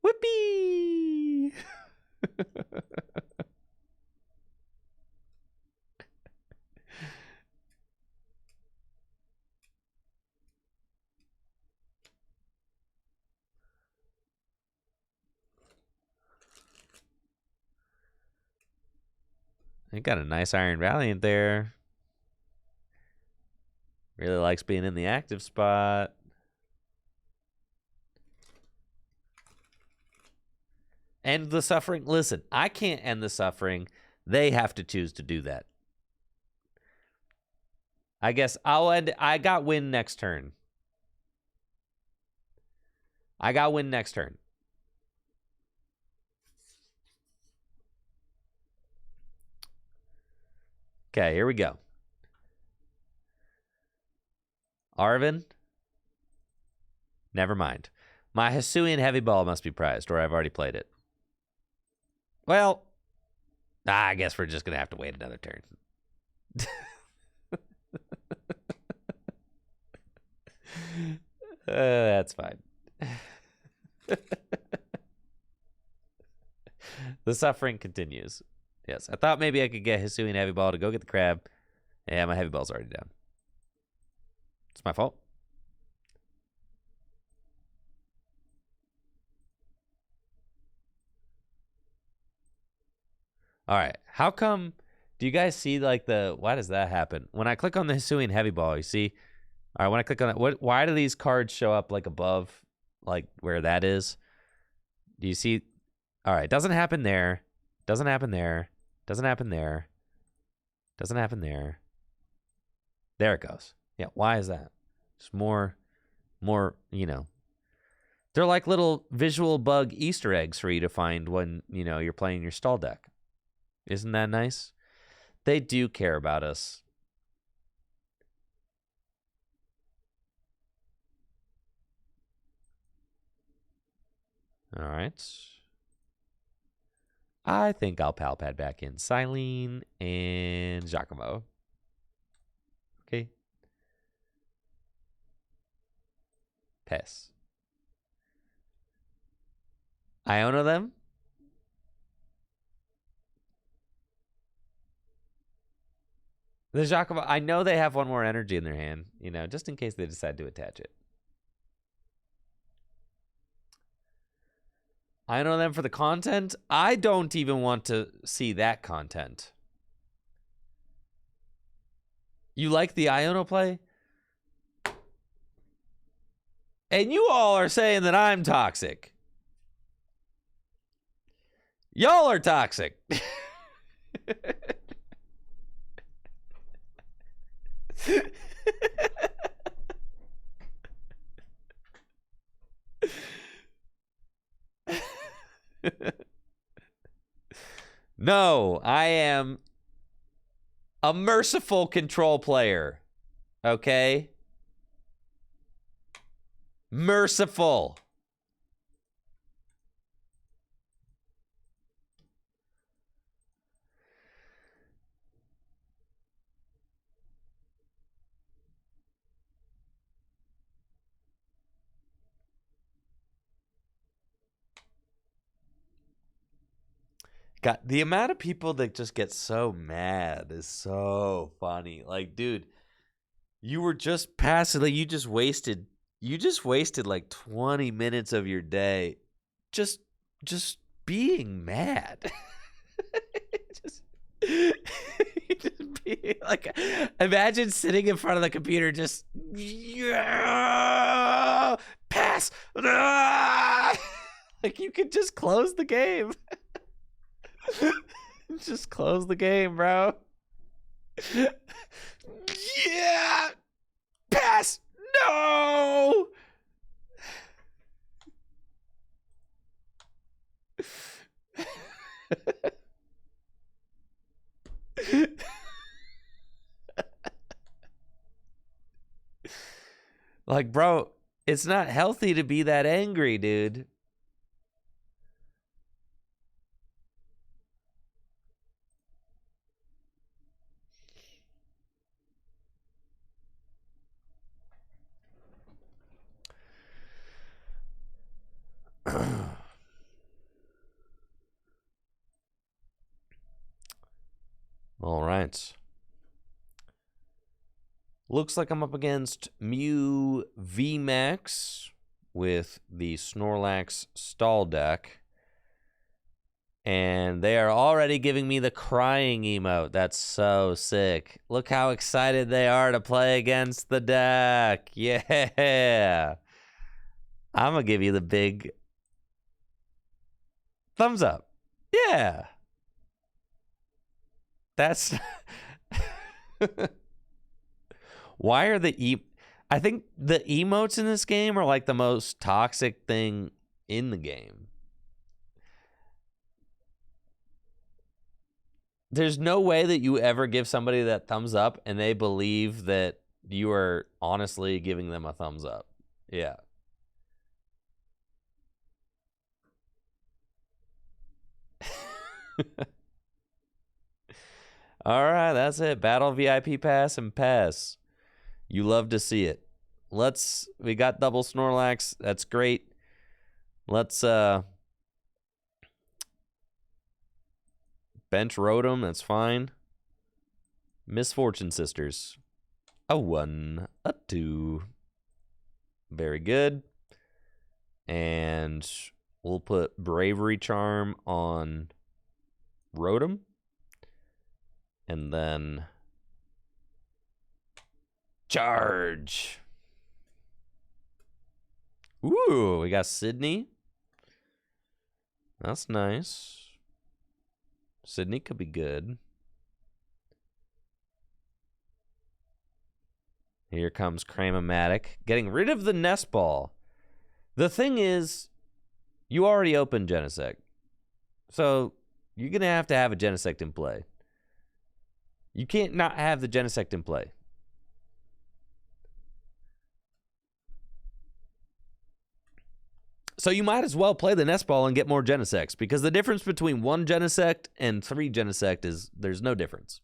Whippy. They got a nice Iron Valiant there. Really likes being in the active spot. End the suffering. Listen, I can't end the suffering. They have to choose to do that. I guess I'll end. I got win next turn. I got win next turn. Okay, here we go. Arvin? Never mind. My Hisuian Heavy Ball must be prized, or I've already played it. Well, I guess we're just going to have to wait another turn. That's fine. The suffering continues. Yes, I thought maybe I could get Hisuian Heavy Ball to go get the crab. Yeah, my Heavy Ball's already down. It's my fault. All right. How come? Do you guys see like the? Why does that happen? When I click on the Hisuian Heavy Ball, you see. All right. When I click on it, why do these cards show up like above, like where that is? Do you see? All right. Doesn't happen there. Doesn't happen there. Doesn't happen there. Doesn't happen there. There it goes. Yeah. Why is that? Just more. You know. They're like little visual bug Easter eggs for you to find when you're playing your stall deck. Isn't that nice? They do care about us. All right. I think I'll pal pad back in Silene and Giacomo. Okay. Pass. Iono them. The Giacomo, I know they have one more energy in their hand, just in case they decide to attach it. I know them for the content. I don't even want to see that content. You like the Iono play? And you all are saying that I'm toxic. Y'all are toxic. No, I am a merciful control player. Okay? Merciful. God, the amount of people that just get so mad is so funny. Like, dude, you were just passively, you just wasted like 20 minutes of your day just being mad. just being like, imagine sitting in front of the computer just pass. Like, you could just close the game. Just close the game, bro. Yeah. Pass. No. Like, bro, it's not healthy to be that angry, dude. All right. Looks like I'm up against Mew VMAX with the Snorlax stall deck. And they are already giving me the crying emote. That's so sick. Look how excited they are to play against the deck. Yeah. I'm going to give you the big thumbs up. Yeah. That's... Why are I think the emotes in this game are like the most toxic thing in the game. There's no way that you ever give somebody that thumbs up and they believe that you are honestly giving them a thumbs up. Yeah. All right, that's it. Battle VIP pass and pass. You love to see it. We got double Snorlax. That's great. Let's bench Rotom. That's fine. Misfortune Sisters. A 1, a 2. Very good. And we'll put Bravery Charm on Rotom. And then charge. Ooh, we got Sydney. That's nice. Sydney could be good. Here comes Cram-O-Matic. Getting rid of the Nest Ball. The thing is, you already opened Genesect. So you're going to have a Genesect in play. You can't not have the Genesect in play. So you might as well play the Nest Ball and get more Genesects, because the difference between 1 Genesect and 3 Genesect is there's no difference.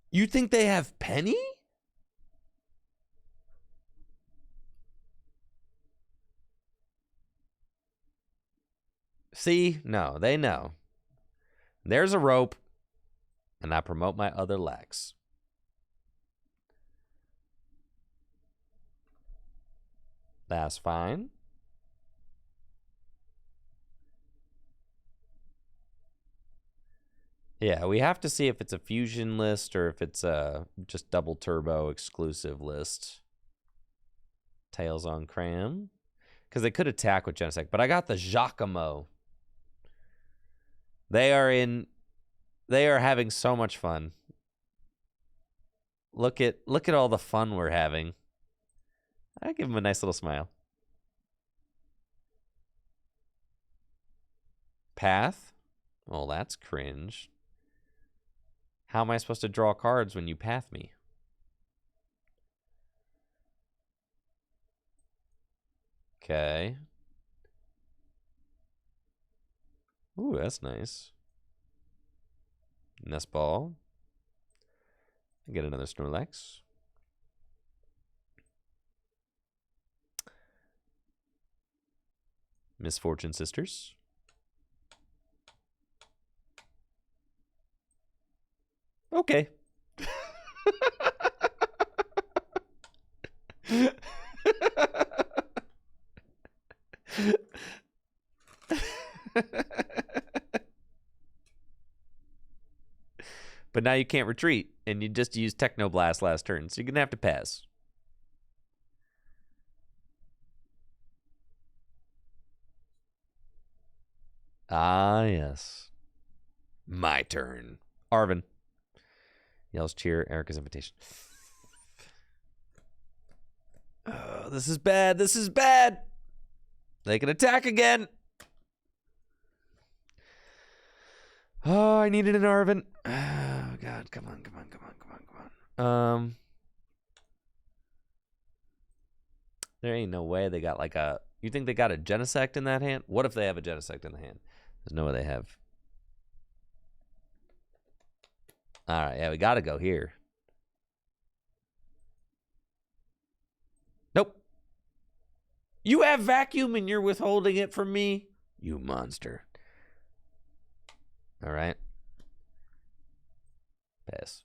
You think they have Penny? See? No, they know. There's a rope, and I promote my other lax. That's fine. Yeah, we have to see if it's a fusion list or if it's a just double turbo exclusive list. Tails on Cram. Because they could attack with Genesect, but I got the Giacomo. They are having so much fun. Look at all the fun we're having. I give them a nice little smile. Path? Oh, that's cringe. How am I supposed to draw cards when you path me? Okay. Ooh, that's nice. Nest Ball. Get another Snorlax. Misfortune Sisters. Okay. But now you can't retreat, and you just used Technoblast last turn, so you're going to have to pass. Ah, yes. My turn. Arvin. Yells cheer, Erica's invitation. Oh, this is bad. This is bad. They can attack again. Oh, I needed an Arvin. Oh, God. Come on. There ain't no way they got like a... You think they got a Genesect in that hand? What if they have a Genesect in the hand? There's no way they have. All right, yeah, we got to go here. Nope. You have vacuum and you're withholding it from me? You monster. All right. Pass.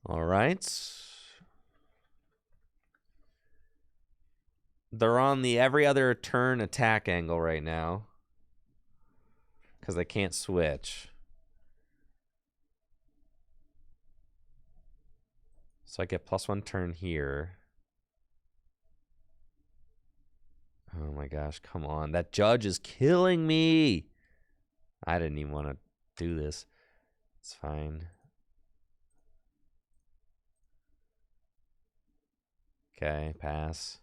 All right. They're on the every other turn attack angle right now because they can't switch. So I get +1 turn here. Oh my gosh, come on. That judge is killing me. I didn't even want to do this. It's fine. Okay, pass.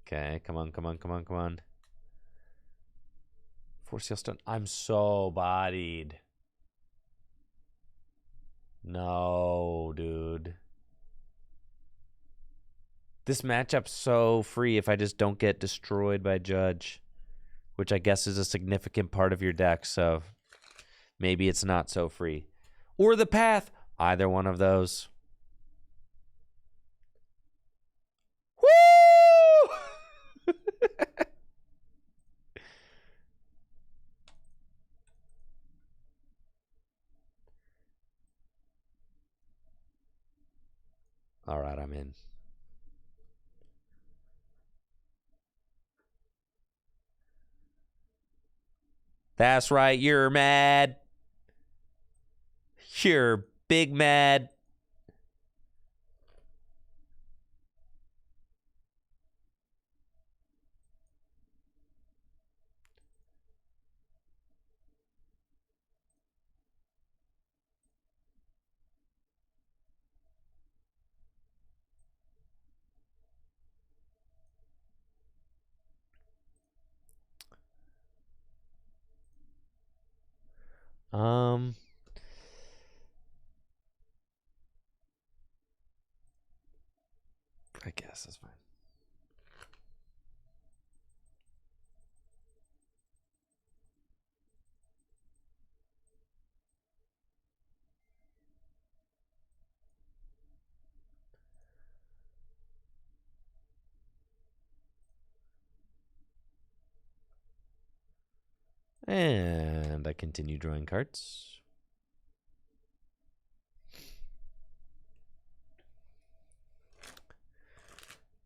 Okay, come on, come on, come on, come on. Force Seal Stone. I'm so bodied. No, dude. This matchup's so free if I just don't get destroyed by Judge, which I guess is a significant part of your deck, so maybe it's not so free. Or the Path. Either one of those. Woo! All right, I'm in. That's right, you're mad. You're big mad. I guess that's fine. And I continue drawing cards.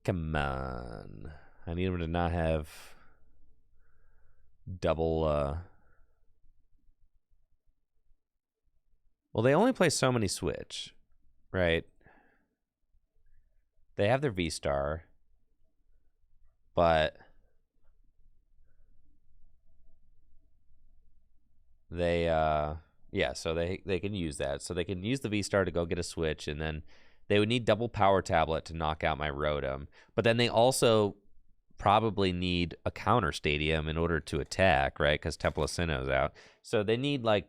Come on. I need him to not have double. Well, they only play so many Switch, right? They have their V-Star, but they yeah, so they can use that. So they can use the V-Star to go get a Switch, and then they would need double Power Tablet to knock out my Rotom. But then they also probably need a counter Stadium in order to attack, right? Because Temple of Sinnoh's out. So they need a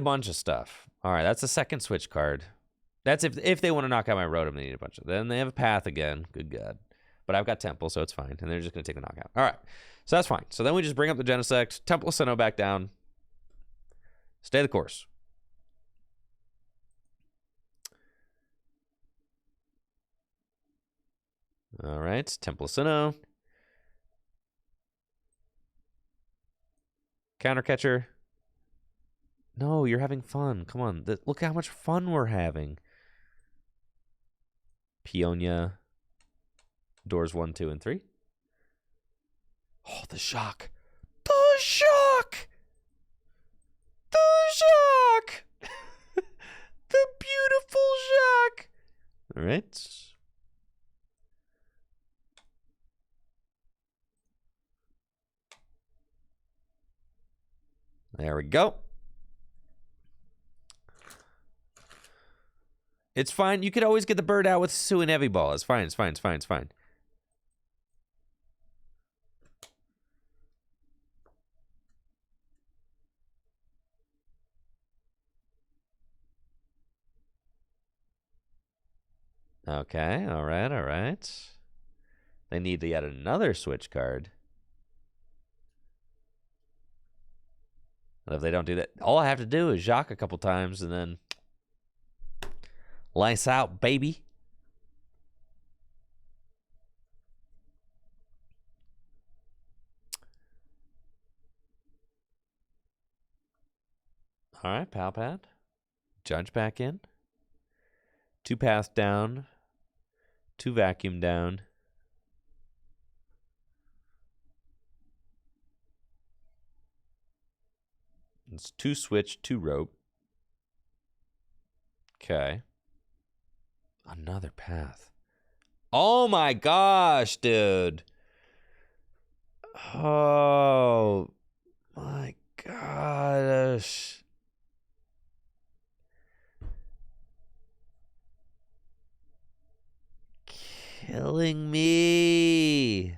bunch of stuff. All right, that's the second Switch card. That's if they want to knock out my Rotom, they need a bunch of. Then they have a Path again. Good God. But I've got Temple, so it's fine. And they're just going to take the knockout. All right. So that's fine. So then we just bring up the Genesect, Temple of Sinnoh back down. Stay the course. All right. Temple of Sinnoh. Counter Catcher. No, you're having fun. Come on. Look how much fun we're having. Peonia. Doors 1, 2, and 3. Oh, the shock. The shock! The shock! The beautiful shock! All right. There we go. It's fine. You could always get the bird out with Sue and Heavy Ball. It's fine. It's fine. It's fine. It's fine. Okay. All right. All right. They need yet another Switch card. And if they don't do that, all I have to do is Jacques a couple times, and then Lights out, baby. All right, pal pad. Judge back in. 2 path down. 2 vacuum down. It's 2 switch, 2 rope. Okay. Another path. Oh my gosh, dude. Oh my gosh. Killing me.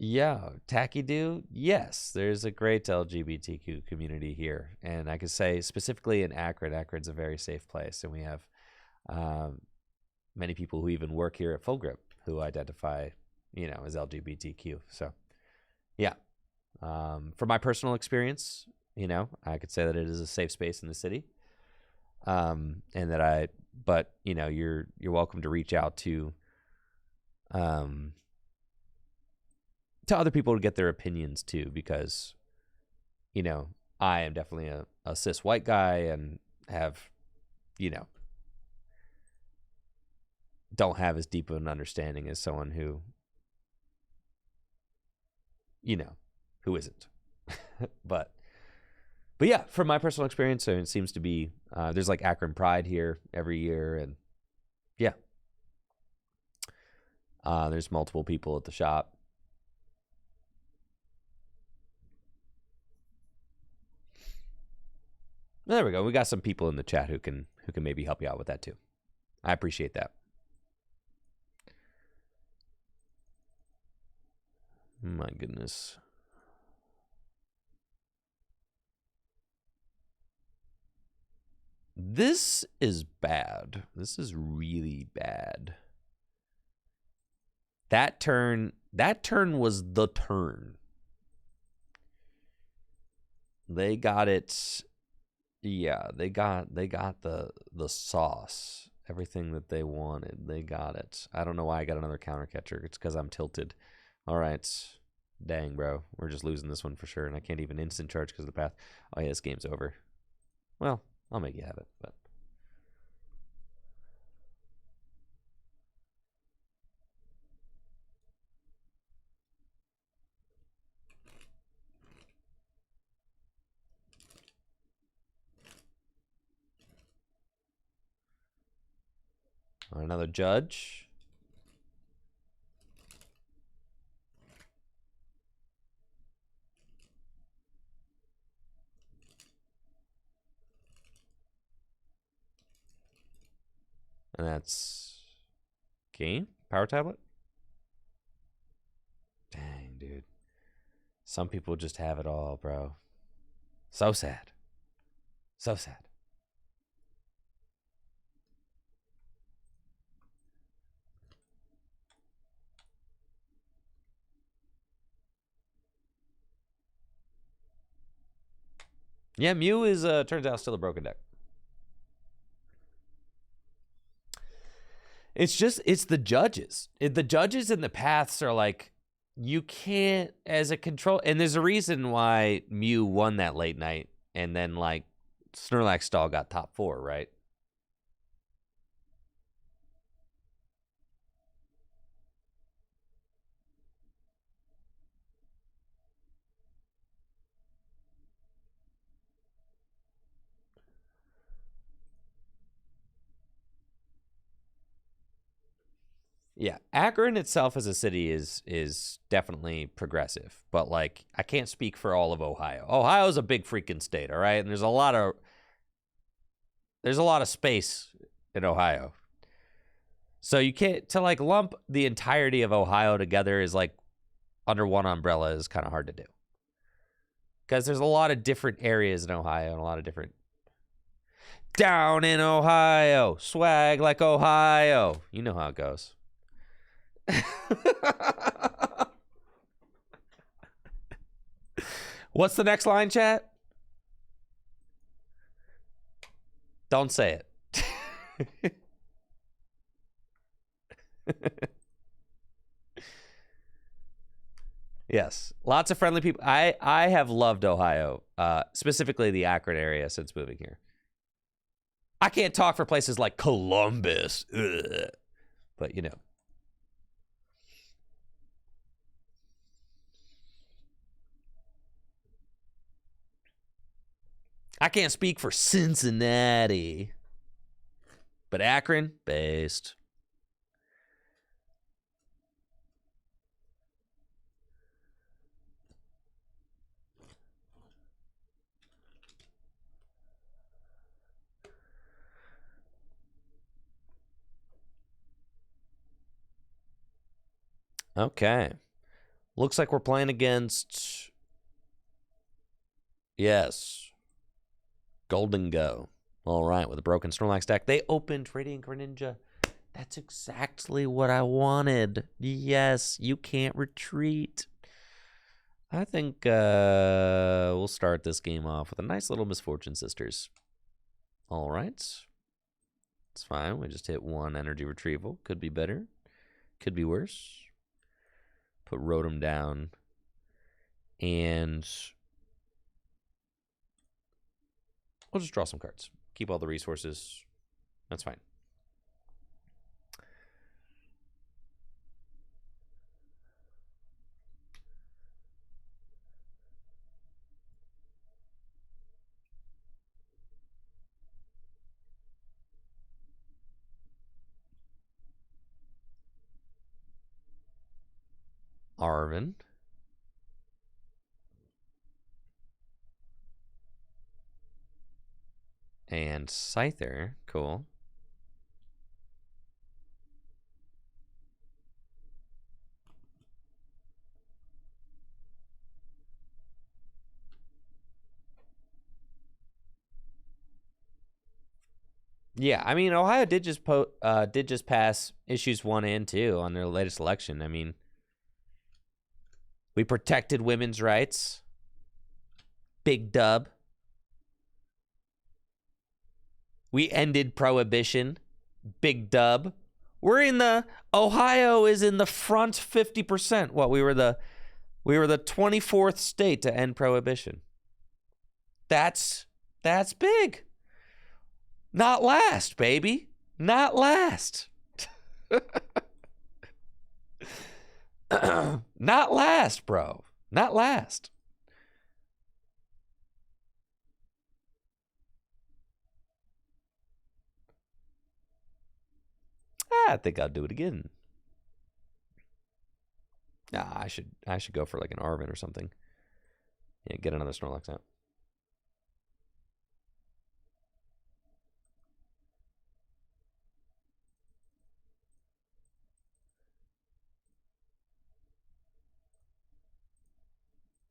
Yeah, Tacky Do, yes, there's a great LGBTQ community here. And I could say specifically in Akron, Akron's a very safe place. And we have many people who even work here at Full Grip who identify, as LGBTQ. So, yeah. From my personal experience, I could say that it is a safe space in the city. And that but you're welcome to reach out to other people to get their opinions too, because I am definitely a cis white guy and have don't have as deep of an understanding as someone who who isn't. but yeah, from my personal experience, it seems to be there's like Akron Pride here every year, and yeah, there's multiple people at the shop. There we go. We got some people in the chat who can maybe help you out with that too. I appreciate that. My goodness. This is bad. This is really bad. That turn was the turn. They got it. Yeah, they got the sauce. Everything that they wanted. They got it. I don't know why I got another counter catcher. It's because I'm tilted. All right. Dang, bro. We're just losing this one for sure. And I can't even instant charge because of the path. Oh, yeah, this game's over. Well, I'll make you have it, but. Another judge. And that's game? Power tablet? Dang, dude. Some people just have it all, bro. So sad. So sad. Yeah, Mew is turns out still a broken deck. It's the judges. The judges and the paths are like, you can't, as a control, and there's a reason why Mew won that late night, and then like Snorlax stall got top 4, right? Yeah, Akron itself as a city is definitely progressive, but like I can't speak for all of Ohio. Ohio's a big freaking state, all right? And there's a lot of space in Ohio. So you can't to like lump the entirety of Ohio together is like under one umbrella is kind of hard to do. Cuz there's a lot of different areas in Ohio and a lot of different Down in Ohio. Swag like Ohio. You know how it goes. What's the next line, chat? Don't say it. Yes, lots of friendly people. I have loved Ohio, specifically the Akron area since moving here. I can't talk for places like Columbus, but you know. I can't speak for Cincinnati, but Akron based. Okay. Looks like we're playing against... Yes. Golden Go. All right, with a broken Snorlax deck. They opened Radiant Greninja. That's exactly what I wanted. Yes, you can't retreat. I think we'll start this game off with a nice little Misfortune Sisters. All right. It's fine. We just hit one energy retrieval. Could be better. Could be worse. Put Rotom down. And we'll just draw some cards. Keep all the resources. That's fine. Arvin. And Scyther. Cool. Yeah, I mean, Ohio did just pass issues 1 and 2 on their latest election. I mean, we protected women's rights. Big dub. We ended prohibition. Big dub. Ohio is in the front 50%. What, we were the 24th state to end prohibition. That's big. Not last, baby. Not last. Not last, bro. Not last. I think I'll do it again. Nah, I should go for like an Arvin or something. Yeah, get another Snorlax out.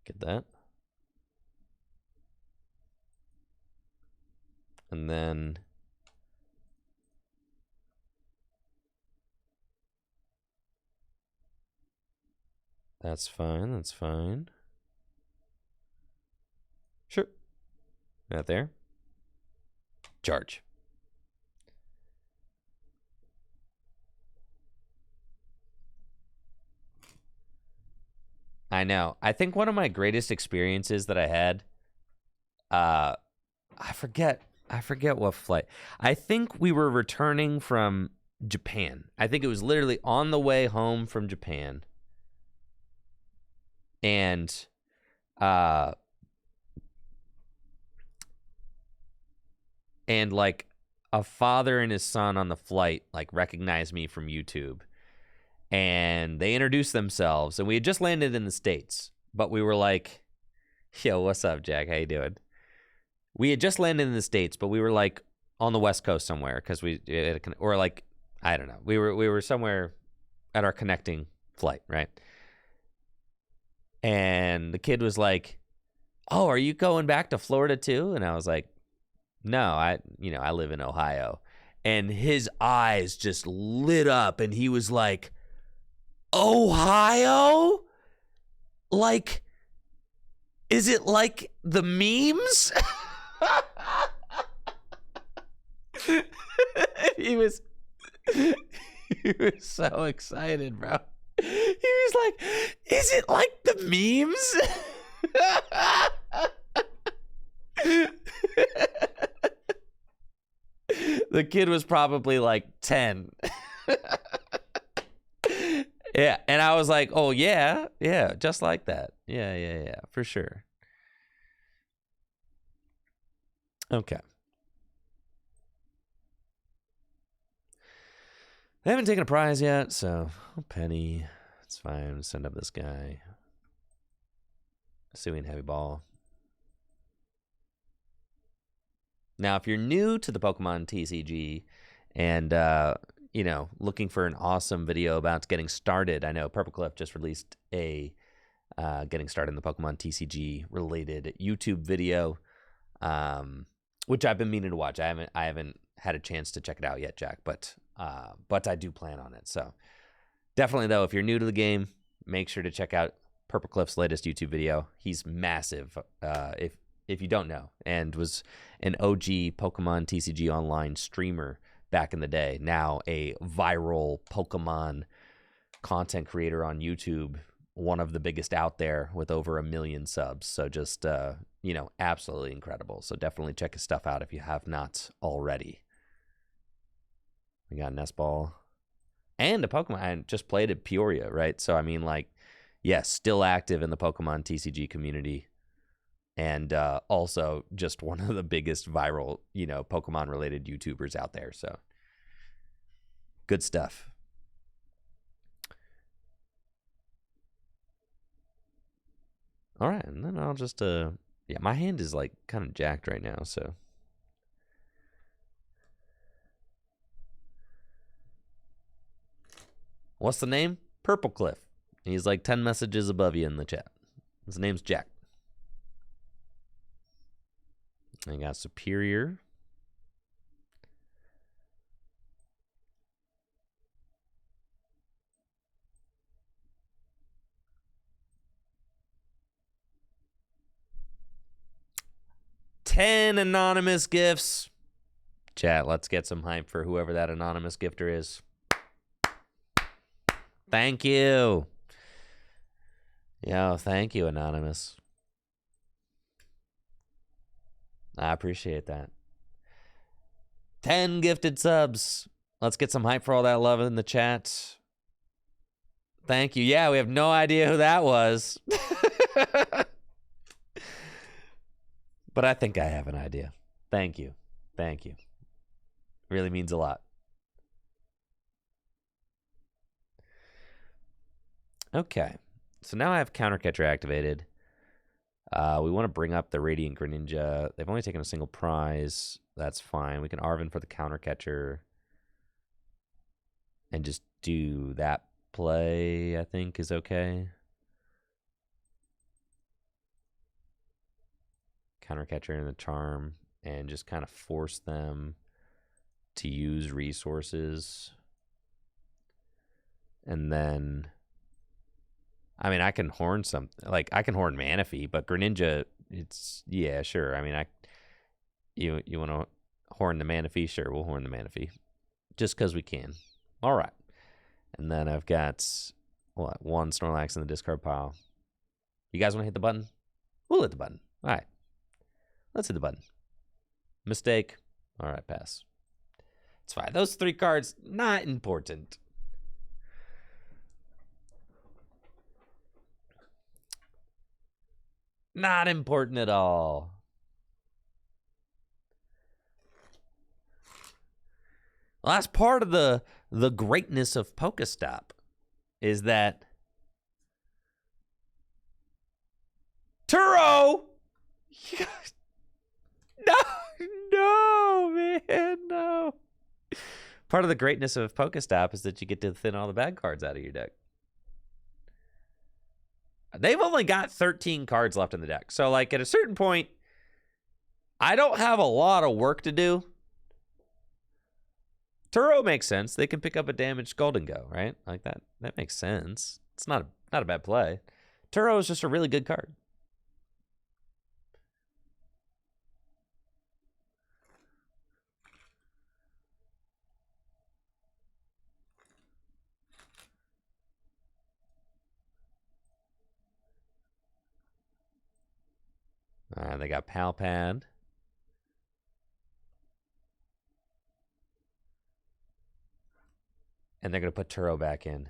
Get that. And then that's fine. That's fine. Sure. Not there. Charge. I know. I think one of my greatest experiences that I had, I forget what flight. I think we were returning from Japan. I think it was literally on the way home from Japan. And like a father and his son on the flight like recognized me from YouTube. And they introduced themselves, and we had just landed in the States, but we were like, yo, what's up, Jack? How you doing? We had just landed in the States, but we were like on the West Coast somewhere because or like, I don't know. We were somewhere at our connecting flight, right? And the kid was like, oh, are you going back to Florida too? And I was like, No, I live in Ohio. And his eyes just lit up and he was like, Ohio? Like, is it like the memes? he was so excited, bro. He was like, is it like the memes? The kid was probably like 10. Yeah, and I was like, oh, yeah, just like that. Yeah, for sure. Okay. They haven't taken a prize yet, so penny. It's fine. Send up this guy. Suing heavy ball. Now, if you're new to the Pokemon TCG and, looking for an awesome video about getting started, I know Purple Cliff just released a getting started in the Pokemon TCG related YouTube video, which I've been meaning to watch. I haven't had a chance to check it out yet, Jack, but I do plan on it. So definitely, though, if you're new to the game, make sure to check out Purple Cliff's latest YouTube video. He's massive. If you don't know, and was an OG Pokemon TCG Online streamer back in the day, now a viral Pokemon content creator on YouTube, one of the biggest out there with over 1 million subs. So just, absolutely incredible. So definitely check his stuff out if you have not already. We got Nest Ball and a Pokemon. I just played at Peoria, right? So, I mean, yes, still active in the Pokemon TCG community. And also just one of the biggest viral, Pokemon-related YouTubers out there. So, good stuff. All right, and then I'll just, my hand is, kind of jacked right now, so. What's the name? Purple Cliff. He's 10 messages above you in the chat. His name's Jack. I got Superior. $10 anonymous gifts. Chat, let's get some hype for whoever that anonymous gifter is. Thank you. Yo, thank you, anonymous. I appreciate that. 10 gifted subs. Let's get some hype for all that love in the chat. Thank you. Yeah, we have no idea who that was. But I think I have an idea. Thank you. Thank you. Really means a lot. Okay. So now I have Counter Catcher activated. We want to bring up the Radiant Greninja. They've only taken a single prize. That's fine. We can Arven for the Counter Catcher. And just do that play, I think, is okay. Counter Catcher and the Charm. And just kind of force them to use resources. And then, I mean, I can horn something. I can horn Manaphy, but Greninja, yeah, sure. I mean, you want to horn the Manaphy? Sure, we'll horn the Manaphy. Just because we can. All right. And then I've got, one Snorlax in the discard pile. You guys want to hit the button? We'll hit the button. All right. Let's hit the button. Mistake. All right, pass. It's fine. Those 3 cards, not important. Not important at all. Well, that's part of the greatness of Pokestop is that Turo! No, man, no. Part of the greatness of Pokestop is that you get to thin all the bad cards out of your deck. They've only got 13 cards left in the deck. So, at a certain point, I don't have a lot of work to do. Turo makes sense. They can pick up a damaged Golden Go, right? Like that. That makes sense. It's not a bad play. Turo is just a really good card. All right, they got Palpad. And they're going to put Turo back in.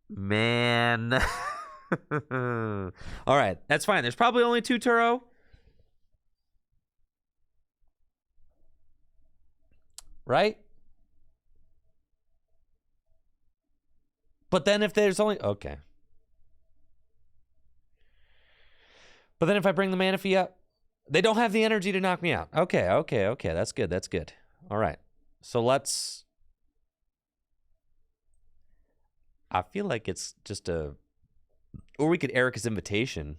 Man. All right, that's fine. There's probably only 2 Turo. Right? But then if there's only... Okay. But then if I bring the Manaphy up, they don't have the energy to knock me out. Okay. That's good. That's good. All right. So let's... I feel like it's just a... Or we could Erica's Invitation.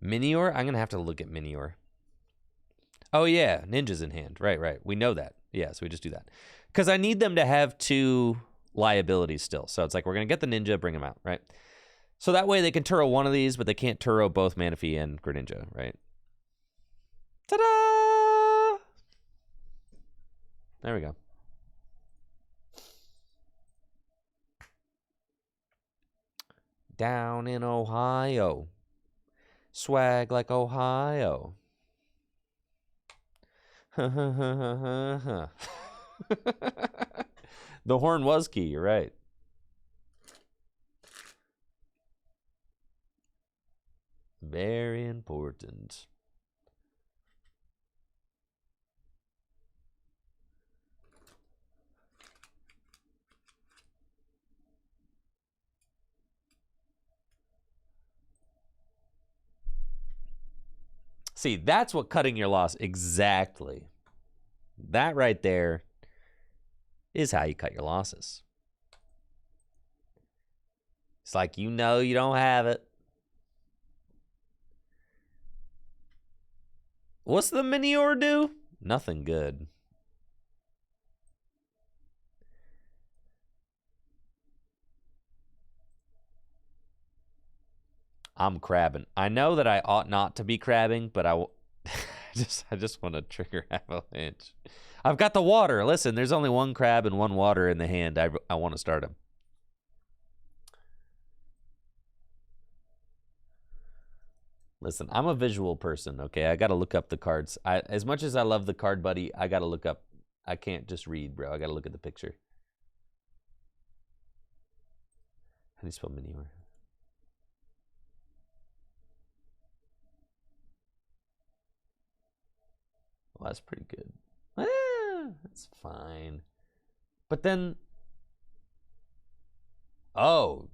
Minior? I'm going to have to look at Minior. Oh, yeah. Ninja's in hand. Right. We know that. Yeah, so we just do that. Because I need them to have 2 liabilities still. So it's like we're going to get the Ninja, bring them out, right? So that way they can Turo one of these, but they can't Turo both Manaphy and Greninja, right? Ta-da! There we go. Down in Ohio. Swag like Ohio. The horn was key, you're right. Very important. See, that's what cutting your loss exactly. That right there is how you cut your losses. It's like you know you don't have it. What's the Minior do? Nothing good. I'm crabbing. I know that I ought not to be crabbing, but I just want to trigger Avalanche. I've got the water. Listen, there's only 1 crab and 1 water in the hand. I want to start him. Listen, I'm a visual person, okay? I got to look up the cards. As much as I love the card buddy, I got to look up. I can't just read, bro. I got to look at the picture. How do you spell Minior? Well, that's pretty good. That's fine. But then... Oh.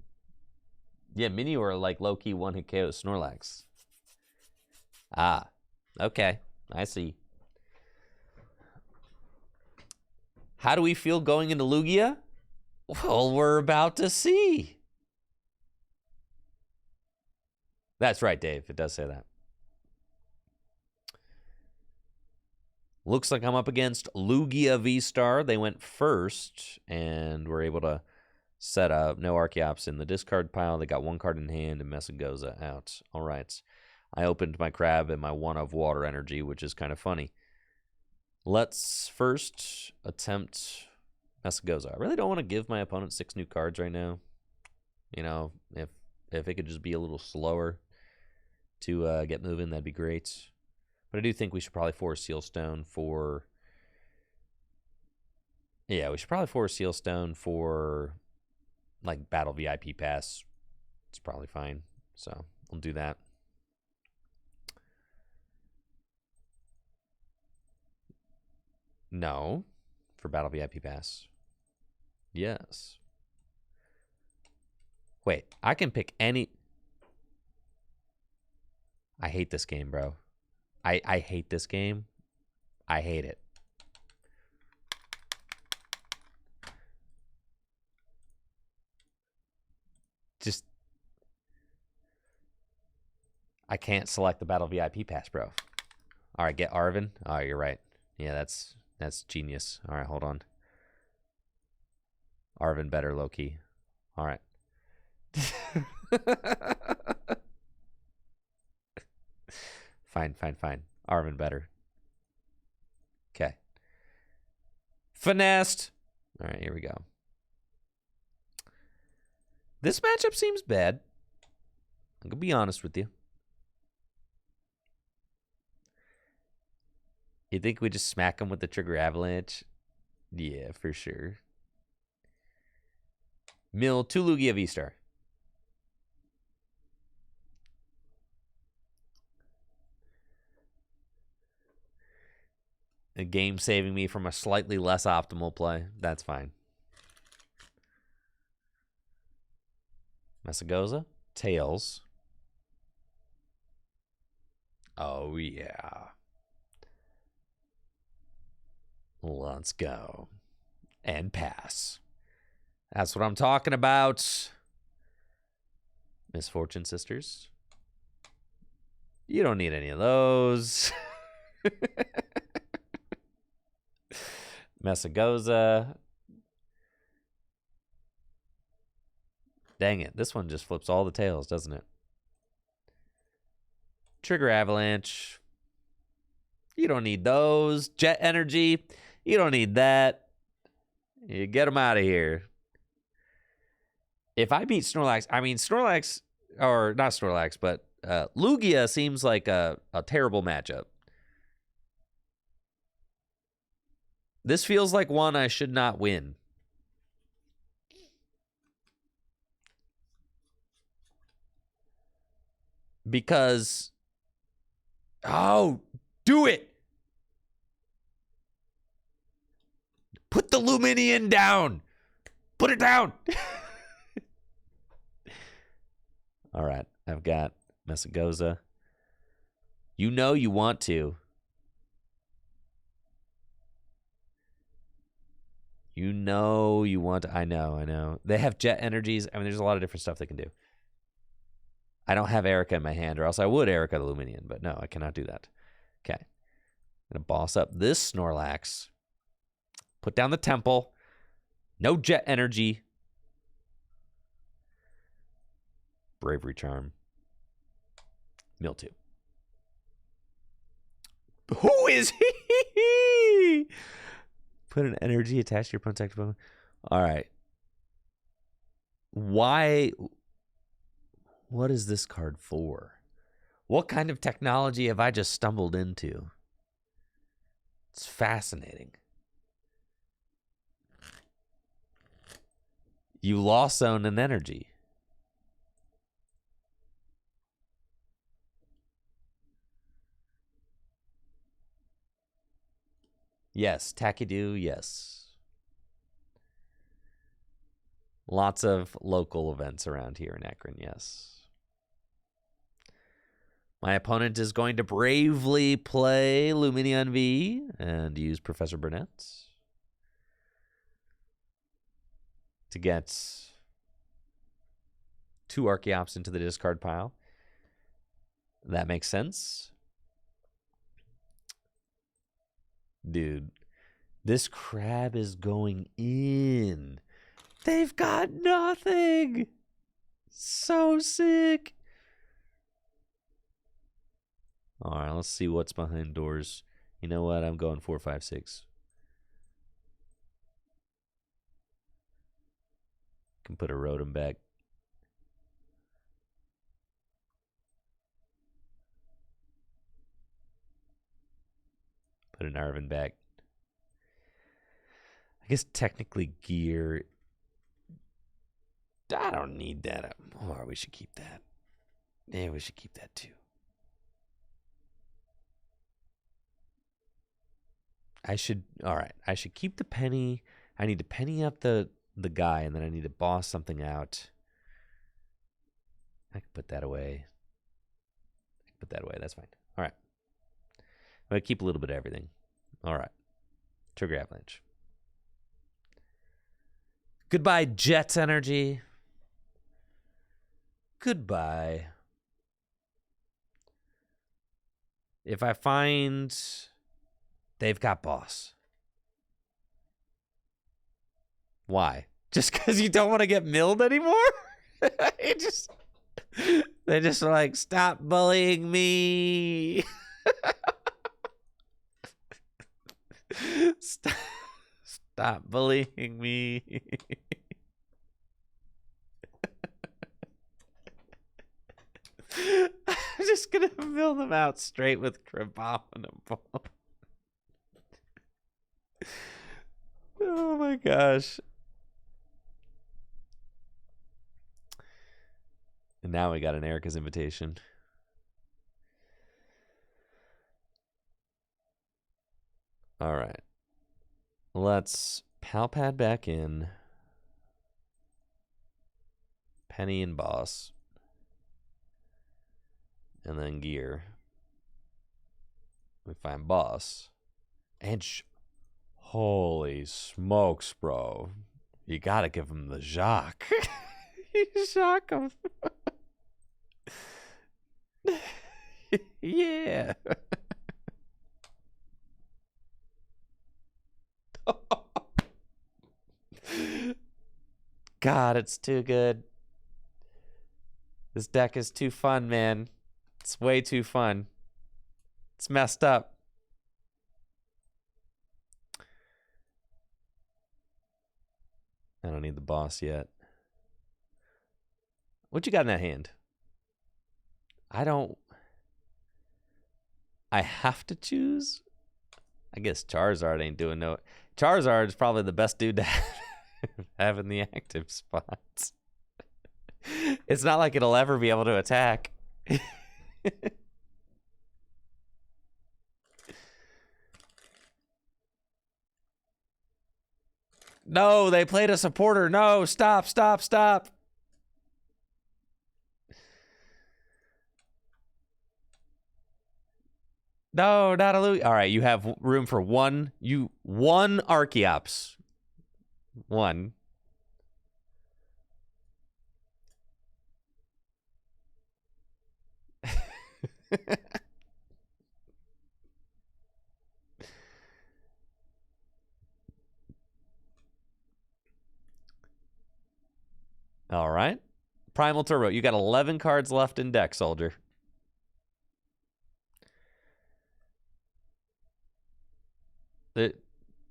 Yeah, Minior like low-key one-hit KO Snorlax. Ah. Okay. I see. How do we feel going into Lugia? Well, we're about to see. That's right, Dave. It does say that. Looks like I'm up against Lugia V-Star. They went first, and were able to set up no Archeops in the discard pile. They got 1 card in hand, and Messagoza out. All right. I opened my crab and my 1 of water energy, which is kind of funny. Let's first attempt Messagoza. I really don't want to give my opponent 6 new cards right now. You know, if it could just be a little slower to get moving, that'd be great. But I do think we should probably force Sealstone for... Yeah, we should probably force Sealstone for, like, Battle VIP Pass. It's probably fine. So, we'll do that. No. For Battle VIP Pass. Yes. Wait, I can pick any... I hate this game, bro. I hate this game. I hate it. Just, I can't select the Battle VIP pass, bro. All right, get Arvin. Oh, you're right. Yeah, that's genius. All right, hold on. Arvin better, low-key. All right. Fine. Arvin better. Okay. Finessed. All right, here we go. This matchup seems bad. I'm going to be honest with you. You think we just smack him with the Trigger Avalanche? Yeah, for sure. Mill, 2 Lugia V-Star. A game saving me from a slightly less optimal play. That's fine. Messagoza. Tails. Oh, yeah. Let's go. And pass. That's what I'm talking about. Misfortune Sisters. You don't need any of those. Messagoza. Dang it. This one just flips all the tails, doesn't it? Trigger Avalanche. You don't need those. Jet Energy. You don't need that. You get them out of here. If I beat Snorlax, I mean, Snorlax, or not Snorlax, but Lugia seems like a terrible matchup. This feels like one I should not win. Because, oh, do it. Put the Luminion down. Put it down. All right, I've got Messagoza. You know you want to. You know you want to. I know. They have jet energies. I mean, there's a lot of different stuff they can do. I don't have Erica in my hand, or else I would Erica the Luminion, but no, I cannot do that. Okay. I'm going to boss up this Snorlax. Put down the Temple. No jet energy. Bravery Charm. Mewtwo. Who is he? Put an energy attached to your protective Pokemon. All right. Why? What is this card for? What kind of technology have I just stumbled into? It's fascinating. You lost zone an energy. Yes, Takidu, yes. Lots of local events around here in Akron, yes. My opponent is going to bravely play Lumineon V and use Professor Burnett to get 2 Archeops into the discard pile. That makes sense. Dude, this crab is going in. They've got nothing. So sick. All right, let's see what's behind doors. You know what? I'm going 4, 5, 6. Can put a Rotom back. Put an Arvin back. I guess technically gear. I don't need that. Or we should keep that. Yeah, we should keep that too. All right. I should keep the penny. I need to penny up the guy, and then I need to boss something out. I can put that away. put that away. That's fine. All right. I'm going to keep a little bit of everything. All right. Trigger Avalanche. Goodbye, Jets Energy. Goodbye. If I find they've got boss. Why? Just because you don't want to get milled anymore? They just are like, stop bullying me. Stop bullying me. I'm just gonna mill them out straight with Crabominable. Oh my gosh. And now we got an Erica's invitation. All right. Let's Palpad back in. Penny and Boss. And then Gear. We find Boss. And holy smokes, bro. You gotta give him the Jacques. You shock him. Yeah. God, it's too good. This deck is too fun, man. It's way too fun. It's messed up. I don't need the boss yet. What you got in that hand? I have to choose? I guess Charizard ain't doing no... Charizard is probably the best dude to have in the active spots. It's not like it'll ever be able to attack. No, they played a supporter. No, stop, stop, stop. No, not a Louis. All right, you have room for one Archeops. One. All right. Primal Turbo. You got 11 cards left in deck, soldier.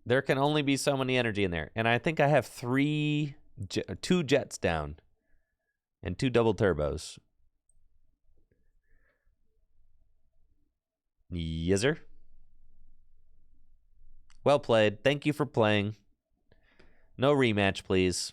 There can only be so many energy in there. And I think I have two jets down and 2 double turbos. Yes, sir. Well played. Thank you for playing. No rematch, please.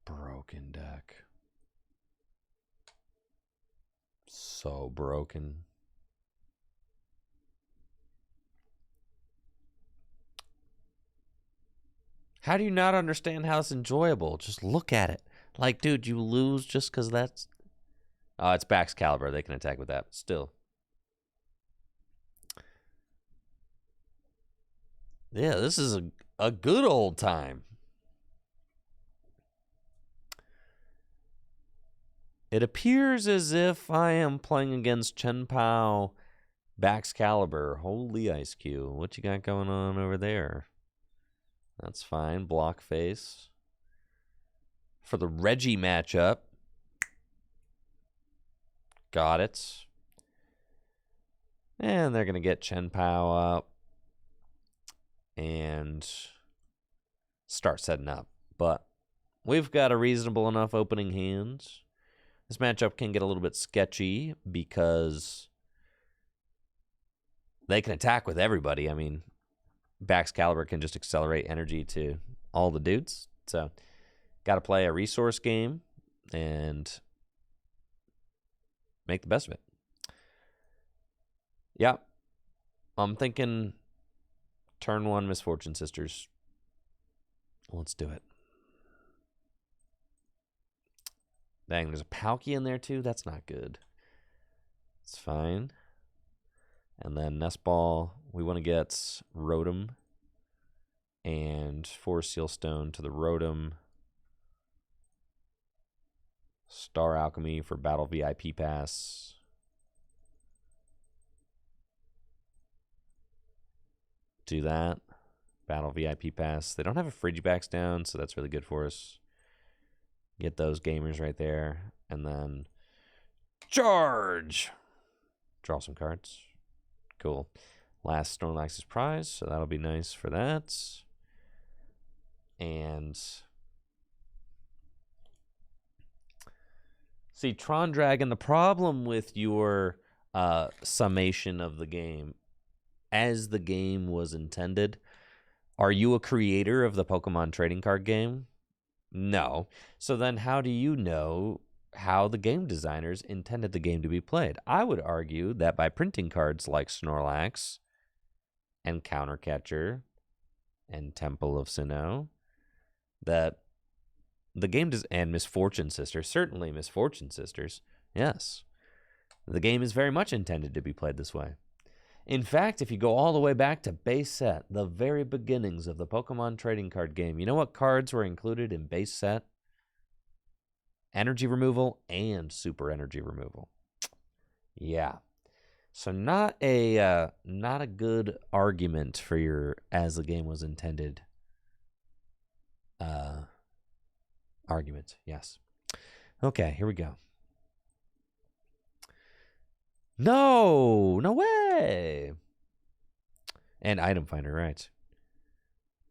Broken deck. So broken. How do you not understand how it's enjoyable? Just look at it. Like, dude, you lose just because that's... Oh, it's Bax Caliber. They can attack with that. Still. Yeah, this is a good old time. It appears as if I am playing against Chen Pao, Bax Caliber. Holy Ice Cube. What you got going on over there? That's fine. Block face. For the Reggie matchup. Got it. And they're going to get Chen Pao up and start setting up. But we've got a reasonable enough opening hand. This matchup can get a little bit sketchy because they can attack with everybody. I mean, Baxcalibur can just accelerate energy to all the dudes. So, got to play a resource game and make the best of it. Yeah, I'm thinking turn 1 Misfortune Sisters. Let's do it. Dang, there's a Palkia in there too? That's not good. It's fine. And then Nest Ball, we want to get Rotom and 4 Sealstone to the Rotom. Star Alchemy for Battle VIP Pass. Do that. Battle VIP Pass. They don't have a Frigibax down, so that's really good for us. Get those gamers right there. And then charge! Draw some cards. Cool. Last Snorlax's prize, so that'll be nice for that. And see, Tron Dragon, the problem with your summation of the game, as the game was intended, are you a creator of the Pokemon trading card game? No. So then how do you know how the game designers intended the game to be played? I would argue that by printing cards like Snorlax and Countercatcher and Temple of Sinnoh, that the game and Misfortune Sisters, certainly Misfortune Sisters, yes, the game is very much intended to be played this way. In fact, if you go all the way back to base set, the very beginnings of the Pokemon trading card game, you know what cards were included in base set? Energy removal and super energy removal. Yeah. So not a good argument for your as the game was intended argument. Yes. Okay, here we go. No way. And item finder, right?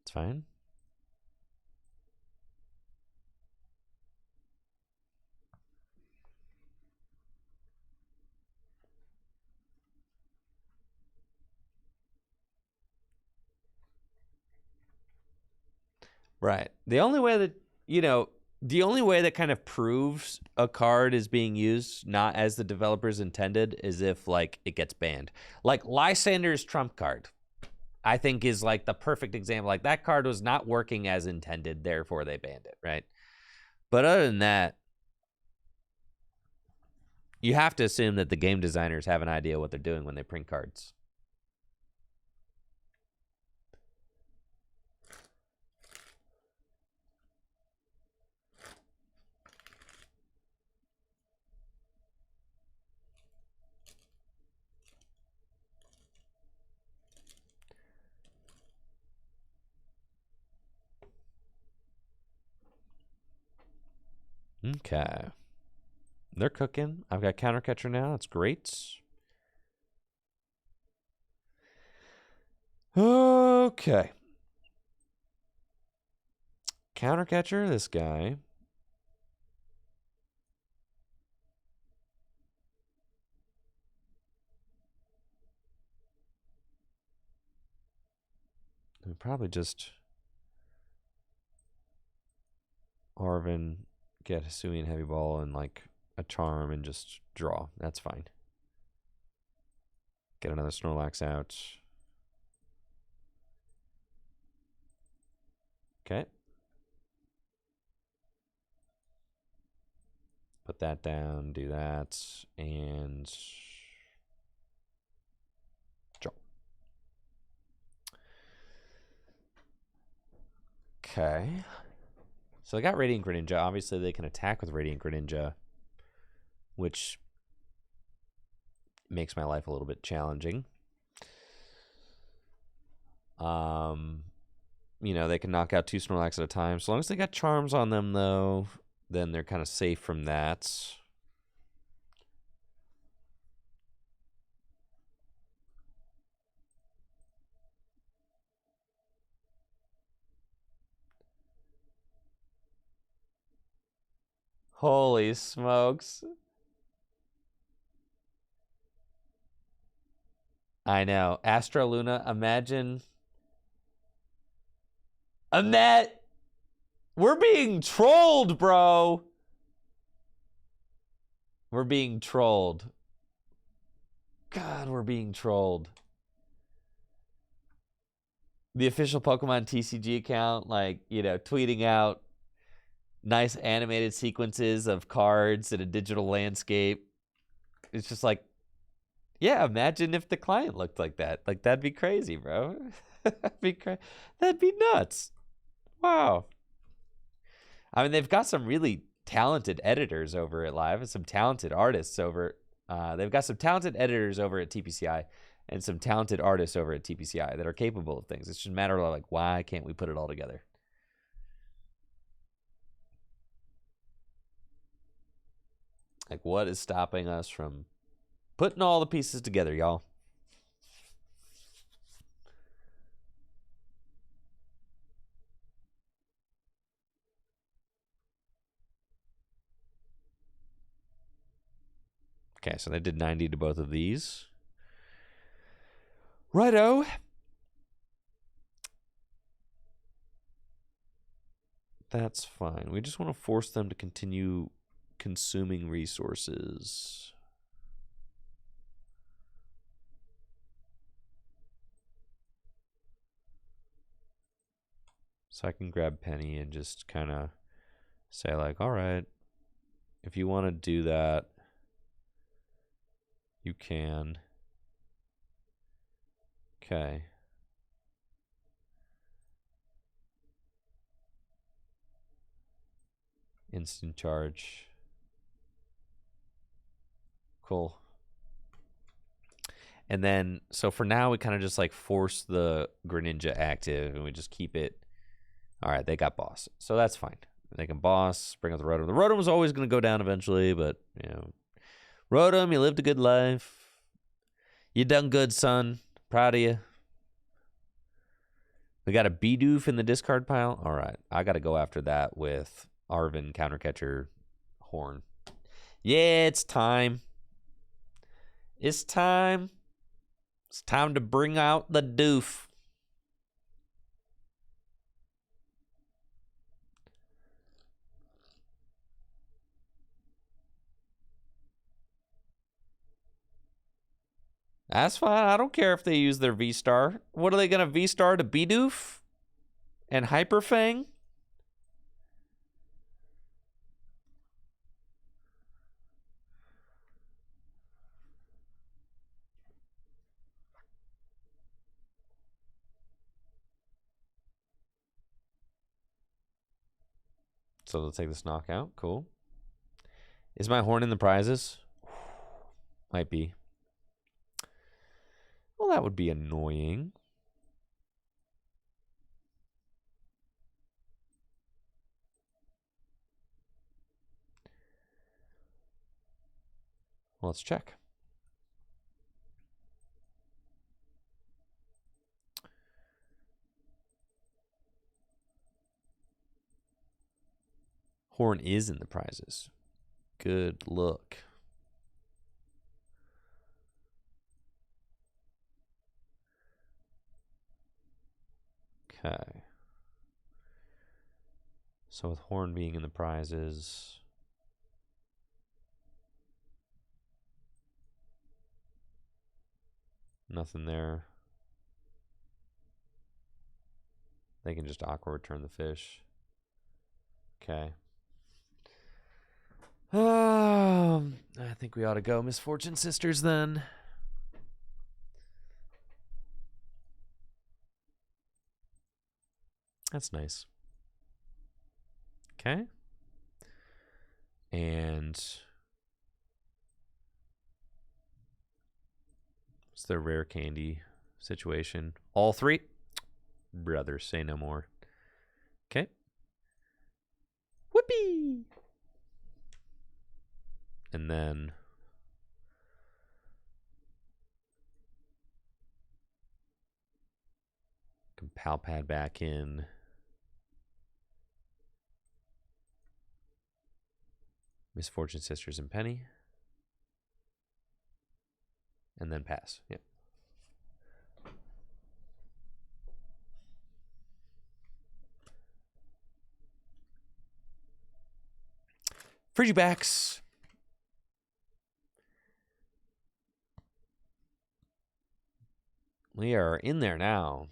It's fine. Right. The only way that, the only way that kind of proves a card is being used not as the developers intended is if, like, it gets banned. Like, Lysander's trump card, I think, is, like, the perfect example. Like, that card was not working as intended, therefore they banned it, right? But other than that, you have to assume that the game designers have an idea what they're doing when they print cards. Okay. They're cooking. I've got Countercatcher now. That's great. Okay. Countercatcher, this guy. We probably just Arvin, get Hisuian Heavy Ball and like a Charm and just draw. That's fine. Get another Snorlax out. Okay. Put that down, do that, and draw. Okay. So they got Radiant Greninja. Obviously, they can attack with Radiant Greninja, which makes my life a little bit challenging. They can knock out 2 Snorlax at a time. As long as they got Charms on them, though, then they're kind of safe from that. Holy smokes. I know. Astro Luna, imagine. Annette! We're being trolled, bro. We're being trolled. God, we're being trolled. The official Pokemon TCG account, like, you know, tweeting out nice animated sequences of cards in a digital landscape. It's just like, yeah, imagine if the client looked like that. Like, that'd be crazy, bro. That'd be nuts. Wow. I mean, they've got some really talented editors over at Live and some talented artists over. They've got some talented editors over at TPCI and some talented artists over at TPCI that are capable of things. It's just a matter of like, why can't we put it all together? Like, what is stopping us from putting all the pieces together, y'all? Okay, so they did 90 to both of these. Righto. That's fine. We just want to force them to continue consuming resources. So I can grab Penny and just kind of say like, all right, if you want to do that, you can. Okay. Instant charge. Cool. And then, so for now, we kind of just like force the Greninja active and we just keep it. All right, they got boss. So that's fine. They can boss, bring up the Rotom. The Rotom was always going to go down eventually, but, you know. Rotom, you lived a good life. You done good, son. Proud of you. We got a Bidoof in the discard pile. All right, I got to go after that with Arvin, Countercatcher, Horn. Yeah, it's time. It's time. It's time to bring out the doof. That's fine. I don't care if they use their V-Star. What are they going to V-Star to Bidoof? And Hyperfang? So they'll take this knockout. Cool. Is my Horn in the prizes? Might be. Well, that would be annoying. Well, let's check. Horn is in the prizes. Good look. Okay. So with Horn being in the prizes, nothing there. They can just Aqua return the fish. Okay. I think we ought to go Misfortune Sisters then. That's nice. Okay. And what's their rare candy situation? All three? Brothers, say no more. Okay. Whoopee! And then can Palpad back in. Misfortune Sisters and Penny. And then pass. Yep. Frigibacks. We are in there now.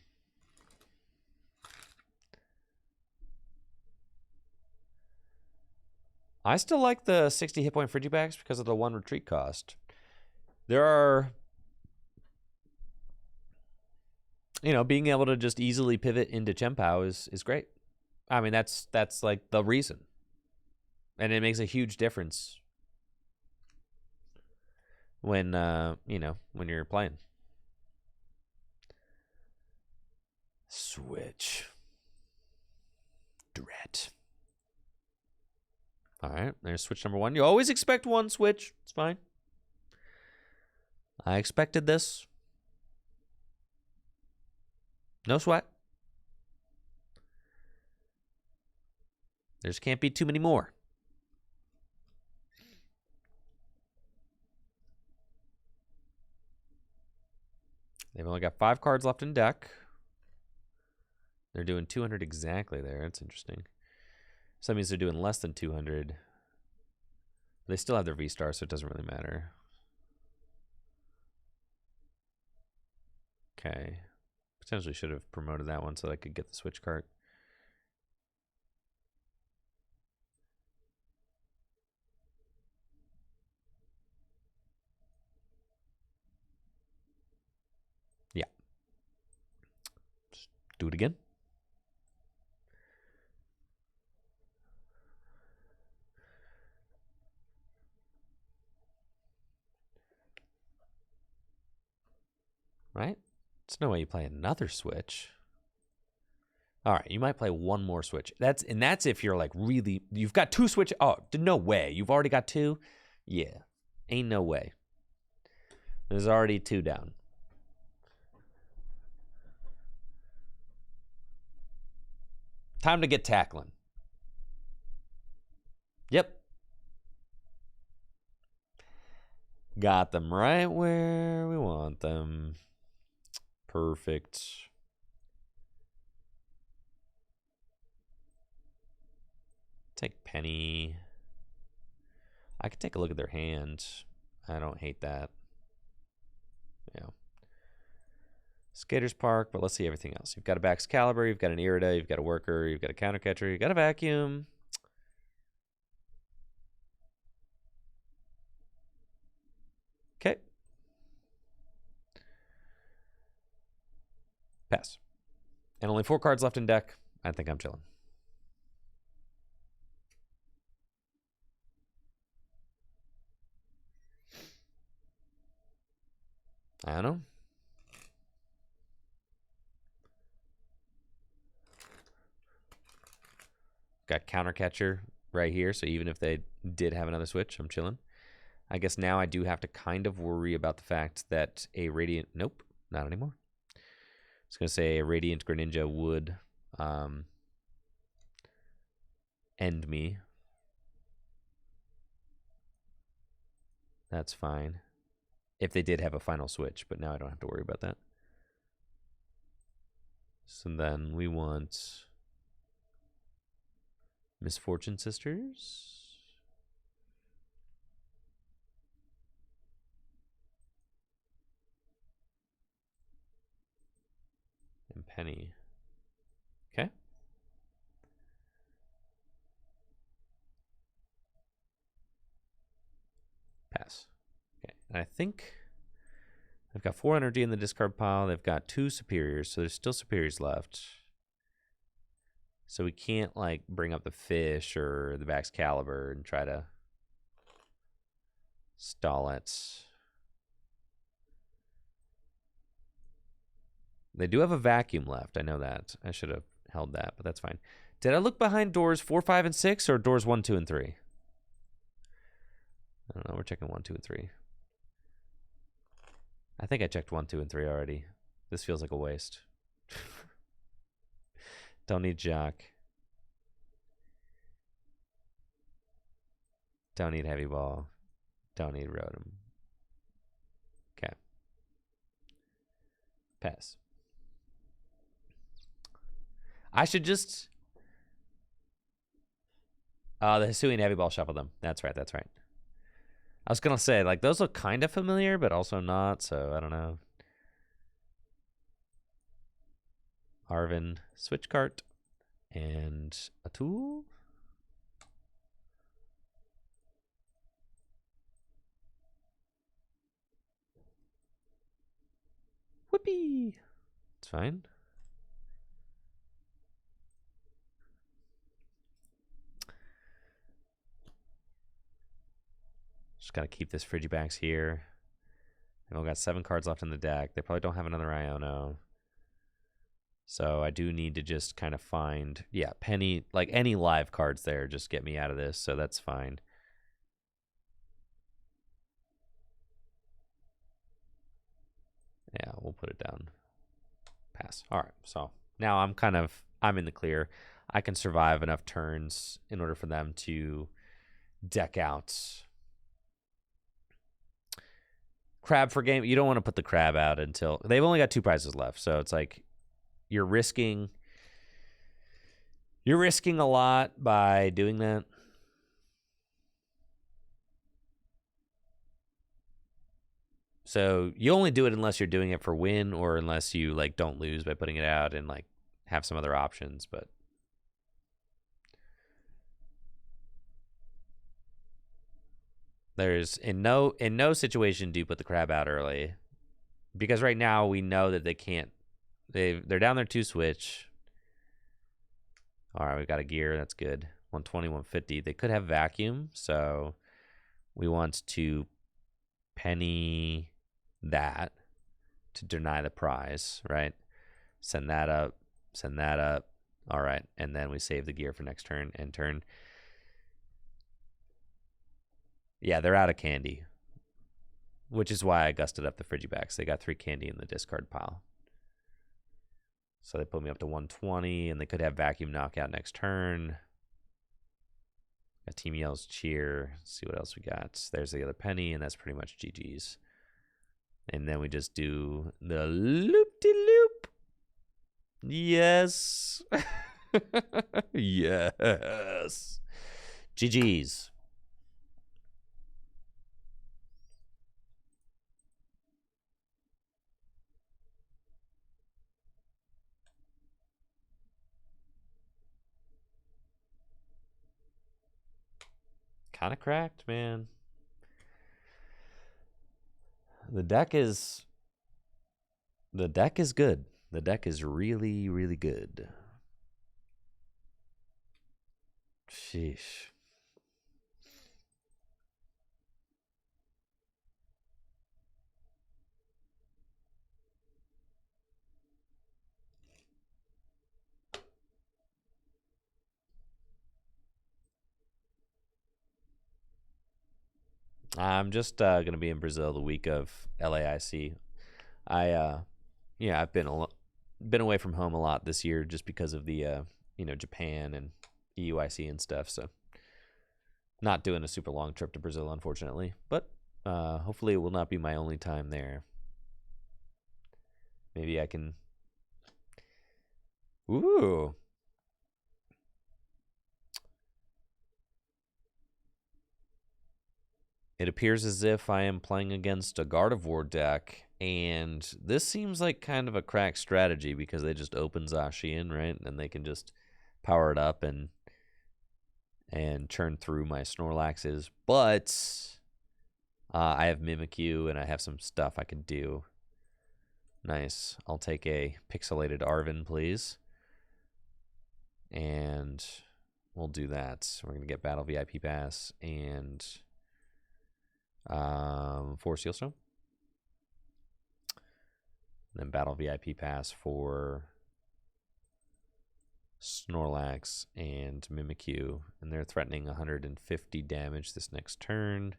I still like the 60 hit point Frigibacks because of the 1 retreat cost. There are, you know, being able to just easily pivot into Chien-Pao is great. I mean, that's like the reason. And it makes a huge difference when, you know, when you're playing. Switch. Dread. All right, there's switch number 1. You always expect 1 switch. It's fine. I expected this. No sweat. There just can't be too many more. They've only got 5 cards left in deck. They're doing 200 exactly there. That's interesting. So that means they're doing less than 200. They still have their V-Star, so it doesn't really matter. Okay. Potentially should have promoted that one so that I could get the switch card. Yeah. Just do it again. Right? There's no way you play another switch. All right, you might play 1 more switch. That's if you're like really, you've got 2 switch. Oh, no way. You've already got 2? Yeah. Ain't no way. There's already 2 down. Time to get tackling. Yep. Got them right where we want them. Perfect. Take Penny. I could take a look at their hand. I don't hate that. Yeah. Skater's Park, but let's see everything else. You've got a Baxcalibur, you've got an Irida, you've got a Worker, you've got a Countercatcher, you've got a Vacuum. Okay. Pass. And only 4 cards left in deck. I think I'm chilling. I don't know. Got Countercatcher right here, so even if they did have another switch, I'm chilling. I guess now I do have to kind of worry about the fact that a Radiant... Nope, not anymore. I was going to say a Radiant Greninja would end me. That's fine. If they did have a final switch, but now I don't have to worry about that. So then we want Misfortune Sisters. And Penny. Okay. Pass. Okay. And I think I've got 4 energy in the discard pile. They've got 2 superiors, so there's still superiors left. So we can't like bring up the fish or the Baxcalibur and try to stall it. They do have a vacuum left. I know that. I should have held that, but that's fine. Did I look behind doors 4, 5, and 6 or doors 1, 2, and 3? I don't know. We're checking 1, 2, and 3. I think I checked 1, 2, and 3 already. This feels like a waste. Don't need Jock. Don't need heavy ball. Don't need Rotom. Okay. Pass. I should just... the Hisuian heavy ball shuffle them. That's right, that's right. I was going to say, like, those look kind of familiar, but also not, so I don't know. Arvin, switch cart, and a tool. Whoopee! It's fine. Just got to keep this Frigibax here. They've only got 7 cards left in the deck. They probably don't have another Iono. So I do need to just kind of find, yeah, Penny, like any live cards there, just get me out of this. So that's fine. Yeah, we'll put it down. Pass. All right. So now I'm in the clear. I can survive enough turns in order for them to deck out Crab for game. You don't want to put the Crab out until they've only got 2 prizes left. So it's like you're risking a lot by doing that. So you only do it unless you're doing it for win or unless you like don't lose by putting it out and like have some other options, but there's in no situation do you put the Crab out early. Because right now we know that they can't. They're down there 2 switch. All right, we've got a gear. That's good. 120, 150. They could have vacuum, so we want to penny that to deny the prize, right? Send that up. Send that up. All right, and then we save the gear for next turn and turn. Yeah, they're out of candy, which is why I gusted up the Frigibax. They got 3 candy in the discard pile. So they put me up to 120, and they could have vacuum knockout next turn. Got Team Yell's cheer. Let's see what else we got. There's the other penny, and that's pretty much GG's. And then we just do the loop-de-loop. Yes. Yes. GG's. Kind of cracked, man. The deck is good. The deck is really, really good. Sheesh. I'm just going to be in Brazil the week of LAIC. I've been away from home a lot this year just because of the Japan and EUIC and stuff. So not doing a super long trip to Brazil, unfortunately. But hopefully it will not be my only time there. Maybe I can. Ooh. It appears as if I am playing against a Gardevoir deck, and this seems like kind of a crack strategy because they just open Zacian, right? And they can just power it up and churn through my Snorlaxes. But I have Mimikyu, and I have some stuff I can do. Nice. I'll take a pixelated Arvin, please. And we'll do that. We're going to get Battle VIP Pass and 4 Sealstone. And then Battle VIP Pass for Snorlax and Mimikyu. And they're threatening 150 damage this next turn.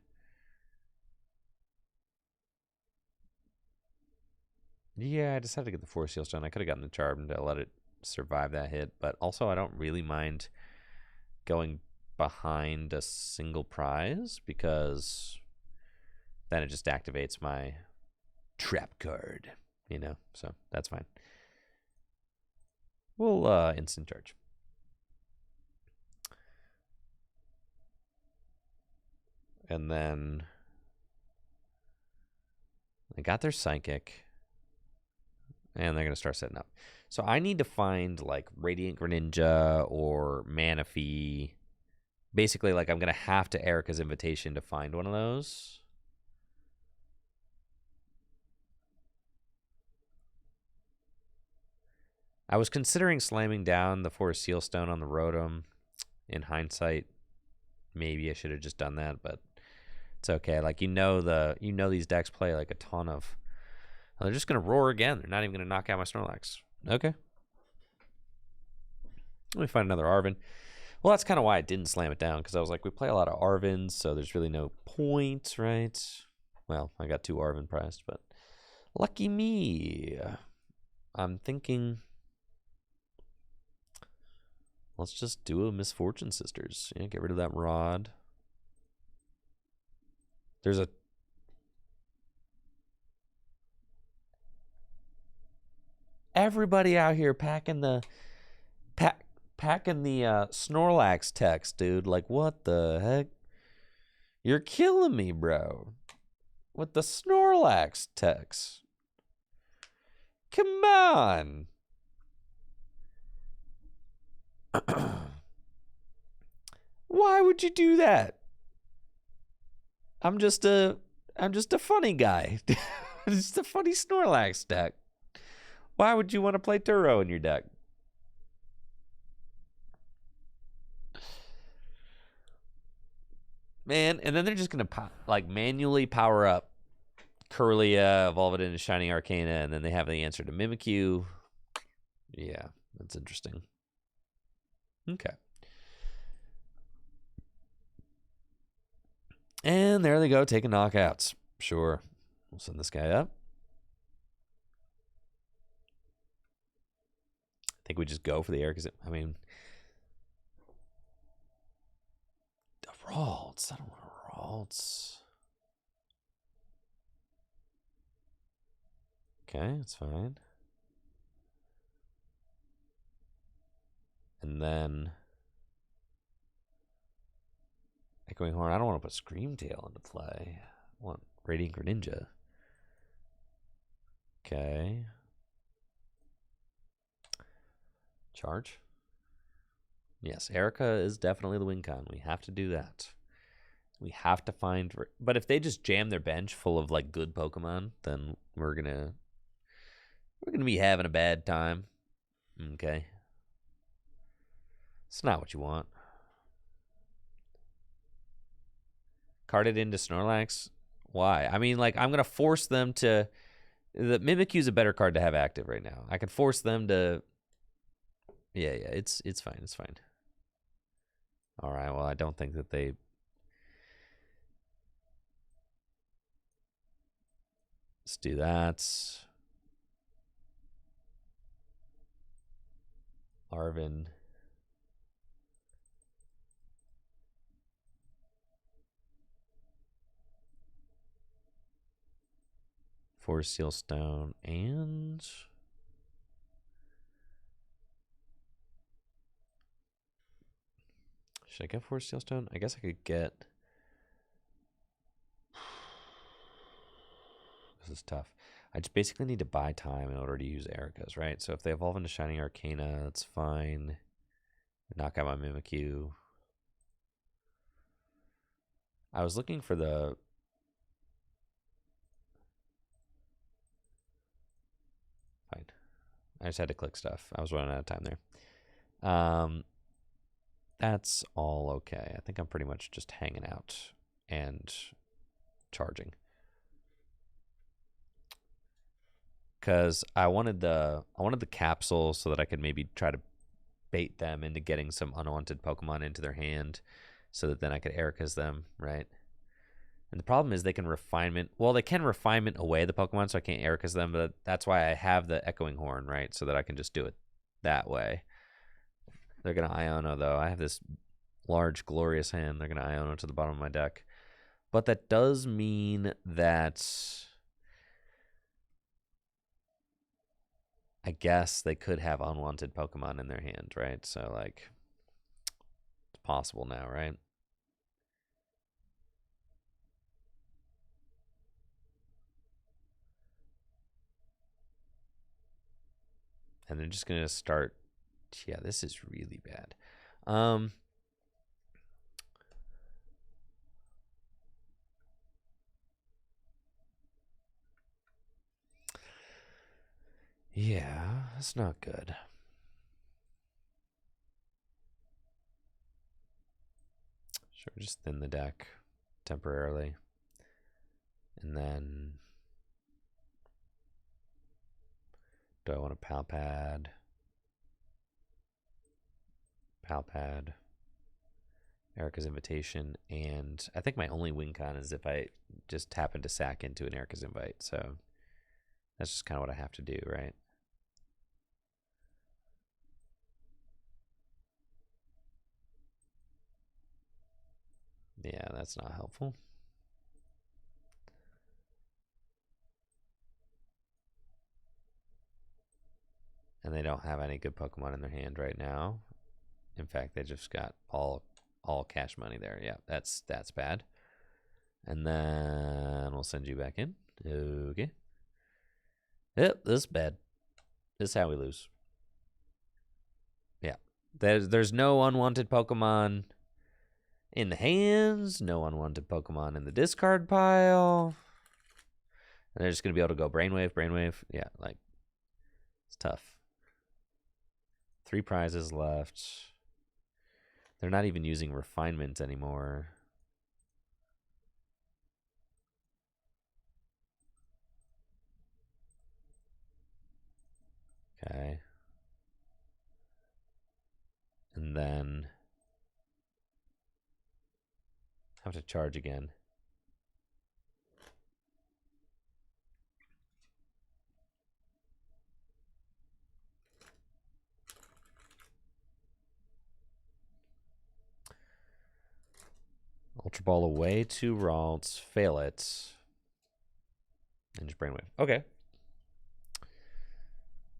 Yeah, I decided to get the 4 Sealstone. I could have gotten the Charm to let it survive that hit. But also, I don't really mind going behind a single prize because then it just activates my trap card, you know, so that's fine. We'll instant charge. And then they got their psychic. And they're going to start setting up. So I need to find like Radiant Greninja or Manaphy. Basically, like I'm going to have to Erica's Invitation to find one of those. I was considering slamming down the Forest Seal Stone on the Rotom. In hindsight, maybe I should have just done that, but it's okay. Like these decks play like a ton of. Oh, they're just gonna roar again. They're not even gonna knock out my Snorlax. Okay. Let me find another Arven. Well, that's kind of why I didn't slam it down, because I was like, we play a lot of Arvens, so there's really no point, right? Well, I got 2 Arven prized, but lucky me. I'm thinking, let's just do a Misfortune Sisters. Yeah, get rid of that Rod. There's a everybody out here packing the Snorlax text, dude. Like, what the heck? You're killing me, bro. With the Snorlax text. Come on. Why would you do that? I'm just a funny guy. Just a funny Snorlax deck. Why would you want to play Turo in your deck? Man, and then they're just going to like manually power up Kirlia, evolve it into Shining Arcana, and then they have the answer to Mimikyu. Yeah, that's interesting. Okay. And there they go, taking knockouts. Sure. We'll send this guy up. I think we just go for the air, because I mean, the Ralts. I don't want Ralts. Okay, that's fine. And then Echoing Horn. I don't want to put Screamtail into play. I want Radiant Greninja. Okay. Charge. Yes, Erica is definitely the win con. We have to do that. We have to find. But if they just jam their bench full of like good Pokemon, then we're gonna be having a bad time. Okay. It's not what you want. Carded into Snorlax? Why? I mean, like, I'm going to force them to... The Mimikyu's a better card to have active right now. I can force them to... Yeah, it's fine. It's fine. All right, well, I don't think that they... Let's do that. Arven... Forest Seal Stone, and should I get Forest Seal Stone? I guess I could get. This is tough. I just basically need to buy time in order to use Erica's, right? So if they evolve into Shining Arcana, that's fine. Knock out my Mimikyu. I was looking for the. Fine. I just had to click stuff. I was running out of time there. That's all okay. I think I'm pretty much just hanging out and charging. Because I wanted the capsule so that I could maybe try to bait them into getting some unwanted Pokemon into their hand, so that then I could Erica's them, right? And the problem is they can refinement. Well, they can refinement away the Pokemon, so I can't Erica's them, but that's why I have the Echoing Horn, right? So that I can just do it that way. They're going to Iono, though. I have this large, glorious hand. They're going to Iono to the bottom of my deck. But that does mean that I guess they could have unwanted Pokemon in their hand, right? So, like, it's possible now, right? And they're just going to start. Yeah, this is really bad. Yeah, that's not good. Sure, just thin the deck temporarily. And then do I want a Pal Pad? Pal Pad. Erica's Invitation. And I think my only win con is if I just happen to sack into an Erica's Invite. So that's just kind of what I have to do, right? Yeah, that's not helpful. And they don't have any good Pokemon in their hand right now. In fact, they just got all cash money there. Yeah, that's bad. And then we'll send you back in. Okay. Yep, this is bad. This is how we lose. Yeah. There's no unwanted Pokemon in the hands, no unwanted Pokemon in the discard pile. And they're just going to be able to go Brainwave. Yeah, like, it's tough. 3 prizes left. They're not even using Refinement anymore. Okay. And then have to charge again. Ultra Ball away, 2 Ralts, fail it. And just Brainwave. Okay.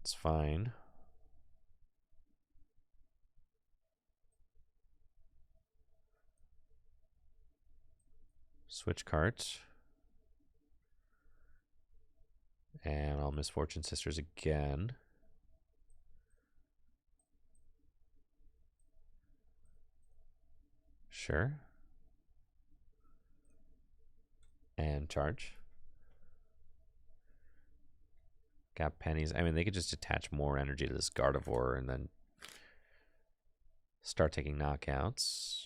It's fine. Switch cards. And I'll Misfortune Sisters again. Sure. And charge. Got pennies. I mean, they could just attach more energy to this Gardevoir and then start taking knockouts.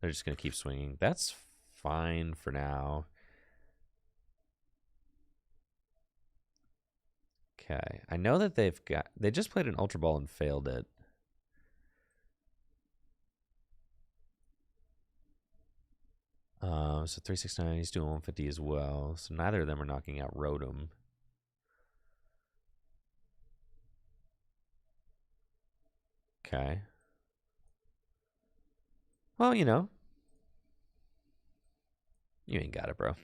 They're just going to keep swinging. That's fine for now. Okay. I know that they just played an Ultra Ball and failed it. So 369, he's doing 150 as well. So neither of them are knocking out Rotom. Okay. Well, you know. You ain't got it, bro.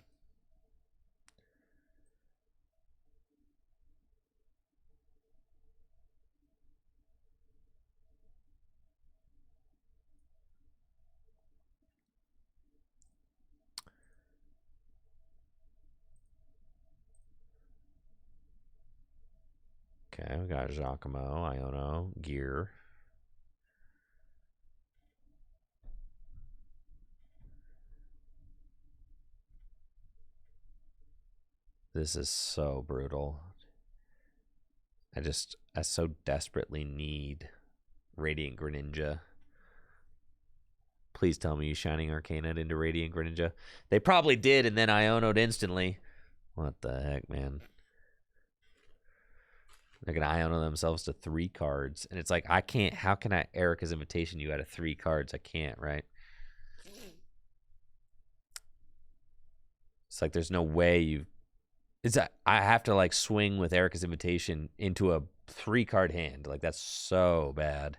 Okay, we got Giacomo, Iono, Gear. This is so brutal. I so desperately need Radiant Greninja. Please tell me you Shining Arcana'd into Radiant Greninja. They probably did, and then Iono'd instantly. What the heck, man? They're going to Iono themselves to 3 cards. And it's like, I can't. How can I Erica's Invitation you out of 3 cards? I can't, right? It's like there's no way I have to, like, swing with Erica's Invitation into a 3-card hand. Like, that's so bad.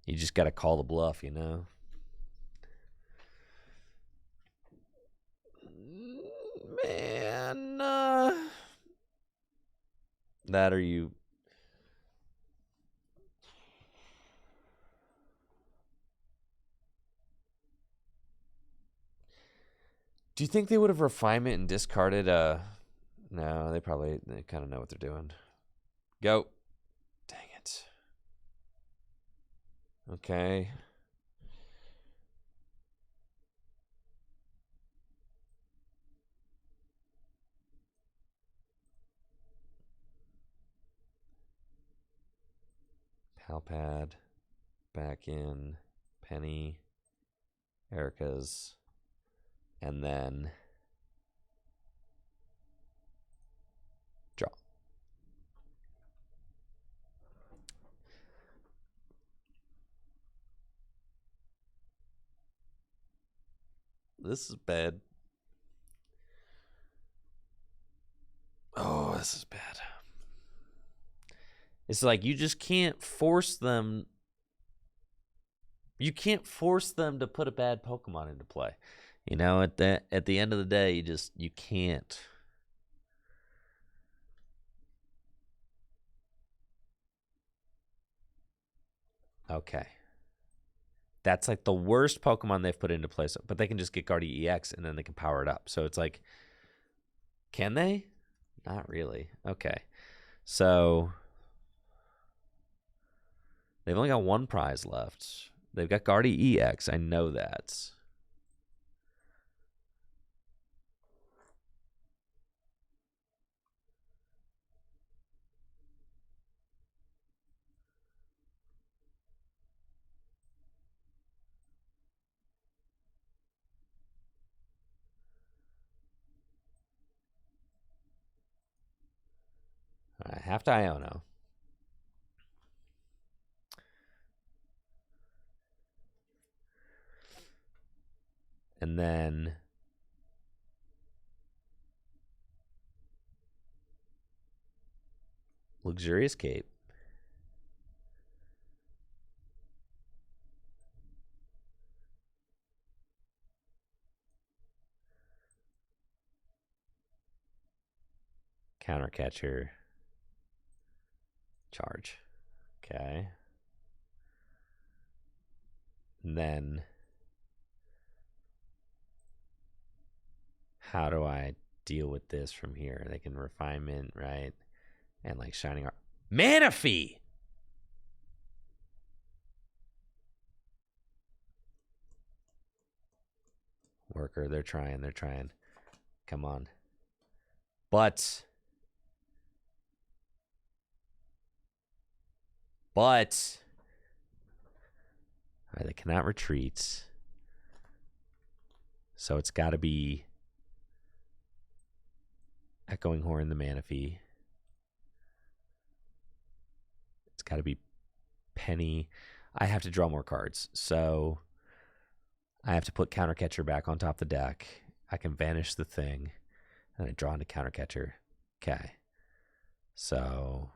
You just got to call the bluff, you know? Man, that or you. Do you think they would have refinement and discarded? No, they kind of know what they're doing. Go. Dang it. Okay. Palpad. Back in. Penny. Erica's. And then draw. This is bad. Oh, this is bad. It's like you just can't force them. You can't force them to put a bad Pokemon into play. You know, at the end of the day, you can't. Okay. That's like the worst Pokemon they've put into place, but they can just get Guardian EX and then they can power it up. So it's like, can they? Not really. Okay. So they've only got one prize left. They've got Guardian EX. I know that. All right, half to Iono. And then Luxurious Cape. Counter Catcher. Charge. Okay. And then how do I deal with this from here? They can refinement, right? And like Shining Art. Manaphy! Worker, they're trying. Come on. But all right, they cannot retreat. So it's got to be Echoing Horn, the Manaphy. It's got to be Penny. I have to draw more cards. So I have to put Counter Catcher back on top of the deck. I can vanish the thing. And I draw into Counter Catcher. Okay. So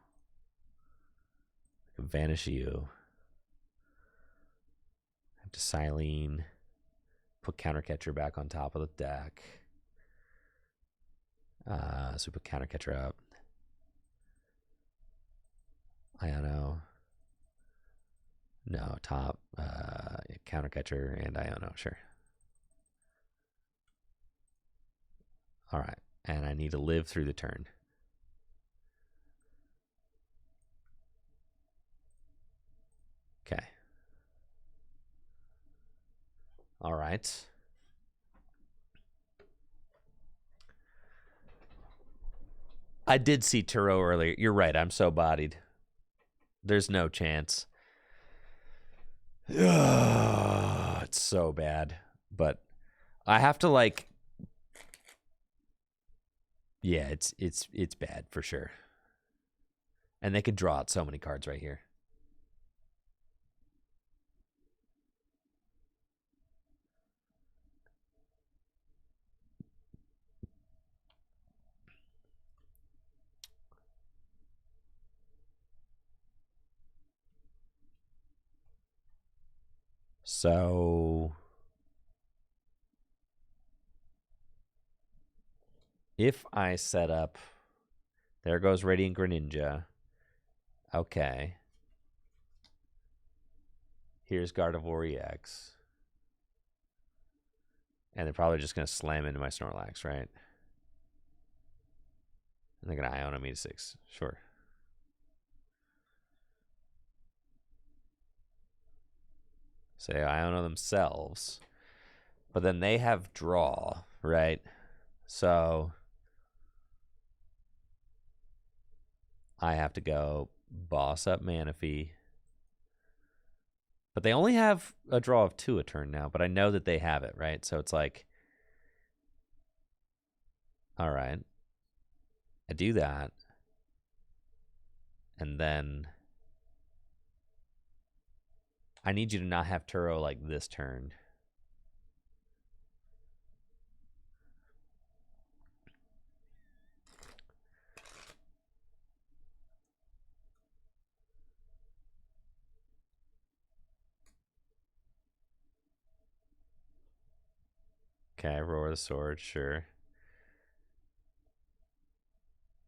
I can vanish you. I have to Silene. Put Counter Catcher back on top of the deck. So we put Counter Catcher up. Iono. No, top. Counter Catcher and Iono, sure. All right. And I need to live through the turn. Okay. All right. I did see Turo earlier. You're right. I'm so bodied. There's no chance. It's so bad. But I have to like. Yeah, it's bad for sure. And they could draw out so many cards right here. So if I set up, there goes Radiant Greninja. Okay. Here's Gardevoir EX. And they're probably just going to slam into my Snorlax, right? And they're going to Iona me to 6. Sure. So they Iona themselves. But then they have draw, right? So I have to go boss up Manaphy. But they only have a draw of 2 a turn now, but I know that they have it, right? So it's like, all right, I do that. And then I need you to not have Turo like this turn. Okay, Roar the Sword, sure.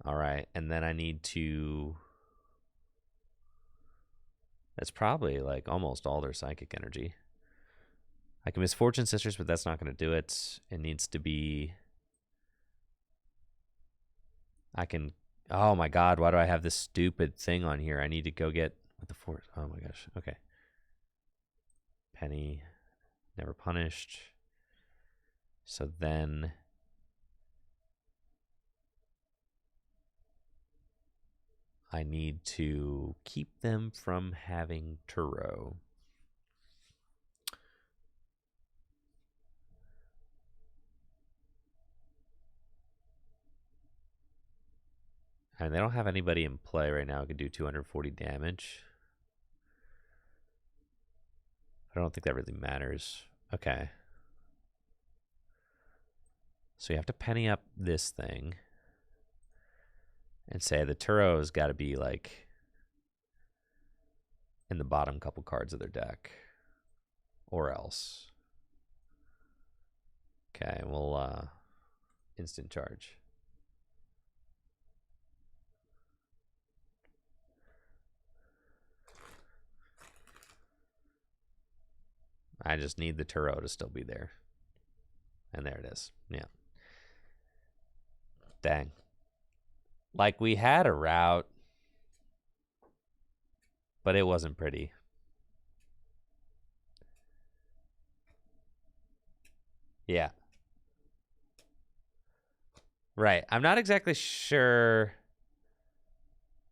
All right, and then I need to... That's probably like almost all their psychic energy. I can Misfortune Sisters, but that's not going to do it. It needs to be... I can... Oh my god, why do I have this stupid thing on here? I need to go get... What the force? Oh my gosh, okay. Penny, never punished. So then... I need to keep them from having Turo. And they don't have anybody in play right now who can do 240 damage. I don't think that really matters. Okay. So you have to penny up this thing. And say the Turo's got to be like in the bottom couple cards of their deck. Or else. Okay, we'll instant charge. I just need the Turo to still be there. And there it is. Yeah. Dang. Like, we had a route, but it wasn't pretty. Yeah. Right. I'm not exactly sure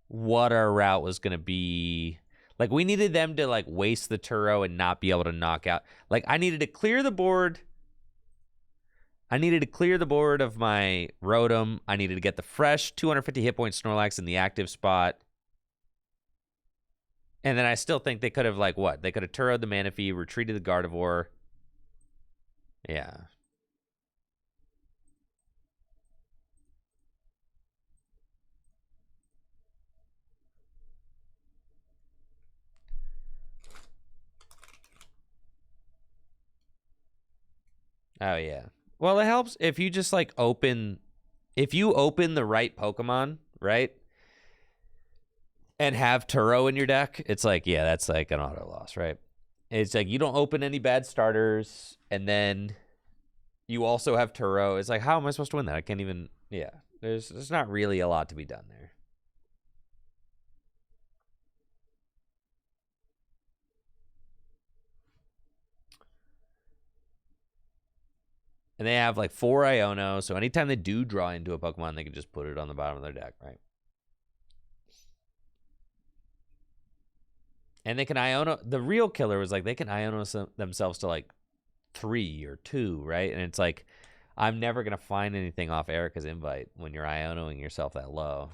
what our route was going to be. Like, we needed them to, like, waste the Turo and not be able to knock out. Like, I needed to clear the board. I needed to clear the board of my Rotom. I needed to get the fresh 250 hit point Snorlax in the active spot. And then I still think they could have, like, what? They could have Turo'd the Manaphy, retreated the Gardevoir. Yeah. Oh, yeah. Well, it helps if you just, like, if you open the right Pokemon, right? And have Turo in your deck, it's like, yeah, that's like an auto loss, right? It's like you don't open any bad starters, and then you also have Turo. It's like, how am I supposed to win that? I can't even, yeah. There's not really a lot to be done there. And they have like 4 Iono, so anytime they do draw into a Pokemon, they can just put it on the bottom of their deck, right? And they can Iono. The real killer was like they can Iono themselves to like 3 or 2, right? And it's like, I'm never going to find anything off Erica's invite when you're Ionoing yourself that low.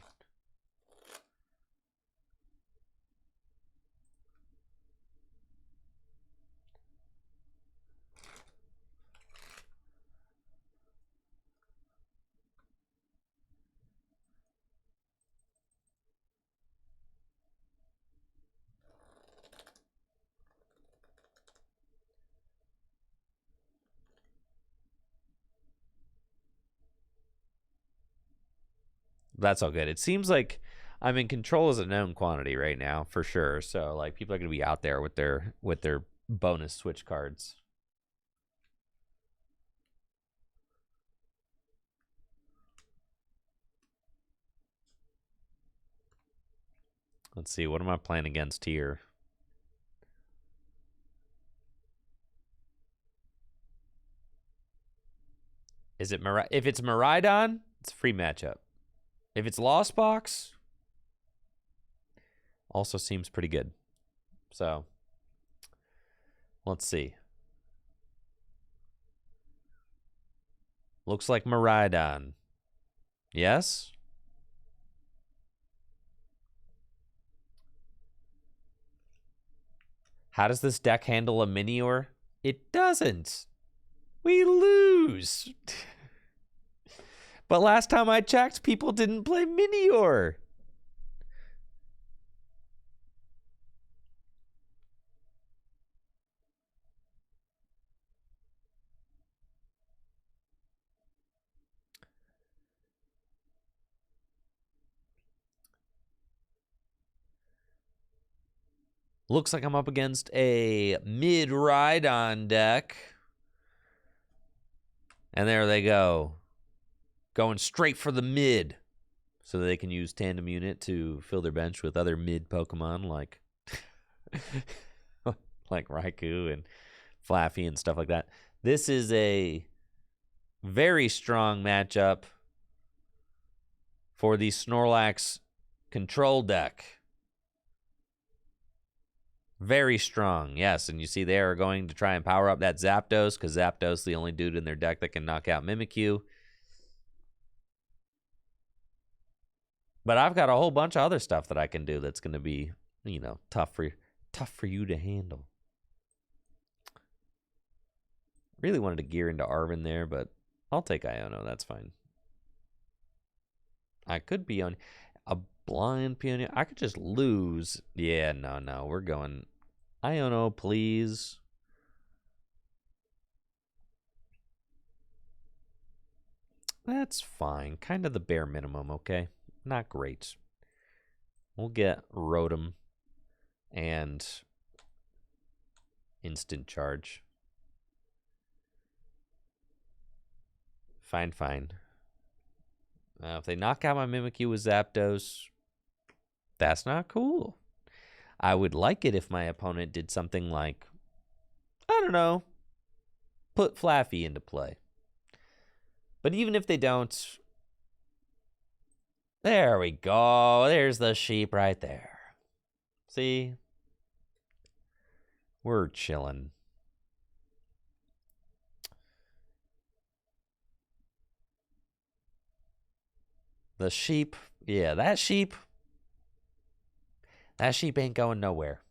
That's all good. It seems like I'm in control as a known quantity right now, for sure. So like people are gonna be out there with their bonus switch cards. Let's see, what am I playing against here? Is it if it's Miraidon, it's a free matchup. If it's Lost Box, also seems pretty good. So, let's see. Looks like Miraidon. Yes? How does this deck handle a Minior? It doesn't. We lose. But last time I checked, people didn't play Minior. Looks like I'm up against a mid Rhydon deck. And there they go. Going straight for the mid. So they can use Tandem Unit to fill their bench with other mid Pokemon like like Raikou and Flaffy and stuff like that. This is a very strong matchup for the Snorlax control deck. Very strong, yes. And you see they are going to try and power up that Zapdos because Zapdos is the only dude in their deck that can knock out Mimikyu. But I've got a whole bunch of other stuff that I can do that's going to be, you know, tough for you to handle. Really wanted to gear into Arven there, but I'll take Iono. That's fine. I could be on a blind Peony. I could just lose. Yeah, no. We're going Iono, please. That's fine. Kind of the bare minimum, okay? Not great. We'll get Rotom and Instant Charge. Fine. Now, if they knock out my Mimikyu with Zapdos, that's not cool. I would like it if my opponent did something like, I don't know, put Flaffy into play. But even if they don't, there we go. There's the sheep right there. See? We're chilling. The sheep, yeah, that sheep ain't going nowhere.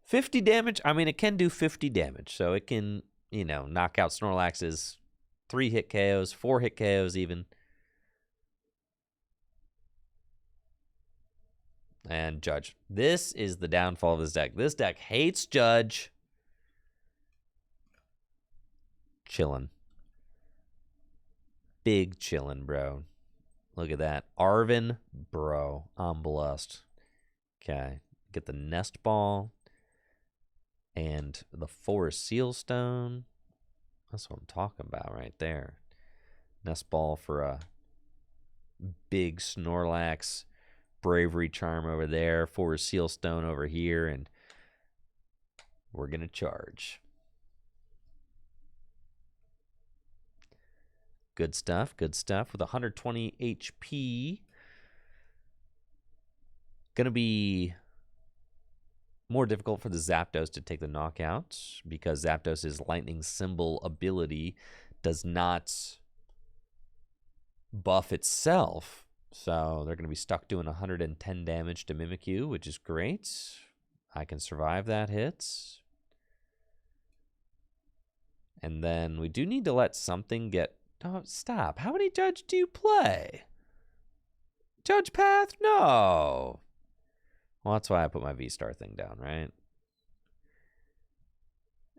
50 damage, I mean, it can do 50 damage, so it can, you know, knock out Snorlax's 3-hit KOs, 4-hit KOs even. And Judge. This is the downfall of this deck. This deck hates Judge. Chillin'. Big chillin', bro. Look at that. Arven, bro. I'm blessed. Okay. Get the Nest Ball. And the Forest Seal Stone. That's what I'm talking about right there. Nest Ball for a big Snorlax. Bravery Charm over there. Forest Seal Stone over here. And we're going to charge. Good stuff. With 120 HP. Going to be more difficult for the Zapdos to take the knockout because Zapdos's Lightning Symbol ability does not buff itself. So they're going to be stuck doing 110 damage to Mimikyu, which is great. I can survive that hit. And then we do need to let something get... Oh, stop. How many Judge do you play? Judge Path? No. Well, that's why I put my V-Star thing down, right?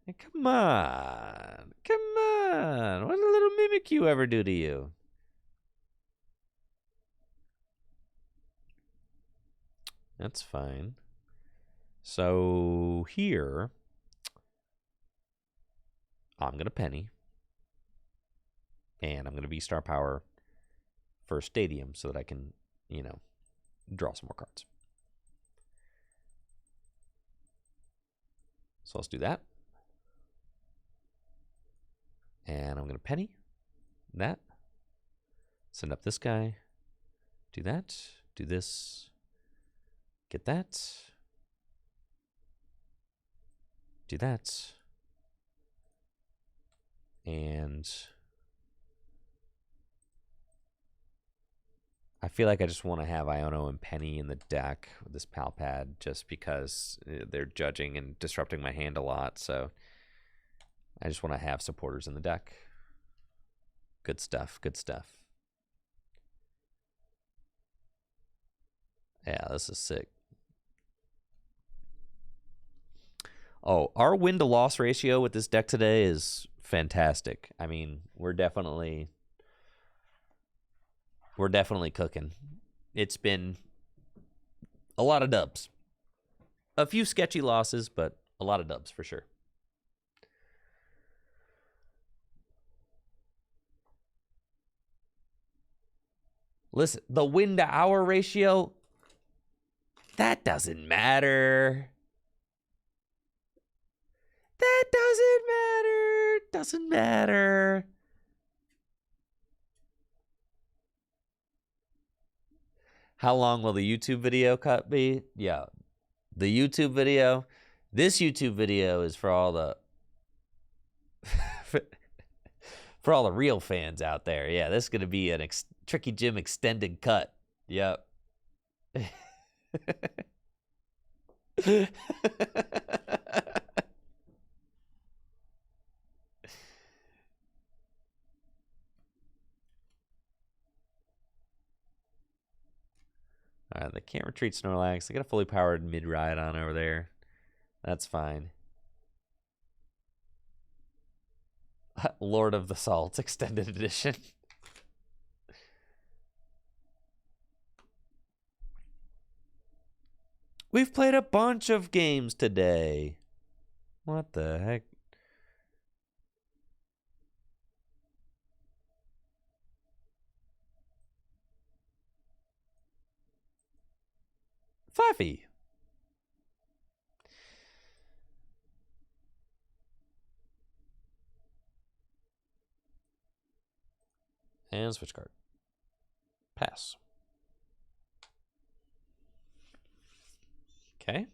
Hey, come on. What did a little Mimikyu ever do to you? That's fine. So here, I'm going to penny. And I'm going to V-Star Power for Stadium so that I can, you know, draw some more cards. So let's do that. And I'm going to penny that. Send up this guy. Do that. Do this. Get that. Do that. And I feel like I just want to have Iono and Penny in the deck with this Pal Pad just because they're judging and disrupting my hand a lot. So I just want to have supporters in the deck. Good stuff. Good stuff. Yeah, this is sick. Oh, our win to loss ratio with this deck today is fantastic. I mean, we're definitely cooking. It's been a lot of dubs. A few sketchy losses, but a lot of dubs for sure. Listen, the win to hour ratio, that doesn't matter. That doesn't matter. Doesn't matter. How long will the YouTube video cut be? Yeah. The YouTube video. This YouTube video is for all the for all the real fans out there. Yeah, this is going to be an Tricky Jim extended cut. Yep. All right, they can't retreat Snorlax. They got a fully powered mid-ride on over there. That's fine. Lord of the Salts extended edition. We've played a bunch of games today. What the heck? Fluffy. And switch card. Pass. Okay.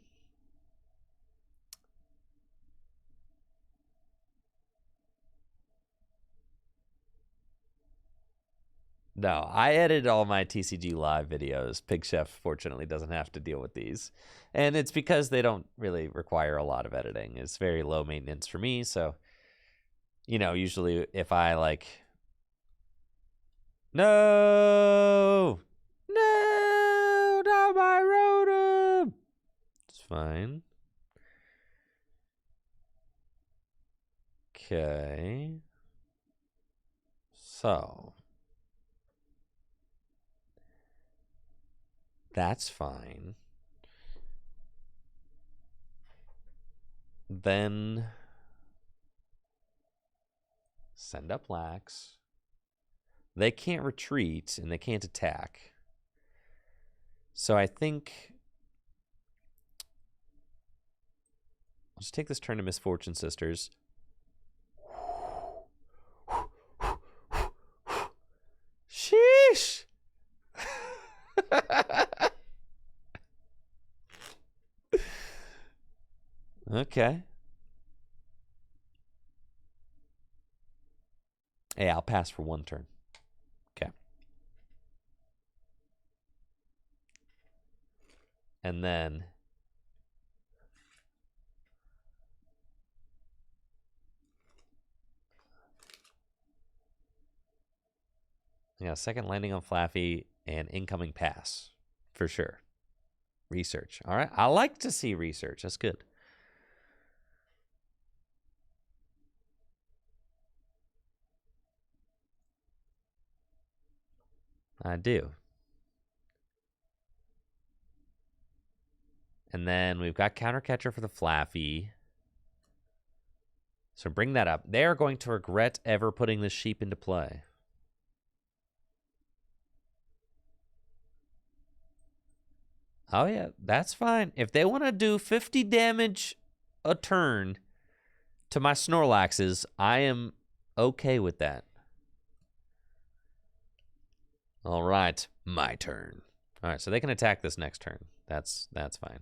No, I edited all my TCG live videos. Pig Chef fortunately doesn't have to deal with these. And it's because they don't really require a lot of editing. It's very low maintenance for me. So, you know, usually if I like... No! No! Not my Rotom! It's fine. Okay. So... That's fine. Then send up Lax. They can't retreat and they can't attack. So I think I'll just take this turn to Misfortune Sisters. Sheesh! Okay. Hey, I'll pass for one turn. Okay. And then I got a second landing on Flaffy and incoming pass for sure. Research. All right. I like to see research. That's good. I do. And then we've got Counter Catcher for the Flaffy. So bring that up. They are going to regret ever putting this sheep into play. Oh, yeah, that's fine. If they want to do 50 damage a turn to my Snorlaxes, I am okay with that. All right, my turn. All right, so they can attack this next turn. That's fine.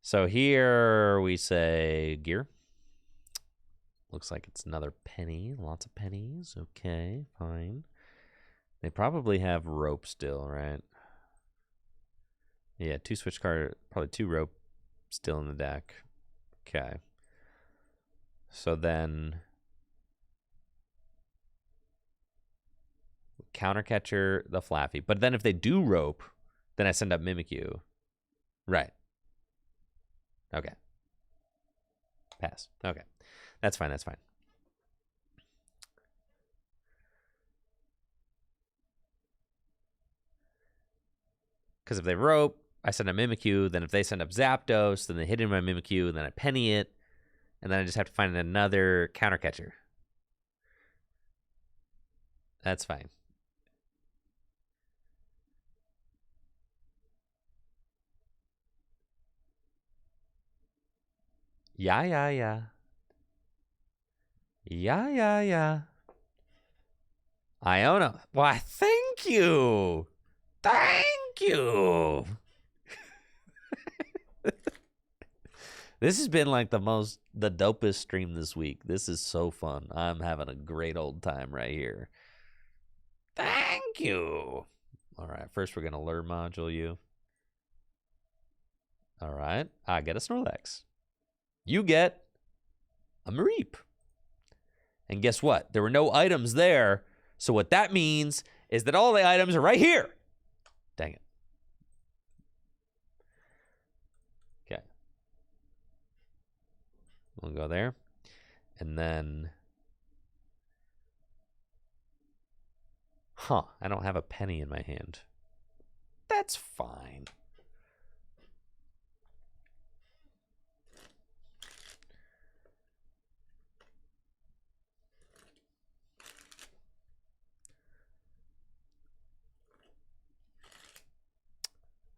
So here we say gear. Looks like it's another penny. Lots of pennies. Okay, fine. They probably have rope still, right? Yeah, 2 switch card, probably 2 rope still in the deck. Okay. So then Counter Catcher, the Flaffy. But then if they do rope, then I send up Mimikyu. Right. Okay. Pass. Okay. That's fine. That's fine. Because if they rope, I send up Mimikyu. Then if they send up Zapdos, then they hit in my Mimikyu, and then I penny it. And then I just have to find another Counter Catcher. That's fine. Yeah. Iona. Why, thank you. Thank you. This has been like the dopest stream this week. This is so fun. I'm having a great old time right here. Thank you. All right, first we're going to lure module you. All right, I get a Snorlax. You get a Mareep. And guess what? There were no items there. So what that means is that all the items are right here. Dang it. Okay. We'll go there. And then... I don't have a penny in my hand. That's fine.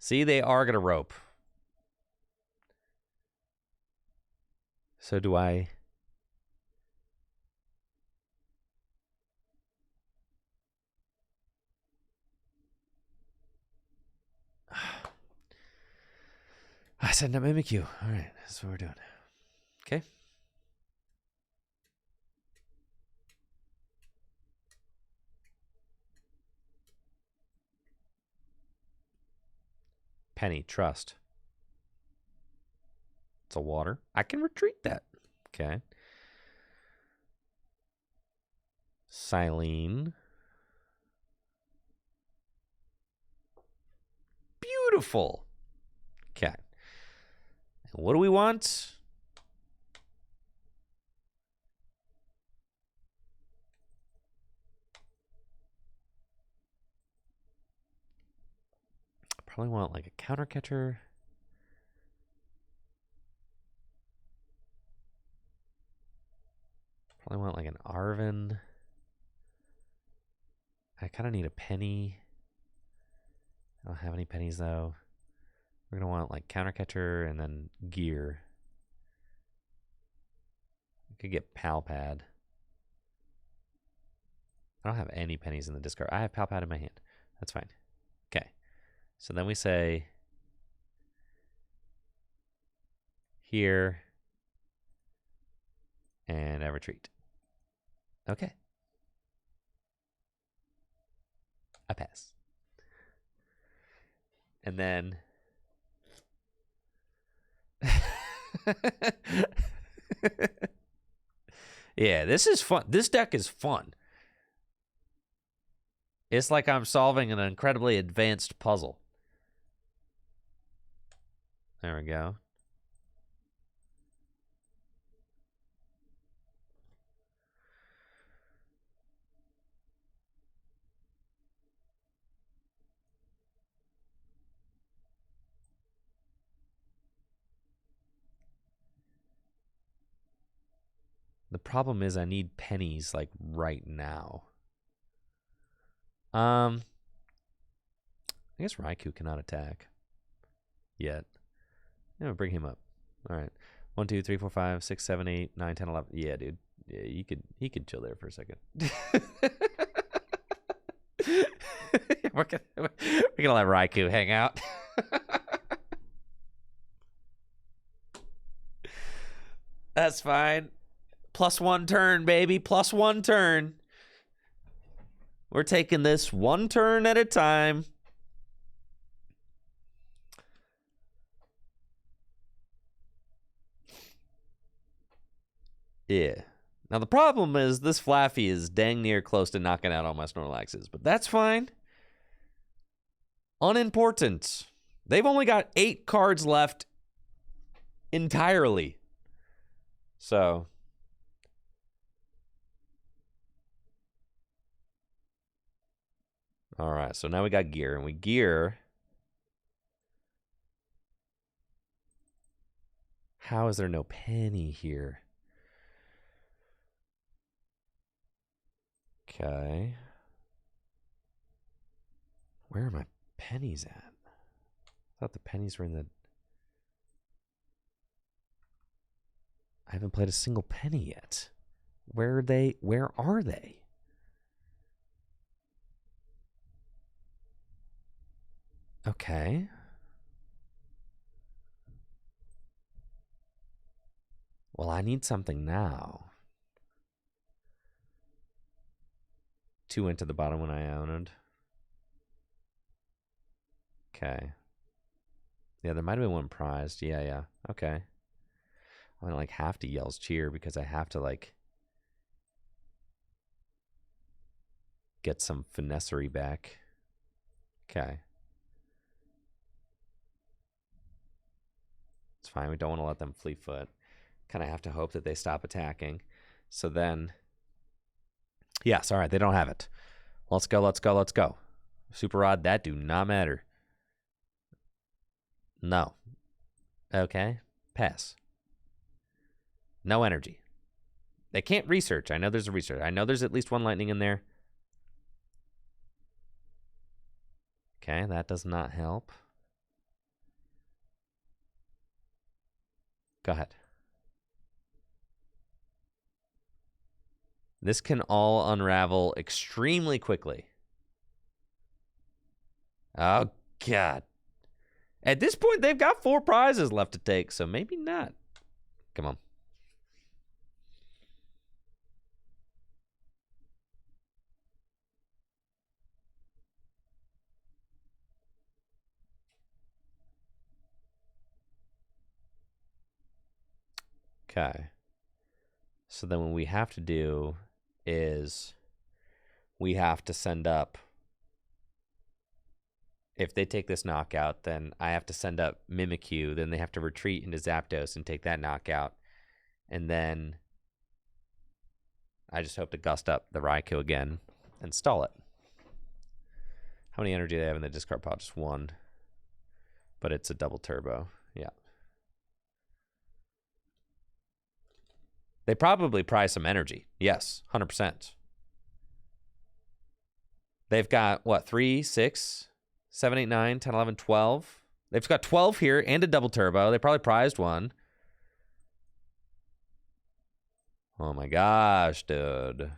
See, they are going to rope. So do I... I send up Mimikyu. All right, that's what we're doing. Okay. Penny, trust. It's a water. I can retreat that. Okay. Silene. Beautiful. Okay. And what do we want? Probably want like a Counter Catcher. Probably want like an Arven. I kind of need a penny. I don't have any pennies though. We're going to want like Counter Catcher and then gear. We could get Pal Pad. I don't have any pennies in the discard. I have Pal Pad in my hand. That's fine. Okay. So then we say here and I retreat. Okay. I pass. And then yeah, this is fun. This deck is fun. It's like I'm solving an incredibly advanced puzzle. There we go. The problem is I need pennies like right now. I guess Raikou cannot attack yet. Yeah, bring him up. All right. 1, 2, 3, 4, 5, 6, 7, 8, 9, 10, 11. Yeah, dude. Yeah, he could chill there for a second. we're gonna let Raikou hang out. That's fine. +1 turn, baby. +1 turn. We're taking this 1 turn at a time. Yeah. Now, the problem is this Flaffy is dang near close to knocking out all my Snorlaxes, but that's fine. Unimportant. They've only got 8 cards left entirely. So. All right, so now we got gear, and we gear. How is there no penny here? Okay. Where are my pennies at? I thought the pennies were in the... I haven't played a single penny yet. Where are they? Where are they? Okay. Well, I need something now. 2 went to the bottom when I owned. Okay. Yeah, there might have been 1 prized. Yeah. Okay. I'm gonna like have to yell's cheer because I have to like get some finessery back. Okay. It's fine. We don't want to let them fleet foot. Kind of have to hope that they stop attacking. So then, yes, all right, they don't have it. Let's go. Super Rod, that do not matter. No. Okay, pass. No energy. They can't research. I know there's a research. I know there's at least 1 lightning in there. Okay, that does not help. Go ahead. This can all unravel extremely quickly. Oh, God. At this point, they've got 4 prizes left to take, so maybe not. Come on. Okay. So then what we have to do is we have to send up... If they take this knockout, then I have to send up Mimikyu. Then they have to retreat into Zapdos and take that knockout. And then I just hope to gust up the Raikou again and stall it. How many energy do they have in the discard pile? Just 1. But it's a double turbo. Yeah. They probably prize some energy. Yes, 100%. They've got, what, 3, 6, 7, 8, 9, 10, 11, 12. They've got 12 here and a double turbo. They probably prized 1. Oh my gosh, dude.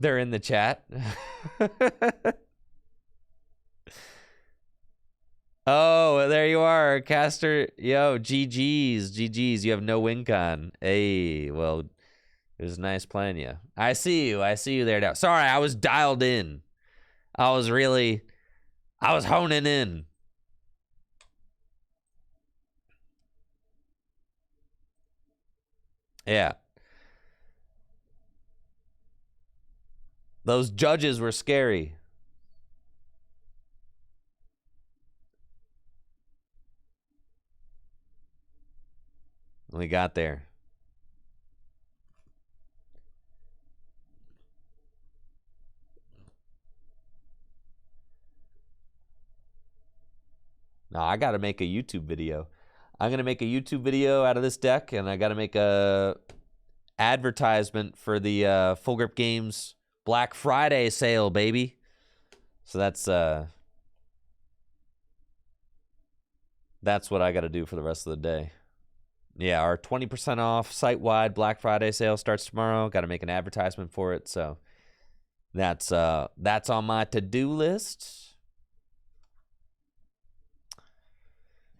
They're in the chat. Oh, there you are, Caster. Yo, GG's. You have no win con. Hey, well, it was nice playing you. I see you there now. Sorry, I was dialed in. I was honing in. Yeah. Those judges were scary. We got there. No, I got to make a YouTube video. I'm going to make a YouTube video out of this deck, and I got to make a advertisement for the Full Grip Games Black Friday sale, baby. So that's what I got to do for the rest of the day. Yeah, our 20% off site-wide Black Friday sale starts tomorrow. Got to make an advertisement for it, so that's on my to-do list.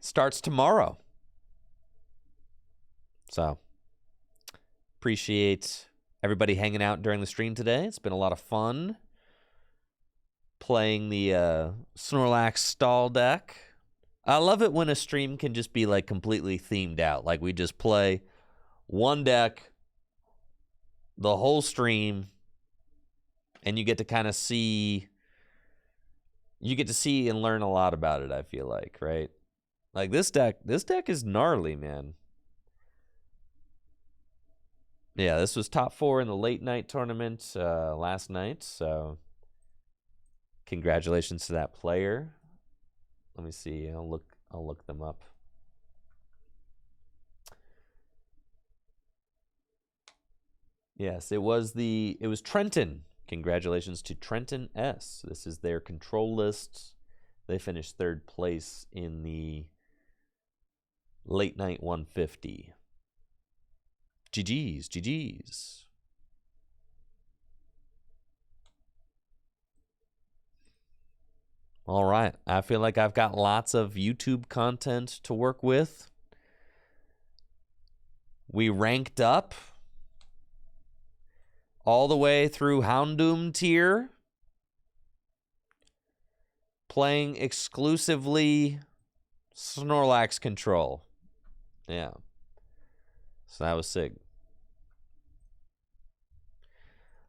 Starts tomorrow. So, appreciate everybody hanging out during the stream today. It's been a lot of fun playing the Snorlax stall deck. I love it when a stream can just be like completely themed out. Like we just play one deck the whole stream, and you get to kind of see, and learn a lot about it, I feel like, right? Like this deck is gnarly, man. Yeah, this was top 4 in the late night tournament last night, so congratulations to that player. Let me see. I'll look them up. Yes, it was Trenton. Congratulations to Trenton S. This is their control list. They finished 3rd place in the late night 150. GG's. All right. I feel like I've got lots of YouTube content to work with. We ranked up all the way through Houndoom tier, playing exclusively Snorlax control. Yeah. So that was sick.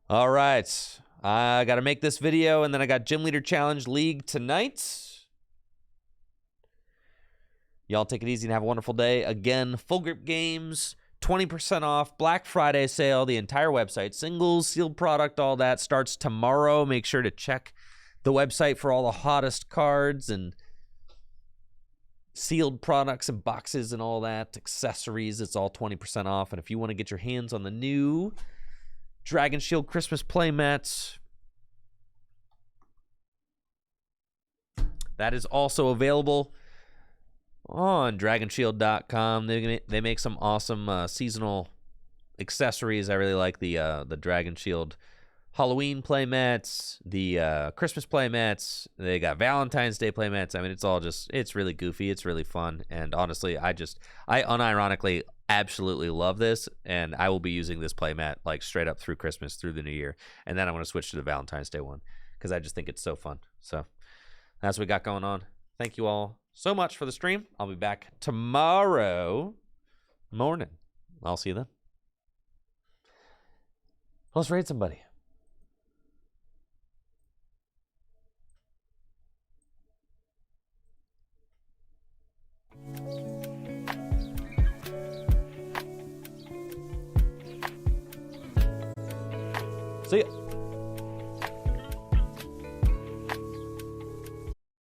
All right. I got to make this video, and then I got Gym Leader Challenge League tonight. Y'all take it easy and have a wonderful day. Again, Full Grip Games, 20% off, Black Friday sale, the entire website, singles, sealed product, all that starts tomorrow. Make sure to check the website for all the hottest cards and sealed products and boxes and all that, accessories. It's all 20% off. And if you want to get your hands on the new Dragon Shield Christmas playmats, that is also available on dragonshield.com. They make some awesome seasonal accessories. I really like the Dragon Shield Halloween playmats, the Christmas playmats. They got Valentine's Day playmats. I mean, it's really goofy. It's really fun. And honestly, I unironically absolutely love this, and I will be using this playmat like straight up through Christmas, through the new year. And then I'm going to switch to the Valentine's Day one because I just think it's so fun. So that's what we got going on. Thank you all so much for the stream. I'll be back tomorrow morning. I'll see you then. Let's raid somebody. See ya.